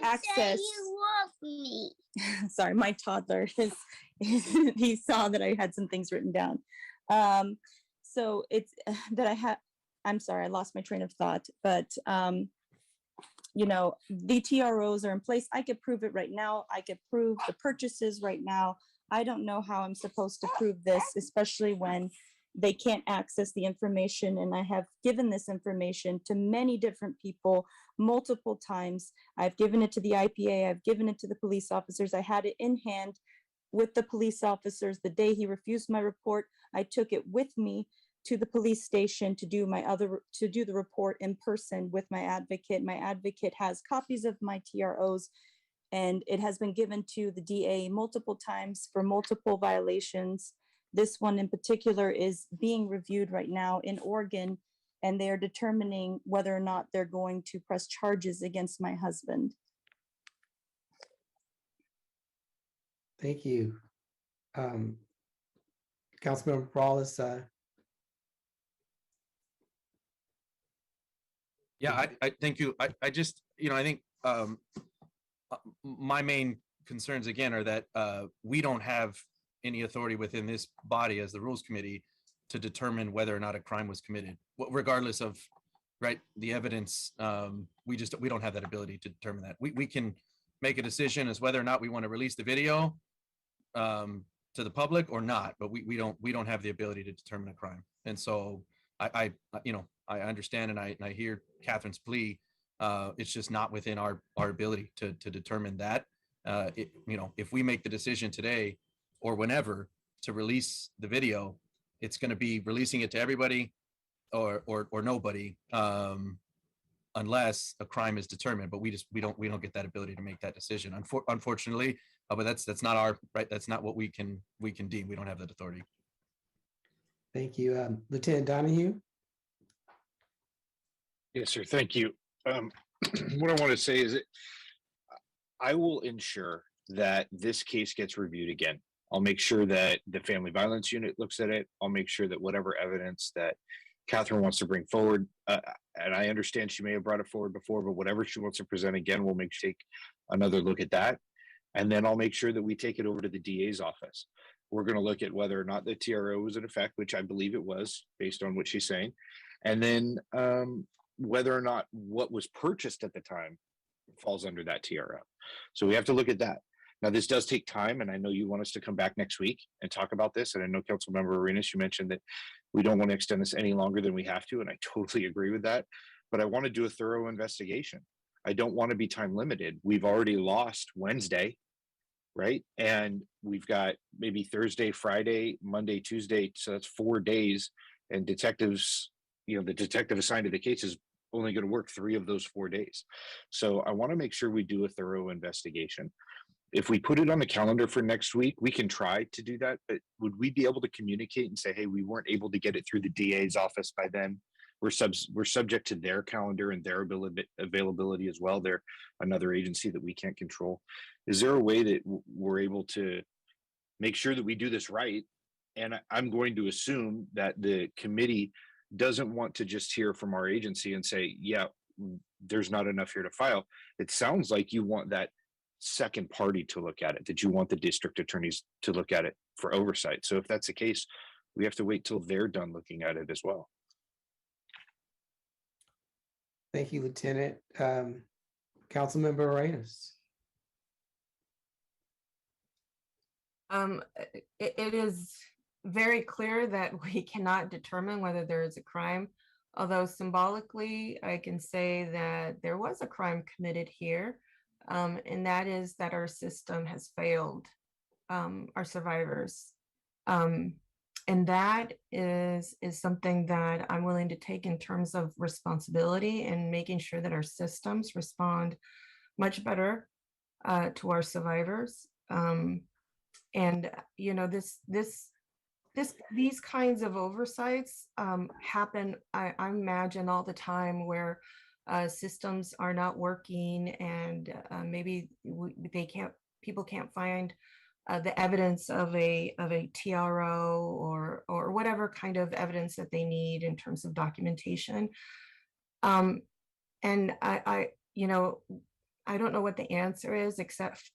access. Sorry, my toddler he saw that I had some things written down. So it's that I'm sorry, I lost my train of thought, but the TROs are in place. I could prove it right now. I could prove the purchases right now. I don't know how I'm supposed to prove this, especially when they can't access the information. And I have given this information to many different people multiple times. I've given it to the IPA. I've given it to the police officers. I had it in hand with the police officers the day he refused my report. I took it with me to the police station to do the report in person with my advocate. My advocate has copies of my TROs, and it has been given to the DA multiple times for multiple violations. This one in particular is being reviewed right now in Oregon, and they are determining whether or not they're going to press charges against my husband. Thank you. Councilmember Brawless. Yeah, I thank you. I just, I think my main concerns again are that we don't have any authority within this body as the Rules Committee to determine whether or not a crime was committed, regardless of the evidence. We don't have that ability to determine that. We can make a decision as whether or not we want to release the video to the public or not, but we don't have the ability to determine a crime. And so I understand, and I hear Catherine's plea. It's just not within our ability to determine that. If we make the decision today or whenever to release the video, it's going to be releasing it to everybody or nobody, unless a crime is determined. But we don't get that ability to make that decision, unfortunately. But that's not our right. That's not what we can deem. We don't have that authority. Thank you, Lieutenant Donahue. Yes, sir. Thank you. What I want to say is I will ensure that this case gets reviewed again. I'll make sure that the Family Violence Unit looks at it. I'll make sure that whatever evidence that Catherine wants to bring forward. And I understand she may have brought it forward before, but whatever she wants to present again, we'll take another look at that. And then I'll make sure that we take it over to the DA's office. We're going to look at whether or not the TRO was in effect, which I believe it was based on what she's saying. And then whether or not what was purchased at the time falls under that TRO. So we have to look at that. Now, this does take time, and I know you want us to come back next week and talk about this. And I know Councilmember Arenas, you mentioned that we don't want to extend this any longer than we have to, and I totally agree with that. But I want to do a thorough investigation. I don't want to be time limited. We've already lost Wednesday, right? And we've got maybe Thursday, Friday, Monday, Tuesday. So that's 4 days. And detectives, the detective assigned to the case is only going to work 3 of those 4 days. So I want to make sure we do a thorough investigation. If we put it on the calendar for next week, we can try to do that, but would we be able to communicate and say, hey, we weren't able to get it through the DA's office by then? We're subject to their calendar and their availability as well. They're another agency that we can't control. Is there a way that we're able to make sure that we do this right? And I'm going to assume that the committee doesn't want to just hear from our agency and say, yeah, there's not enough here to file. It sounds like you want that second party to look at it, that you want the district attorneys to look at it for oversight. So if that's the case, we have to wait till they're done looking at it as well. Thank you, Lieutenant. Councilmember Arenas. It is very clear that we cannot determine whether there is a crime, although symbolically, I can say that there was a crime committed here. And that is that our system has failed our survivors. And that is something that I'm willing to take in terms of responsibility and making sure that our systems respond much better to our survivors. And these kinds of oversights happen, I imagine, all the time, where systems are not working, and maybe people can't find the evidence of a TRO or whatever kind of evidence that they need in terms of documentation. And I don't know what the answer is, except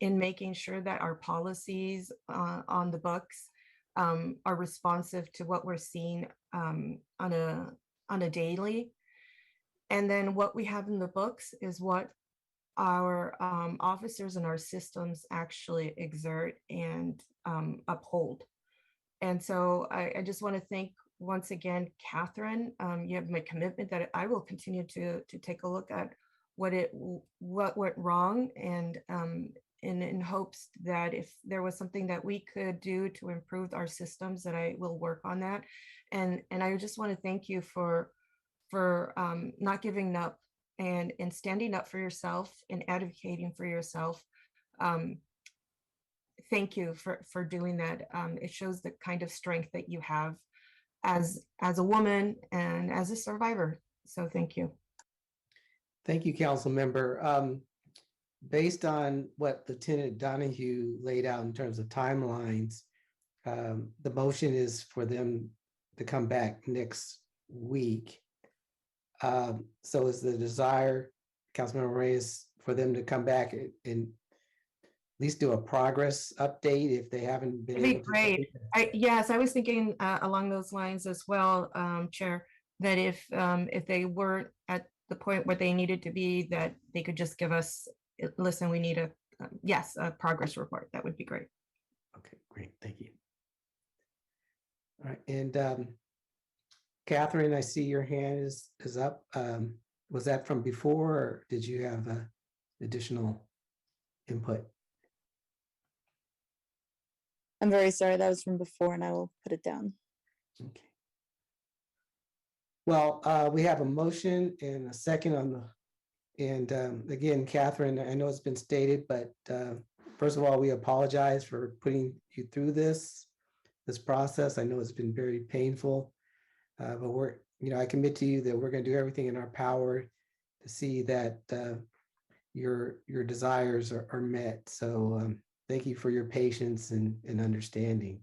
in making sure that our policies on the books are responsive to what we're seeing on a daily. And then what we have in the books is what our officers and our systems actually exert and uphold. And so I just want to thank once again, Catherine. You have my commitment that I will continue to take a look at what went wrong, and in hopes that if there was something that we could do to improve our systems, that I will work on that. And I just want to thank you for not giving up and standing up for yourself and advocating for yourself. Thank you for doing that. It shows the kind of strength that you have as a woman and as a survivor. So thank you. Thank you, Council Member. Based on what Lieutenant Donahue laid out in terms of timelines, the motion is for them to come back next week. So is the desire, Councilmember Reyes, for them to come back and at least do a progress update if they haven't been able to? Great. Yes, I was thinking along those lines as well, Chair, that if they weren't at the point where they needed to be, that they could just give us, listen, we need a progress report. That would be great. Okay, great. Thank you. All right. And Catherine, I see your hand is up. Was that from before, or did you have additional input? I'm very sorry, that was from before, and I will put it down. Okay. Well, we have a motion and a second on the, and again, Catherine, I know it's been stated, but first of all, we apologize for putting you through this process. I know it's been very painful, but I commit to you that we're going to do everything in our power to see that your desires are met. So thank you for your patience and understanding.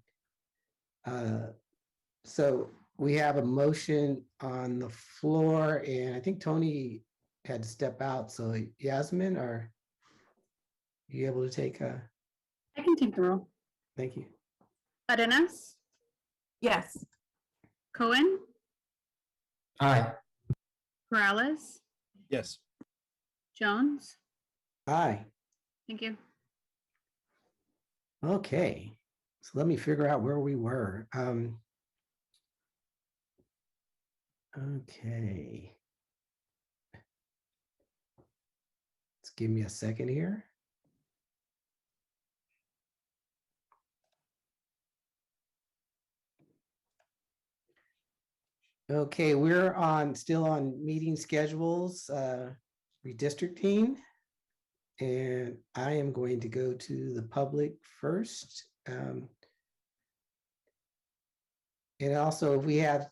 So we have a motion on the floor, and I think Tony had to step out. So Yasmin, are you able to take a? I can take the roll. Thank you. Arenas, Yes. Cohen, Aye. Morales, Yes. Jones. Aye. Thank you. Okay. So let me figure out where we were. Okay. Let's give me a second here. Okay, we're still on meeting schedules, redistricting. And I am going to go to the public first. And also, if we had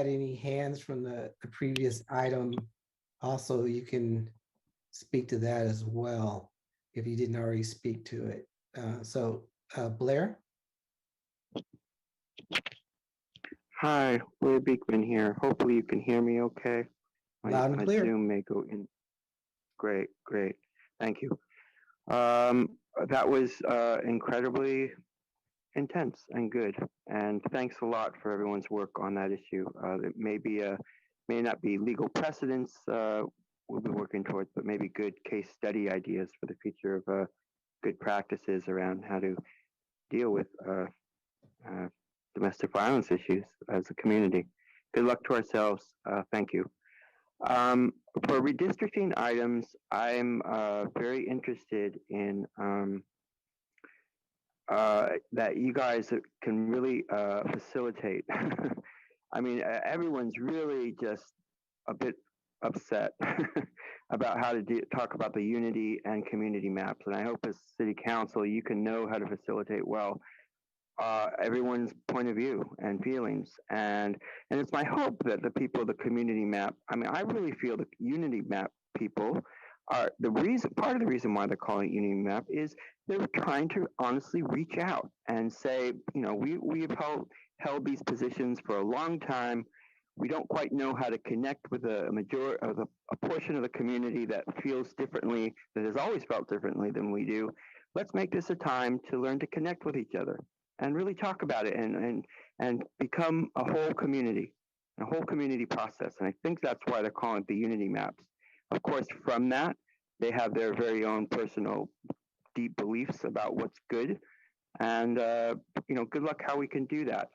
any hands from the previous item, also you can speak to that as well, if you didn't already speak to it. Blair? Hi, Blair Beekman here. Hopefully you can hear me okay. Loud and My clear. Zoom may go in. Great, great. Thank you. That was incredibly intense and good. And thanks a lot for everyone's work on that issue. It may not be legal precedents we'll be working towards, but maybe good case study ideas for the future of good practices around how to deal with domestic violence issues as a community. Good luck to ourselves. Thank you. For redistricting items, I'm very interested in that you guys can really facilitate. I mean, everyone's really just a bit upset about how to talk about the unity and community maps. And I hope as city council, you can know how to facilitate well everyone's point of view and feelings. And it's my hope that the people of the community map, I mean, I really feel the unity map people are part of the reason why they're calling it unity map is they're trying to honestly reach out and say, you know, we've held these positions for a long time. We don't quite know how to connect with a portion of the community that feels differently, that has always felt differently than we do. Let's make this a time to learn to connect with each other and really talk about it and become a whole community process. And I think that's why they're calling it the unity maps. Of course, from that, they have their very own personal deep beliefs about what's good. And, you know, good luck how we can do that.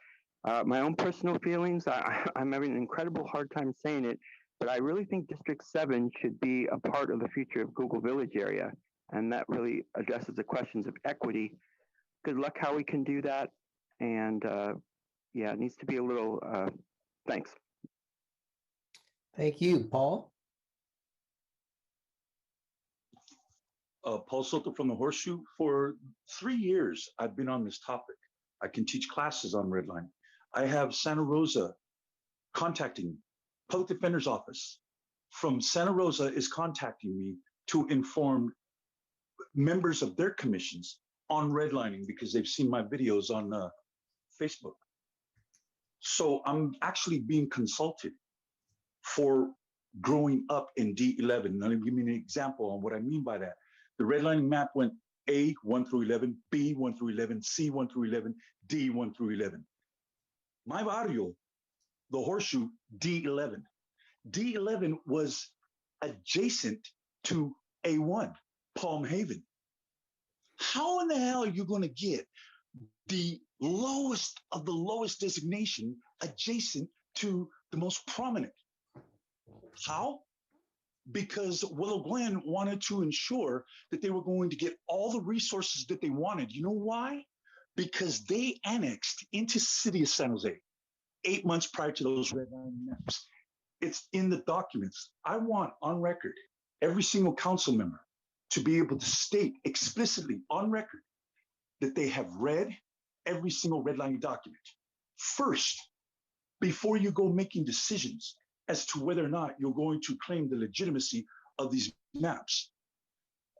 My own personal feelings, I'm having an incredible hard time saying it, but I really think District 7 should be a part of the future of Google Village area. And that really addresses the questions of equity. Good luck how we can do that. And yeah, it needs to be a little, thanks. Thank you, Paul. Paul Soto from the Horseshoe. For 3 years, I've been on this topic. I can teach classes on Redline. I have Santa Rosa contacting Public Defender's Office from Santa Rosa is contacting me to inform members of their commissions on redlining because they've seen my videos on Facebook. So I'm actually being consulted for growing up in D11. Now, let me give you an example on what I mean by that. The redlining map went A 1 through 11, B 1 through 11, C 1 through 11, D 1 through 11. My barrio, the Horseshoe, D11. D11 was adjacent to A1, Palm Haven. How in the hell are you going to get the lowest of the lowest designation adjacent to the most prominent? How? Because Willow Glen wanted to ensure that they were going to get all the resources that they wanted. You know why? Because they annexed into City of San Jose 8 months prior to those redlining maps. It's in the documents. I want on record every single council member to be able to state explicitly on record that they have read every single redlining document first before you go making decisions as to whether or not you're going to claim the legitimacy of these maps.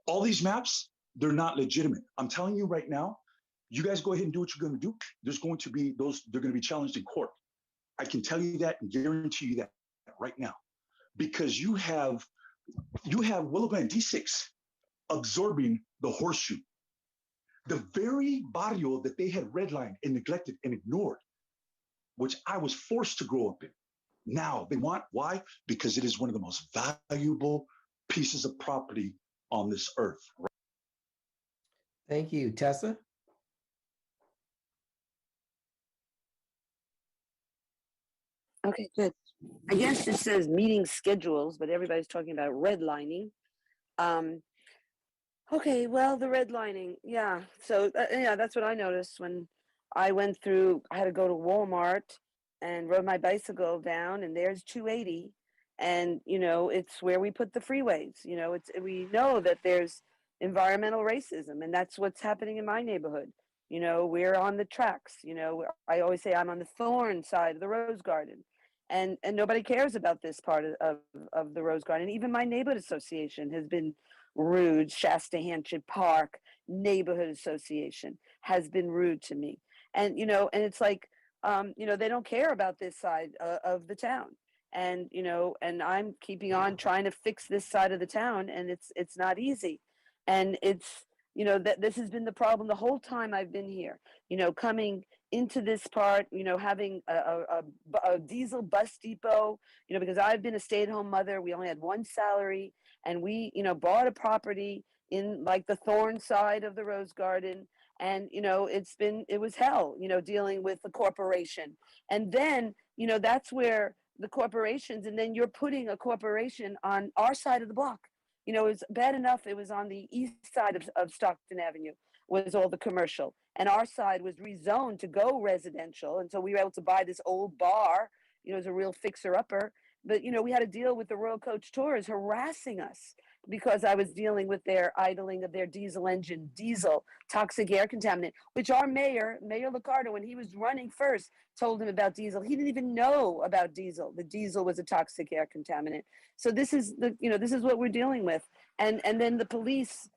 All these maps, they're not legitimate. I'm telling you right now, you guys go ahead and do what you're going to do. There's going to be they're going to be challenged in court. I can tell you that and guarantee you that right now, because you have Willow Glen D6 absorbing the horseshoe, the very barrio that they had redlined and neglected and ignored, which I was forced to grow up in. Now they want, why? Because it is one of the most valuable pieces of property on this earth. Thank you, Tessa. Okay, good. I guess it says meeting schedules, but everybody's talking about redlining. Okay, well, the redlining, yeah. So yeah, that's what I noticed when I went through. I had to go to Walmart and rode my bicycle down, and there's 280, and it's where we put the freeways. We know that there's environmental racism, and that's what's happening in my neighborhood. We're on the tracks. I always say I'm on the thorn side of the rose garden, and nobody cares about this part of the rose garden. Even my neighborhood association has been rude. Shasta Hanchett Park Neighborhood Association has been rude to me, and and it's like they don't care about this side of the town, and and I'm keeping on trying to fix this side of the town, and it's not easy, and it's that this has been the problem the whole time I've been here. Coming into this part, having a diesel bus depot, because I've been a stay-at-home mother. We only had one salary, and we, bought a property in like the thorn side of the rose garden. And, it was hell, dealing with the corporation. And then, that's where the corporations, and then you're putting a corporation on our side of the block. It was bad enough. It was on the east side of Stockton Avenue was all the commercial, and our side was rezoned to go residential. And so we were able to buy this old bar, as a real fixer-upper. But, we had to deal with the Royal Coach Tours harassing us because I was dealing with their idling of their diesel engine, diesel toxic air contaminant, which our Mayor Liccardo, when he was running first, told him about diesel. He didn't even know about diesel. The diesel was a toxic air contaminant. So this is this is what we're dealing with. And then the police,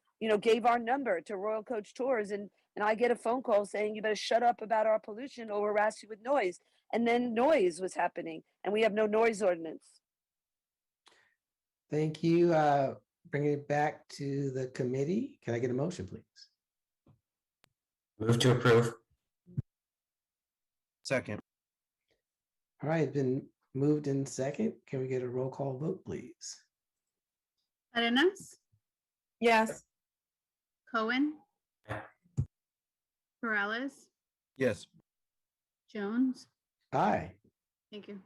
gave our number to Royal Coach Tours, and I get a phone call saying, you better shut up about our pollution or we'll harass you with noise. And then noise was happening, and we have no noise ordinance. Thank you. Bringing it back to the committee. Can I get a motion, please? Move to approve. Second. All right, been moved in second. Can we get a roll call vote, please? Arenas, Yes. Cohen, Peralez, Yes. Jones. Aye. Thank you.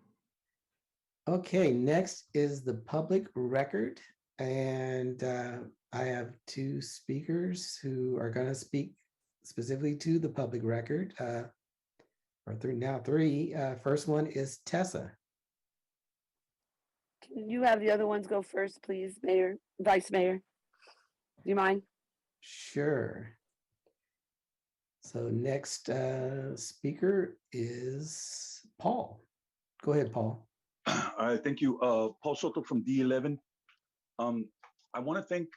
Okay, next is the public record. And I have two speakers who are going to speak specifically to the public record, or three. First one is Tessa. Can you have the other ones go first, please, Mayor, Vice Mayor? Do you mind? Sure. So next speaker is Paul. Go ahead, Paul. All right, thank you. Paul Soto from D11. I want to thank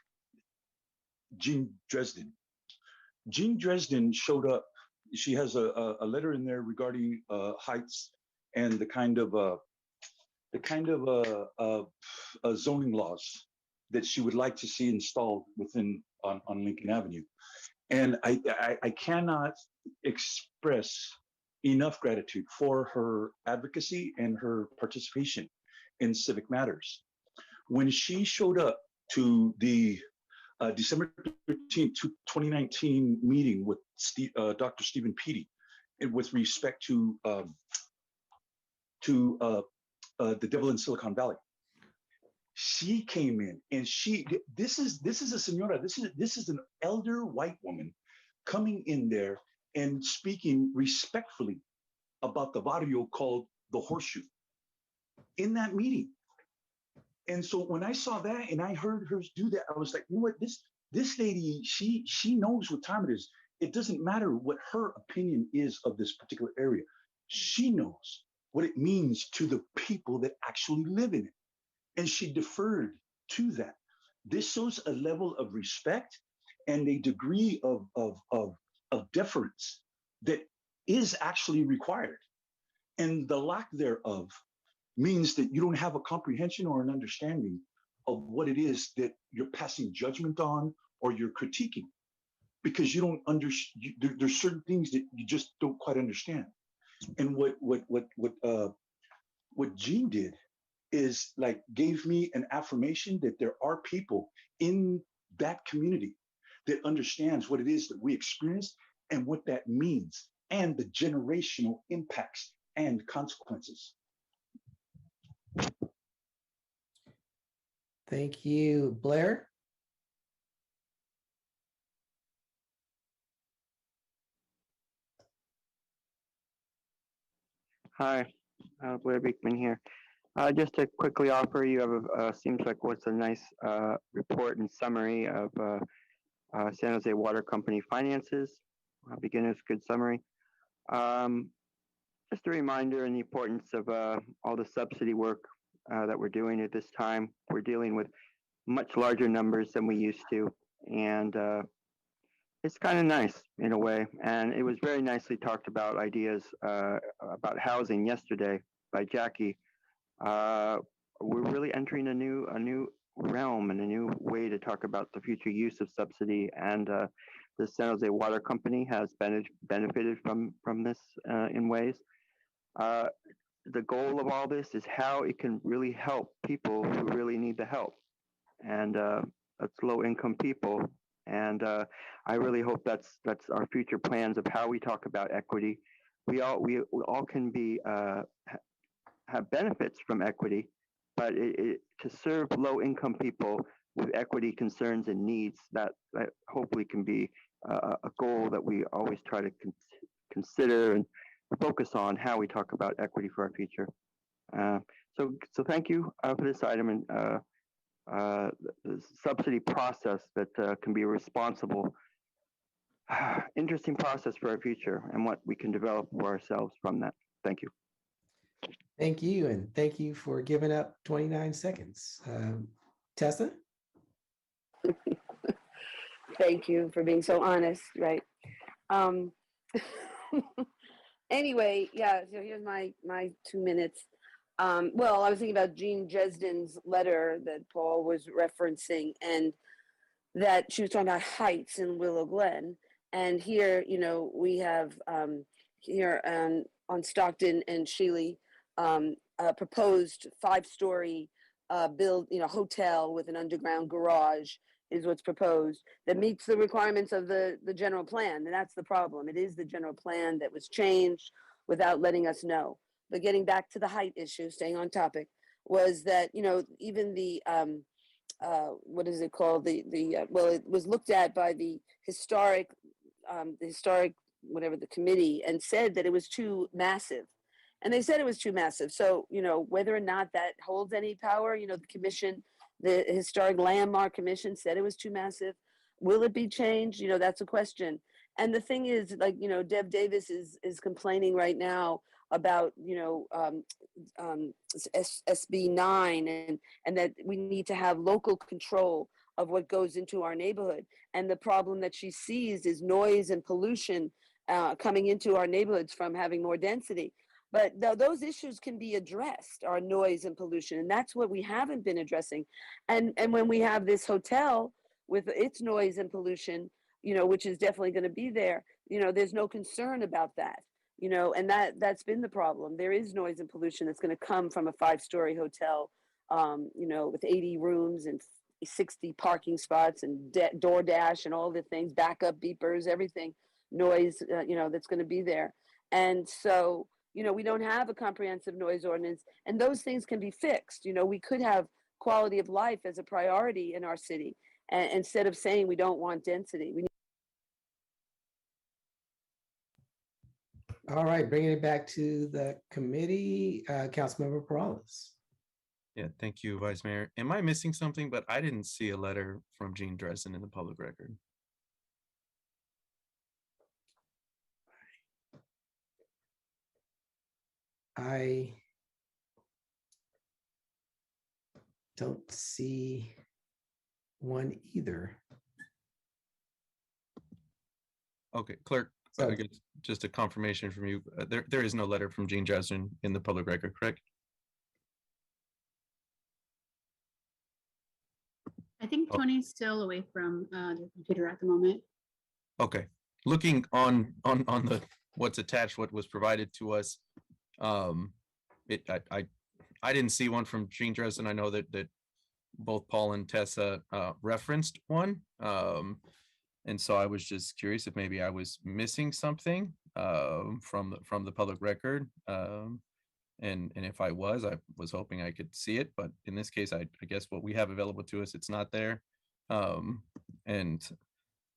Jean Dresden. Jean Dresden showed up. She has a letter in there regarding heights and the kind of zoning laws that she would like to see installed on Lincoln Avenue. And I cannot express enough gratitude for her advocacy and her participation in civic matters. When she showed up to the December 13th, 2019 meeting with Dr. Stephen Peedy, with respect to the devil in Silicon Valley, she came in and this is a senora, this is an elder white woman coming in there and speaking respectfully about the barrio called the Horseshoe in that meeting. And so when I saw that and I heard her do that, I was like, you know what, this lady, she knows what time it is. It doesn't matter what her opinion is of this particular area. She knows what it means to the people that actually live in it. And she deferred to that. This shows a level of respect and a degree of deference that is actually required. And the lack thereof means that you don't have a comprehension or an understanding of what it is that you're passing judgment on or you're critiquing, because you don't understand. There's certain things that you just don't quite understand. And what Gene did is like gave me an affirmation that there are people in that community that understands what it is that we experience and what that means and the generational impacts and consequences. Thank you, Blair. Hi, Blair Beekman here. Just to quickly offer, you have seems like what's a nice report and summary of San Jose Water Company finances. Beginner's good summary. Just a reminder and the importance of all the subsidy work that we're doing at this time. We're dealing with much larger numbers than we used to, and it's kind of nice in a way. And it was very nicely talked about ideas about housing yesterday by Jackie. We're really entering a new realm and a new way to talk about the future use of subsidy, and the San Jose Water Company has benefited from this in ways. The goal of all this is how it can really help people who really need the help, and that's low-income people. And I really hope that's our future plans of how we talk about equity. We all can be have benefits from equity, but to serve low-income people with equity concerns and needs, that hopefully can be a goal that we always try to consider and focus on how we talk about equity for our future. So thank you for this item, and the subsidy process that can be a responsible, interesting process for our future and what we can develop for ourselves from that. Thank you. Thank you, and thank you for giving up 29 seconds. Tessa? Thank you for being so honest, right? Anyway, yeah, so here's my 2 minutes. Well, I was thinking about Jean Jesden's letter that Paul was referencing, and that she was talking about heights in Willow Glen. And here, we have here on Stockton and Shealy, a proposed 5-story hotel with an underground garage is what's proposed that meets the requirements of the general plan. And that's the problem. It is the general plan that was changed without letting us know. But getting back to the height issue, staying on topic, was that, even the, what is it called? Well, it was looked at by the historic, whatever the committee, and said that it was too massive. And they said it was too massive. So, whether or not that holds any power, the commission, the Historic Landmark Commission said it was too massive. Will it be changed? That's a question. And the thing is, Deb Davis is complaining right now about, SB 9 and that we need to have local control of what goes into our neighborhood. And the problem that she sees is noise and pollution coming into our neighborhoods from having more density. But those issues can be addressed, our noise and pollution, and that's what we haven't been addressing. And when we have this hotel with its noise and pollution, which is definitely going to be there, there's no concern about that, and that's been the problem. There is noise and pollution that's going to come from a 5-story hotel, with 80 rooms and 60 parking spots and DoorDash and all the things, backup beepers, everything, noise, that's going to be there. And so, we don't have a comprehensive noise ordinance, and those things can be fixed. We could have quality of life as a priority in our city, and instead of saying we don't want density. All right, bringing it back to the committee, Councilmember Perales. Yeah, thank you, Vice Mayor. Am I missing something? But I didn't see a letter from Jean Dresden in the public record. I don't see one either. Okay, clerk, So I guess just a confirmation from you. There is no letter from Gene Dresden in the public record, correct? I think Tony's still away from the computer at the moment. Okay. Looking on the what's attached, what was provided to us, I didn't see one from Gene Dresden. I know that both Paul and Tessa referenced one. And so I was just curious if maybe I was missing something from the public record. And if I was hoping I could see it, but in this case, I guess what we have available to us, it's not there. And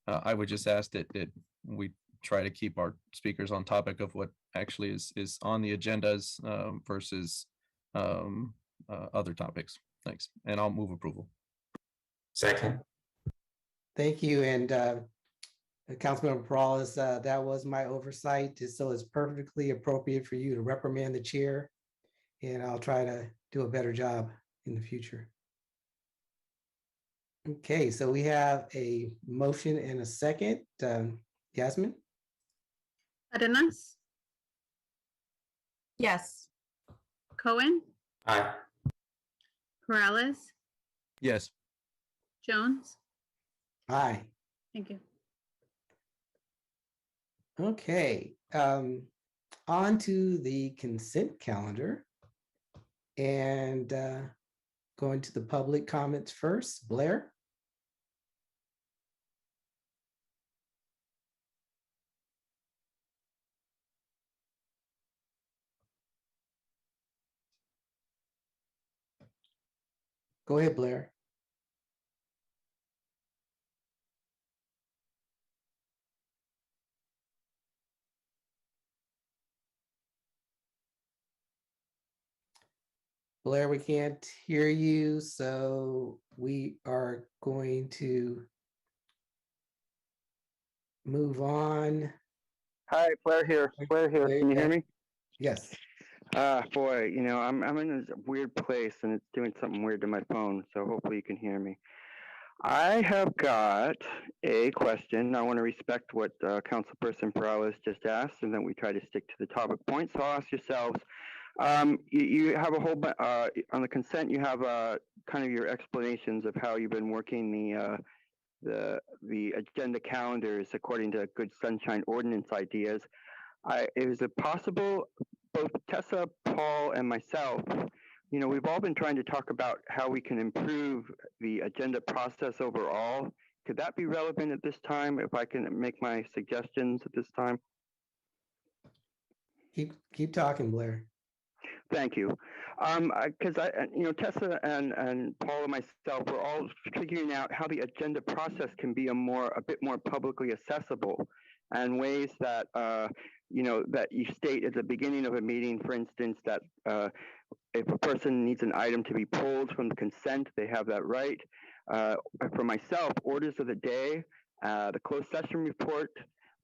I would just ask that we try to keep our speakers on topic of what actually is on the agendas versus other topics. Thanks. And I'll move approval. Second. thank you. And Councilmember Perales, that was my oversight. So it's perfectly appropriate for you to reprimand the chair. And I'll try to do a better job in the future. Okay, so we have a motion and a second. Yasmin? Arenas, Yes. Cohen, Aye. Perales, Yes. Jones. Aye. Thank you. Okay, on to the consent calendar. And going to the public comments first. Blair? Go ahead, Blair. Blair, we can't hear you, so we are going to move on. Hi, Blair here. Blair here. Can you hear me? Yes. Boy, you know, I'm in this weird place and it's doing something weird to my phone, so hopefully you can hear me. I have got a question. I want to respect what Councilperson Perales just asked, and then we try to stick to the topic points. So I'll ask yourselves. You have a whole on the consent. You have kind of your explanations of how you've been working the agenda calendars according to good sunshine ordinance ideas. Is it possible, both Tessa, Paul, and myself, you know, we've all been trying to talk about how we can improve the agenda process overall. Could that be relevant at this time, if I can make my suggestions at this time? Keep talking, Blair. Thank you. Because you know, Tessa and Paul and myself, we're all figuring out how the agenda process can be a bit more publicly accessible, and ways that you know, that you state at the beginning of a meeting, for instance, that if a person needs an item to be pulled from the consent, they have that right. For myself, orders of the day, the closed session report,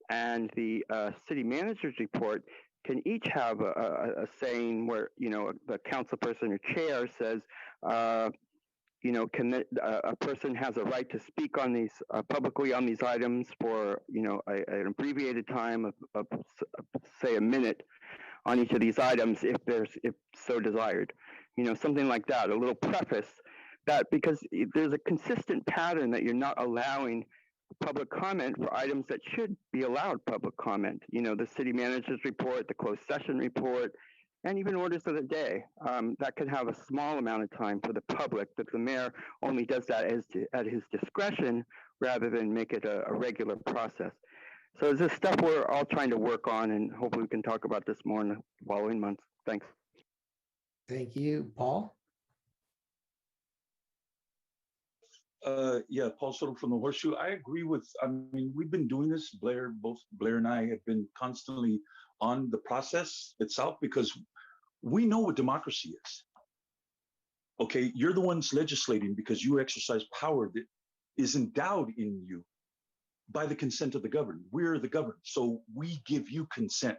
and the city manager's report can each have a saying where, you know, the council person or chair says, you know, a person has a right to speak on these publicly on these items for, you know, an abbreviated time of say a minute on each of these items if so desired, you know, something like that, a little preface that, because there's a consistent pattern that you're not allowing public comment for items that should be allowed public comment, you know, the city manager's report, the closed session report, and even orders of the day. That could have a small amount of time for the public, but the mayor only does that at his discretion rather than make it a regular process. So is this stuff we're all trying to work on, and hopefully we can talk about this more in the following months. Thanks. Thank you. Paul? Yeah, Paul Soto from the Horseshoe. I agree with, I mean, we've been doing this, both Blair and I have been constantly on the process itself because we know what democracy is. Okay, you're the ones legislating because you exercise power that is endowed in you by the consent of the governed. We're the governed, so we give you consent.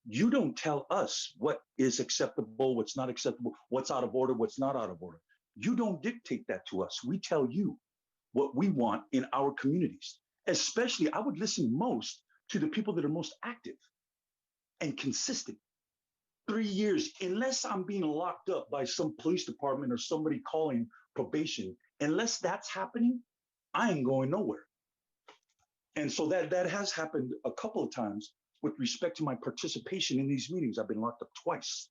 You don't tell us what is acceptable, what's not acceptable, what's out of order, what's not out of order. You don't dictate that to us. We tell you what we want in our communities. Especially, I would listen most to the people that are most active and consistent. 3 years, unless I'm being locked up by some police department or somebody calling probation, unless that's happening, I ain't going nowhere. And so that has happened a couple of times with respect to my participation in these meetings. I've been locked up twice.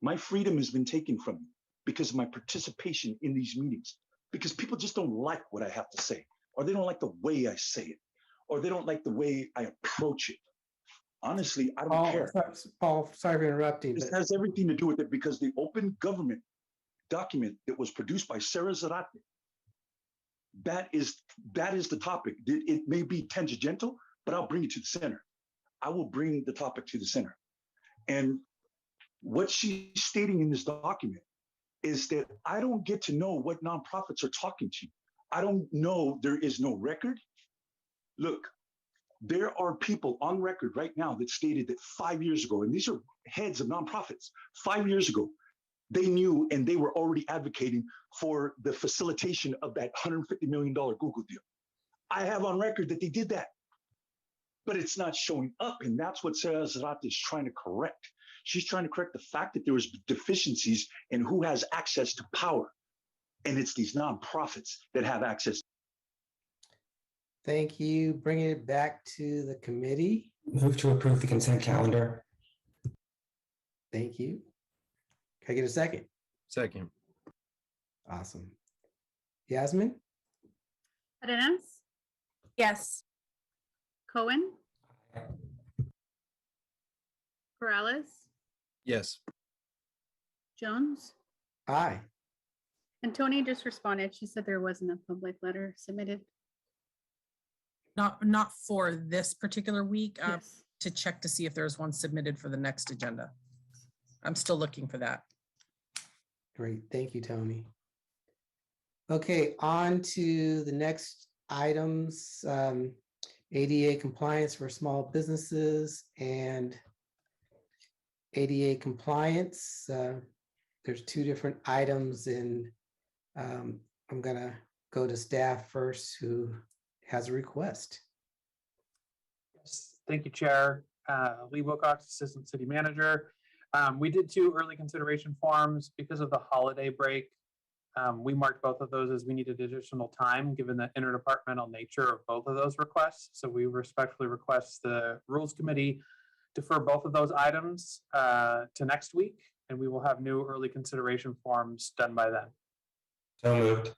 My freedom has been taken from me because of my participation in these meetings, because people just don't like what I have to say, or they don't like the way I say it, or they don't like the way I approach it. Honestly, I don't care. Paul, sorry for interrupting. This has everything to do with it because the open government document that was produced by Sarah Zarate, that is the topic. It may be tangential, but I'll bring it to the center. I will bring the topic to the center. And what she's stating in this document is that I don't get to know what nonprofits are talking to. I don't know, there is no record. Look, there are people on record right now that stated that 5 years ago, and these are heads of nonprofits, 5 years ago, they knew and they were already advocating for the facilitation of that $150 million Google deal. I have on record that they did that, but it's not showing up. And that's what Sarah Zarate is trying to correct. She's trying to correct the fact that there was deficiencies in who has access to power. And it's these nonprofits that have access. Thank you. Bringing it back to the committee. Move to approve the consent calendar. Thank you. Can I get a second? Second. Awesome. Yasmin? Arenas, Yes. Cohen, Corrales, Yes. Jones, Aye. and Tony just responded. She said there wasn't a public letter submitted. Not for this particular week, Yes. to check to see if there's one submitted for the next agenda. I'm still looking for that. Great. Thank you, Tony. Okay, on to the next items. ADA compliance for small businesses and ADA compliance. There's two different items and I'm gonna go to staff first who has a request. Yes, thank you, Chair. Lee Wilcox, Assistant City Manager. We did 2 early consideration forms because of the holiday break. We marked both of those as we needed additional time given the interdepartmental nature of both of those requests. So we respectfully request the Rules Committee defer both of those items to next week, and we will have new early consideration forms done by then. So moved.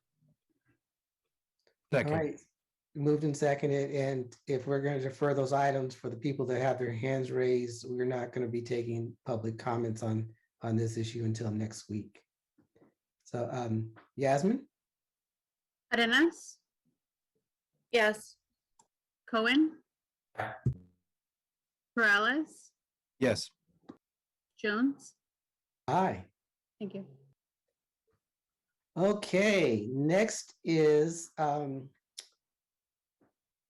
All right, moved and seconded. And if we're going to defer those items for the people that have their hands raised, we're not going to be taking public comments on this issue until next week. So Yasmin? Arenas, Yes. Cohen, Corrales, Yes. Jones. Aye. Thank you. Okay, next is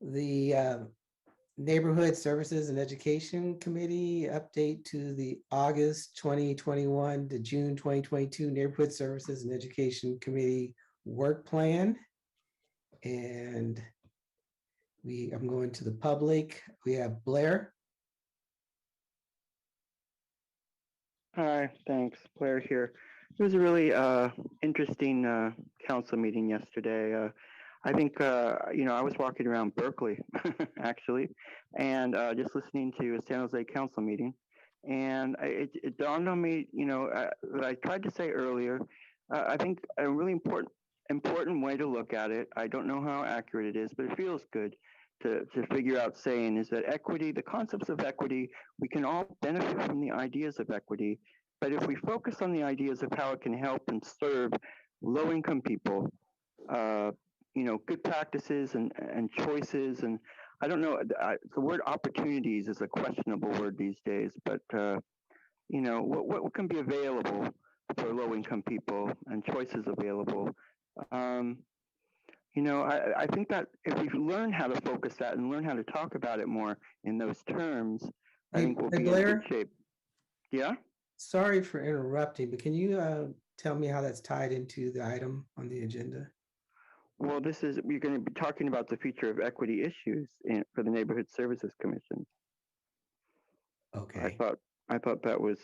the Neighborhood Services and Education Committee update to the August 2021 to June 2022 Neighborhood Services and Education Committee work plan. And I'm going to the public. We have Blair. Hi, thanks. Blair here. It was a really interesting council meeting yesterday. I think, I was walking around Berkeley, actually, and just listening to a San Jose council meeting. And it dawned on me, that I tried to say earlier, I think a really important way to look at it, I don't know how accurate it is, but it feels good to figure out saying is that equity, the concepts of equity, we can all benefit from the ideas of equity. But if we focus on the ideas of how it can help and serve low-income people, good practices and choices, and I don't know, the word opportunities is a questionable word these days, but what can be available for low-income people and choices available. I think that if we learn how to focus that and learn how to talk about it more in those terms, I think we'll be in good shape. Yeah? Sorry for interrupting, but can you tell me how that's tied into the item on the agenda? Well, we're going to be talking about the future of equity issues for the Neighborhood Services Commission. Okay. I thought that was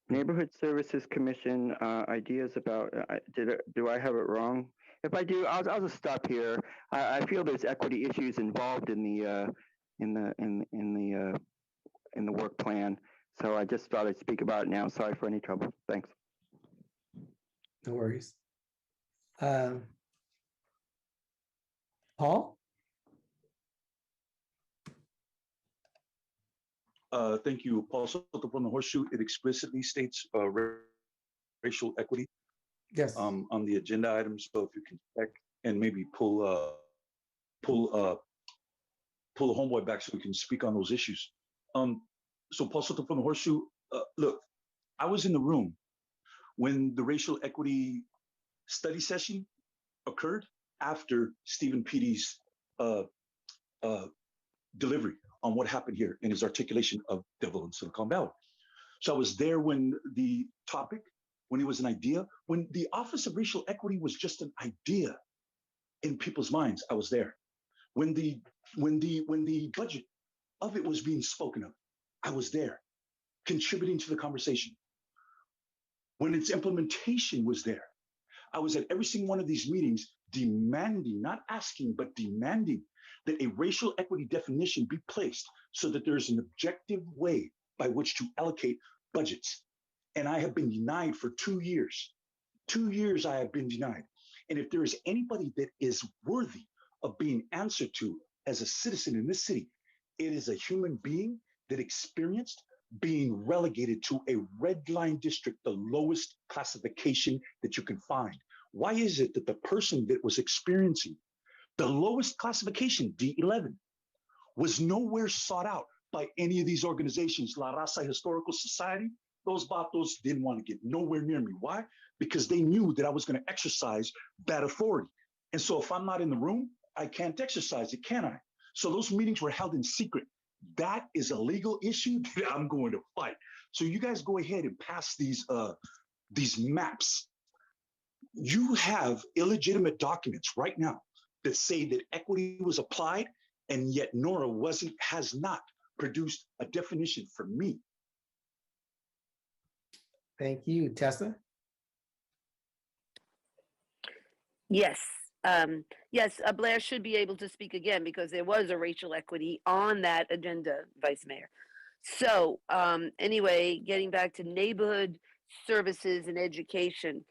Neighborhood Services Commission ideas about. Do I have it wrong? If I do, I'll just stop here. I feel there's equity issues involved in the work plan, so I just thought I'd speak about it now. Sorry for any trouble. Thanks. No worries. Paul? Thank you, Paul Soto from the Horseshoe. It explicitly states racial equity. Yes. On the agenda items. So if you can check and maybe pull the homeboy back so we can speak on those issues. So Paul Soto from the Horseshoe. Look, I was in the room when the racial equity study session occurred after Stephen Petey's delivery on what happened here in his articulation of Devil in Silicon Valley. So I was there when the topic, when it was an idea, when the Office of Racial Equity was just an idea in people's minds. I was there. When the budget of it was being spoken of, I was there, contributing to the conversation. When its implementation was there, I was at every single one of these meetings demanding, not asking, but demanding that a racial equity definition be placed so that there's an objective way by which to allocate budgets. And I have been denied for 2 years. 2 years I have been denied. And if there is anybody that is worthy of being answered to as a citizen in this city, it is a human being that experienced being relegated to a red line district, the lowest classification that you can find. Why is it that the person that was experiencing the lowest classification, D11, was nowhere sought out by any of these organizations? La Raza Historical Society, those vatos didn't want to get nowhere near me. Why? Because they knew that I was going to exercise that authority. And so if I'm not in the room, I can't exercise it, can I? So those meetings were held in secret. That is a legal issue that I'm going to fight. So you guys go ahead and pass these maps. You have illegitimate documents right now that say that equity was applied, and yet Nora has not produced a definition for me. Thank you, Tessa. Yes. Yes, Blair should be able to speak again because there was a racial equity on that agenda, Vice Mayor. So anyway, getting back to neighborhood services and education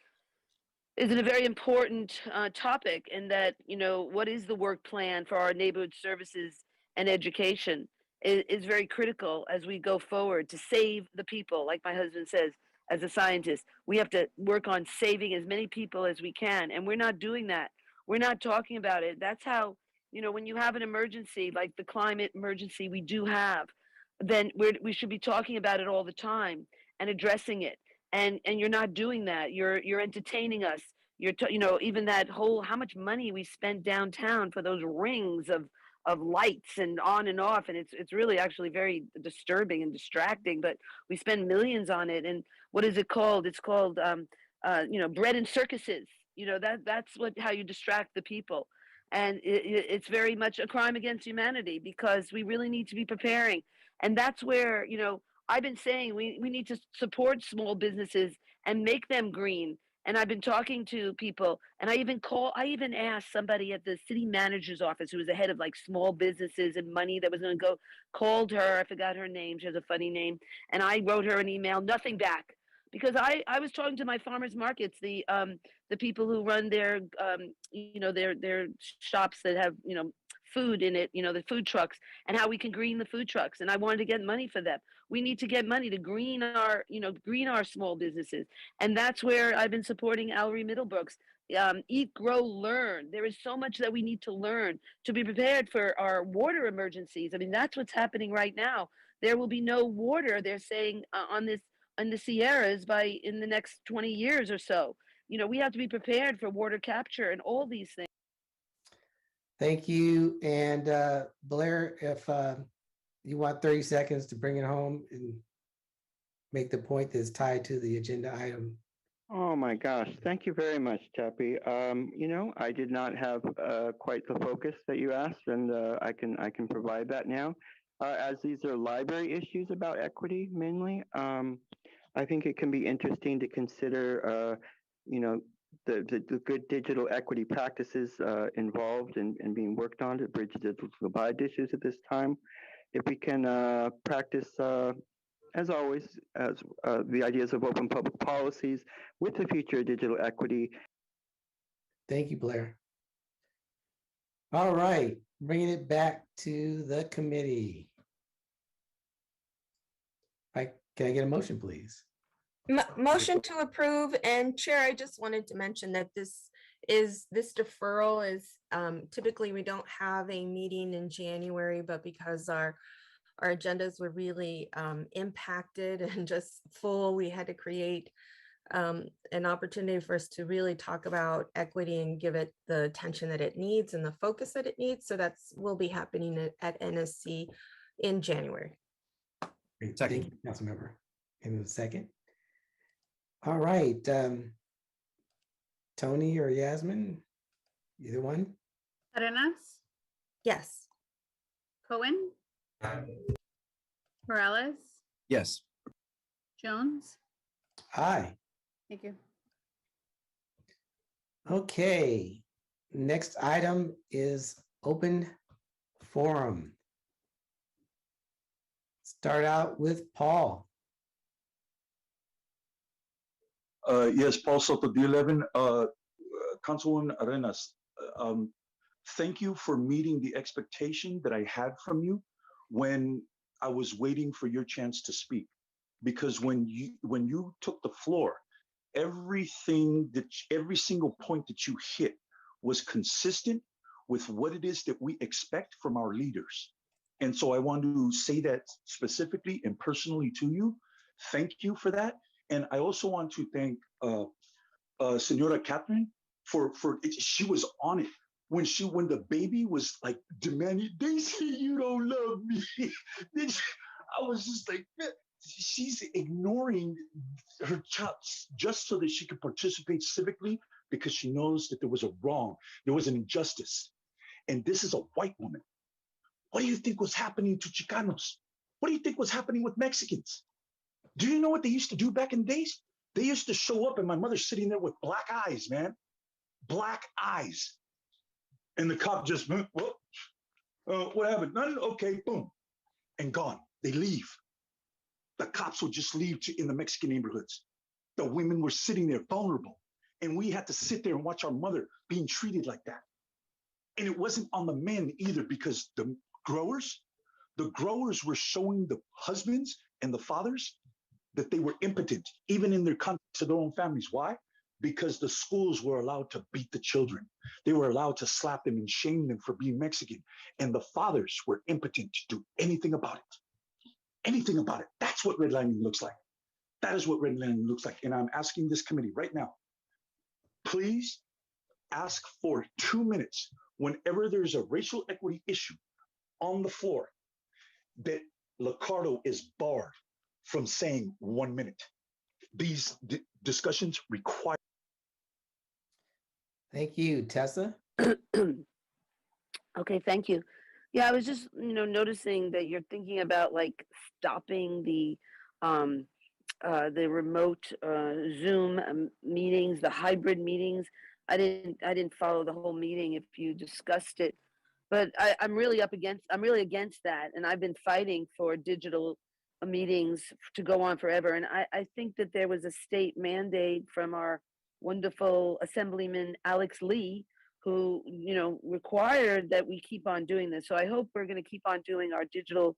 is a very important topic in that, what is the work plan for our neighborhood services and education is very critical as we go forward to save the people. Like my husband says, as a scientist, we have to work on saving as many people as we can. And we're not doing that. We're not talking about it. That's how, when you have an emergency, like the climate emergency we do have, then we should be talking about it all the time and addressing it. And you're not doing that. You're entertaining us. Even that whole, how much money we spent downtown for those rings of lights and on and off. And it's really actually very disturbing and distracting, but we spend millions on it. And what is it called? It's called, bread and circuses. That's how you distract the people. And it's very much a crime against humanity because we really need to be preparing. And that's where, I've been saying we need to support small businesses and make them green. And I've been talking to people, and I even asked somebody at the city manager's office who was the head of like small businesses and money that was going to go, called her, I forgot her name, she has a funny name, and I wrote her an email, nothing back. Because I was talking to my farmers markets, the people who run their their shops that have food in it, the food trucks, and how we can green the food trucks. And I wanted to get money for them. We need to get money to green our small businesses, and that's where I've been supporting Ellery Middlebrooks. Eat, grow, learn. There is so much that we need to learn to be prepared for our water emergencies. I mean, that's what's happening right now. There will be no water, they're saying, in the Sierras in the next 20 years or so. We have to be prepared for water capture and all these things. Thank you. And Blair, if you want 30 seconds to bring it home and make the point that's tied to the agenda item, Oh my gosh, thank you very much, Chappie. I did not have quite the focus that you asked, and I can provide that now. As these are library issues about equity mainly, I think it can be interesting to consider, the good digital equity practices involved and being worked on to bridge digital divide issues at this time. If we can practice as always, as the ideas of open public policies with the future of digital equity. Thank you, Blair. All right, bringing it back to the committee. Can I get a motion, please? Motion to approve. And Chair, I just wanted to mention that this deferral is typically we don't have a meeting in January, but because our agendas were really impacted and just full, we had to create an opportunity for us to really talk about equity and give it the attention that it needs and the focus that it needs. So will be happening at NSC in January. Great. Thank you, Councilmember. And a second. All right. Tony or Yasmin, either one? Arenas, Yes. Cohen, Morales, Yes. Jones. Aye. Thank you. Okay. Next item is open forum. Start out with Paul. Yes, Paul Soto, D11. Councilwoman Arenas, thank you for meeting the expectation that I had from you when I was waiting for your chance to speak. Because when you took the floor, every single point that you hit was consistent with what it is that we expect from our leaders. And so I want to say that specifically and personally to you. Thank you for that. And I also want to thank Senora Catherine for she was on it when the baby was like demanding, they say you don't love me. I was just like, she's ignoring her child just so that she could participate civically because she knows that there was a wrong, there was an injustice. And this is a white woman. What do you think was happening to Chicanos? What do you think was happening with Mexicans? Do you know what they used to do back in the days? They used to show up and my mother's sitting there with black eyes, man. Black eyes. And the cop just, what happened? Nothing, okay, boom. And gone. They leave. The cops would just leave in the Mexican neighborhoods. The women were sitting there vulnerable. And we had to sit there and watch our mother being treated like that. And it wasn't on the men either because the growers were showing the husbands and the fathers that they were impotent, even in their context of their own families. Why? Because the schools were allowed to beat the children. They were allowed to slap them and shame them for being Mexican. And the fathers were impotent to do anything about it. Anything about it. That's what redlining looks like. That is what redlining looks like. And I'm asking this committee right now, please ask for 2 minutes whenever there's a racial equity issue on the floor that Liccardo is barred from saying 1 minute. These discussions require. Thank you, Tessa. Okay, thank you. Yeah, I was just, noticing that you're thinking about like stopping the remote Zoom meetings, the hybrid meetings. I didn't follow the whole meeting if you discussed it, but I'm really against that, and I've been fighting for digital meetings to go on forever. And I think that there was a state mandate from our wonderful Assemblyman Alex Lee, who required that we keep on doing this. So I hope we're going to keep on doing our digital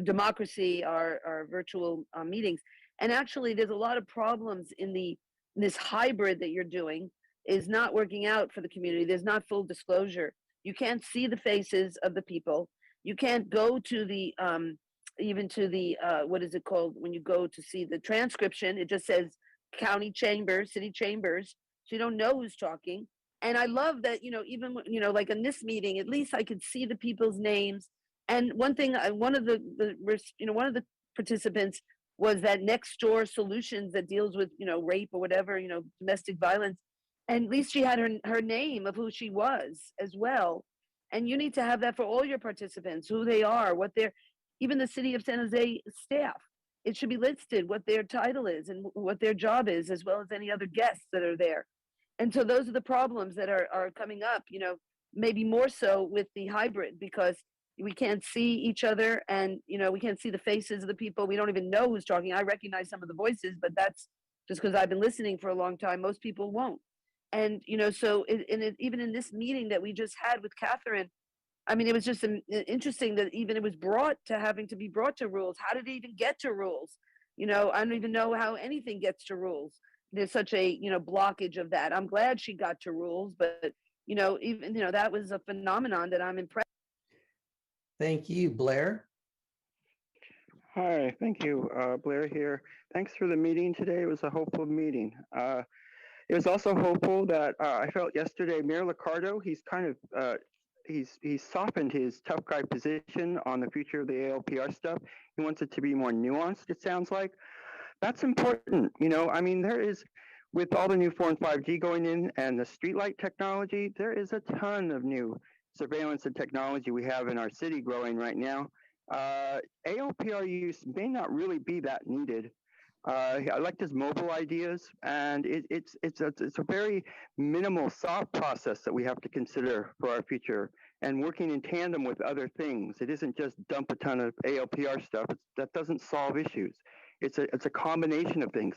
democracy, our virtual meetings. And actually there's a lot of problems in this hybrid that you're doing is not working out for the community. There's not full disclosure. You can't see the faces of the people. You can't go to the even to the what is it called when you go to see the transcription? It just says county chambers, city chambers, so you don't know who's talking. And I love that, even like in this meeting, at least I could see the people's names. And one thing, one of the participants was that next door solutions that deals with, rape or whatever, domestic violence. And at least she had her name of who she was as well. And you need to have that for all your participants, who they are, what they're, even the city of San Jose staff. It should be listed what their title is and what their job is, as well as any other guests that are there. And so those are the problems that are coming up, maybe more so with the hybrid, because we can't see each other and, we can't see the faces of the people. We don't even know who's talking. I recognize some of the voices, but that's just because I've been listening for a long time. Most people won't. And, so even in this meeting that we just had with Catherine, I mean, it was just interesting that even it was brought to having to be brought to rules. How did it even get to rules? I don't even know how anything gets to rules. There's such a, blockage of that. I'm glad she got to rules, but, even, that was a phenomenon that I'm impressed. Thank you, Blair. Hi, thank you. Blair here. Thanks for the meeting today. It was a hopeful meeting. It was also hopeful that I felt yesterday, Mayor Liccardo, he's kind of, he's softened his tough guy position on the future of the ALPR stuff. He wants it to be more nuanced, it sounds like. That's important, I mean, there is, with all the new 4 and 5G going in and the streetlight technology, there is a ton of new surveillance and technology we have in our city growing right now. ALPR use may not really be that needed. I liked his mobile ideas, and it's a very minimal soft process that we have to consider for our future, and working in tandem with other things. It isn't just dump a ton of ALPR stuff. That doesn't solve issues. It's a combination of things,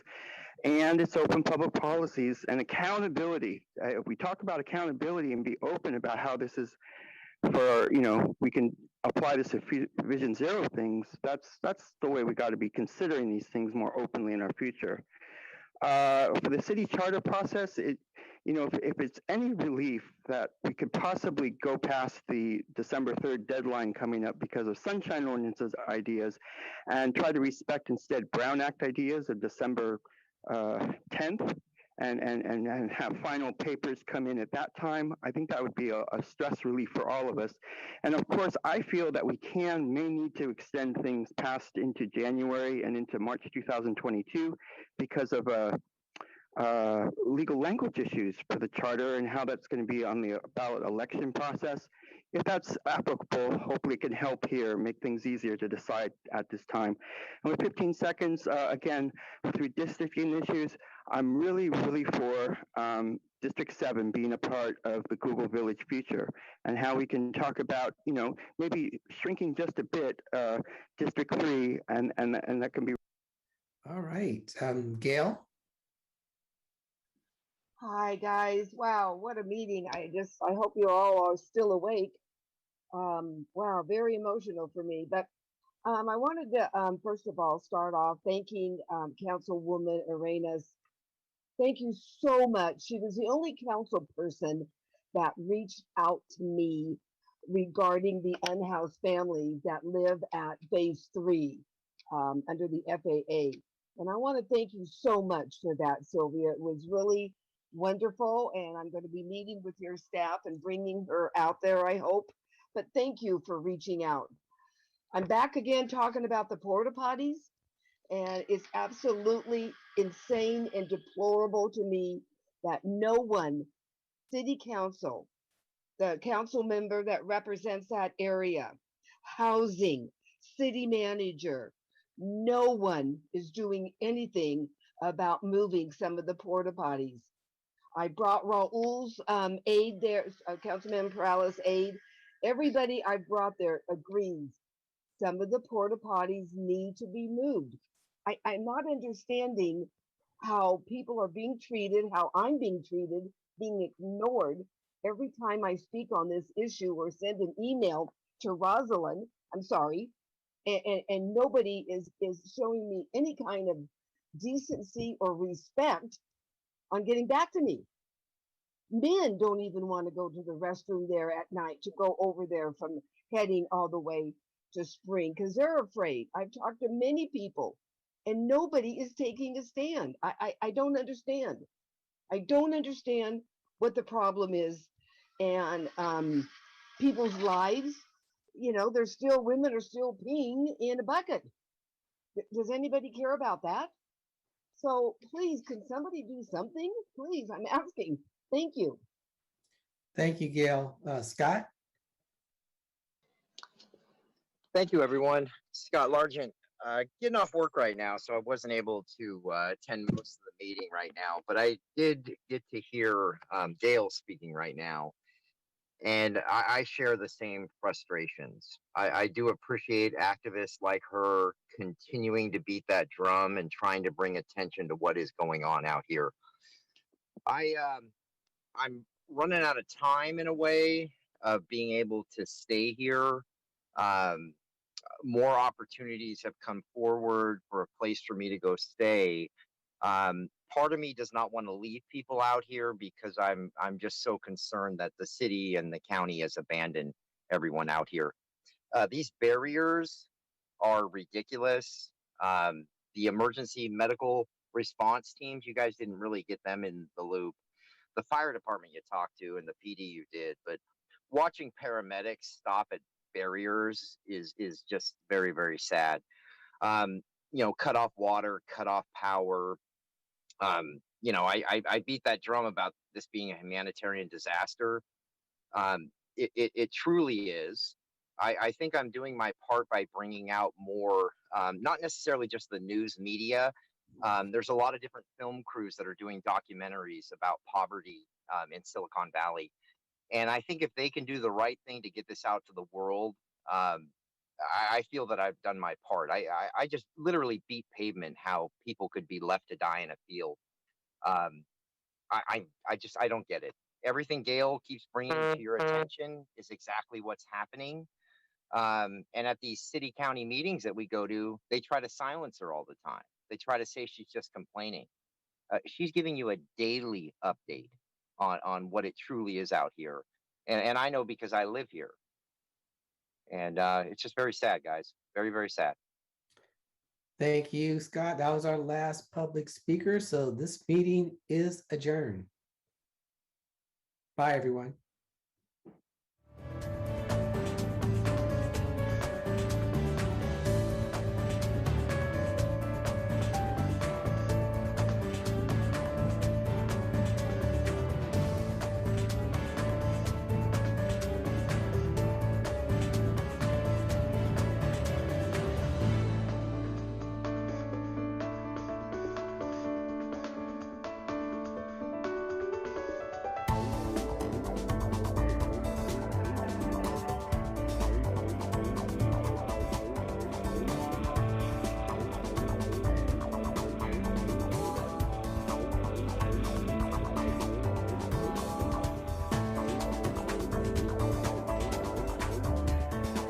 and it's open public policies and accountability. If we talk about accountability and be open about how this is for, we can apply this to Vision Zero things, that's the way we got to be considering these things more openly in our future. For the city charter process, if it's any relief that we could possibly go past the December 3rd deadline coming up because of sunshine ordinances ideas and try to respect instead Brown Act ideas of December 10th, and have final papers come in at that time, I think that would be a stress relief for all of us. And of course, I feel that we may need to extend things past into January and into March 2022 because of legal language issues for the charter and how that's going to be on the ballot election process. If that's applicable, hopefully it can help here, make things easier to decide at this time. And with 15 seconds, again, with redistricting issues, I'm really for District 7 being a part of the Google Village future, and how we can talk about, maybe shrinking just a bit District 3, and that can be. All right, Gail. Hi guys. Wow, what a meeting. I hope you all are still awake. Wow, very emotional for me. But I wanted to first of all start off thanking Councilwoman Arenas. Thank you so much. She was the only council person that reached out to me regarding the unhoused families that live at Phase 3 under the FAA. And I want to thank you so much for that, Sylvia. It was really wonderful, and I'm going to be meeting with your staff and bringing her out there, I hope. But thank you for reaching out. I'm back again talking about the porta potties, and it's absolutely insane and deplorable to me that no one, city council, the council member that represents that area, housing, city manager, no one is doing anything about moving some of the porta potties. I brought Raul's aide there, Councilman Perales' aide. Everybody I brought there agrees some of the porta potties need to be moved. I'm not understanding how people are being treated, how I'm being treated, being ignored every time I speak on this issue or send an email to Rosalind. I'm sorry. And nobody is showing me any kind of decency or respect on getting back to me. Men don't even want to go to the restroom there at night, to go over there from heading all the way to Spring, because they're afraid. I've talked to many people and nobody is taking a stand. I don't understand. I don't understand what the problem is. And people's lives, women are still peeing in a bucket. Does anybody care about that? So please, can somebody do something? Please, I'm asking. Thank you. Thank you, Gail. Scott? Thank you, everyone. Scott Largent, getting off work right now, so I wasn't able to attend most of the meeting right now, but I did get to hear Gail speaking right now, and I share the same frustrations. I do appreciate activists like her continuing to beat that drum and trying to bring attention to what is going on out here. I'm running out of time in a way of being able to stay here. More opportunities have come forward for a place for me to go stay. Part of me does not want to leave people out here because I'm just so concerned that the city and the county has abandoned everyone out here. These barriers are ridiculous. The emergency medical response teams, you guys didn't really get them in the loop. The fire department you talked to and the PD you did, but watching paramedics stop at barriers is just very, very sad. Cut off water, cut off power. I beat that drum about this being a humanitarian disaster. It truly is. I think I'm doing my part by bringing out more, not necessarily just the news media. There's a lot of different film crews that are doing documentaries about poverty in Silicon Valley. And I think if they can do the right thing to get this out to the world, I feel that I've done my part. I just literally beat pavement how people could be left to die in a field. I don't get it. Everything Gail keeps bringing to your attention is exactly what's happening. And at these city county meetings that we go to, they try to silence her all the time. They try to say she's just complaining. She's giving you a daily update on what it truly is out here. And I know because I live here. And it's just very sad, guys. Very, very sad. Thank you, Scott. That was our last public speaker. So this meeting is adjourned. Bye, everyone.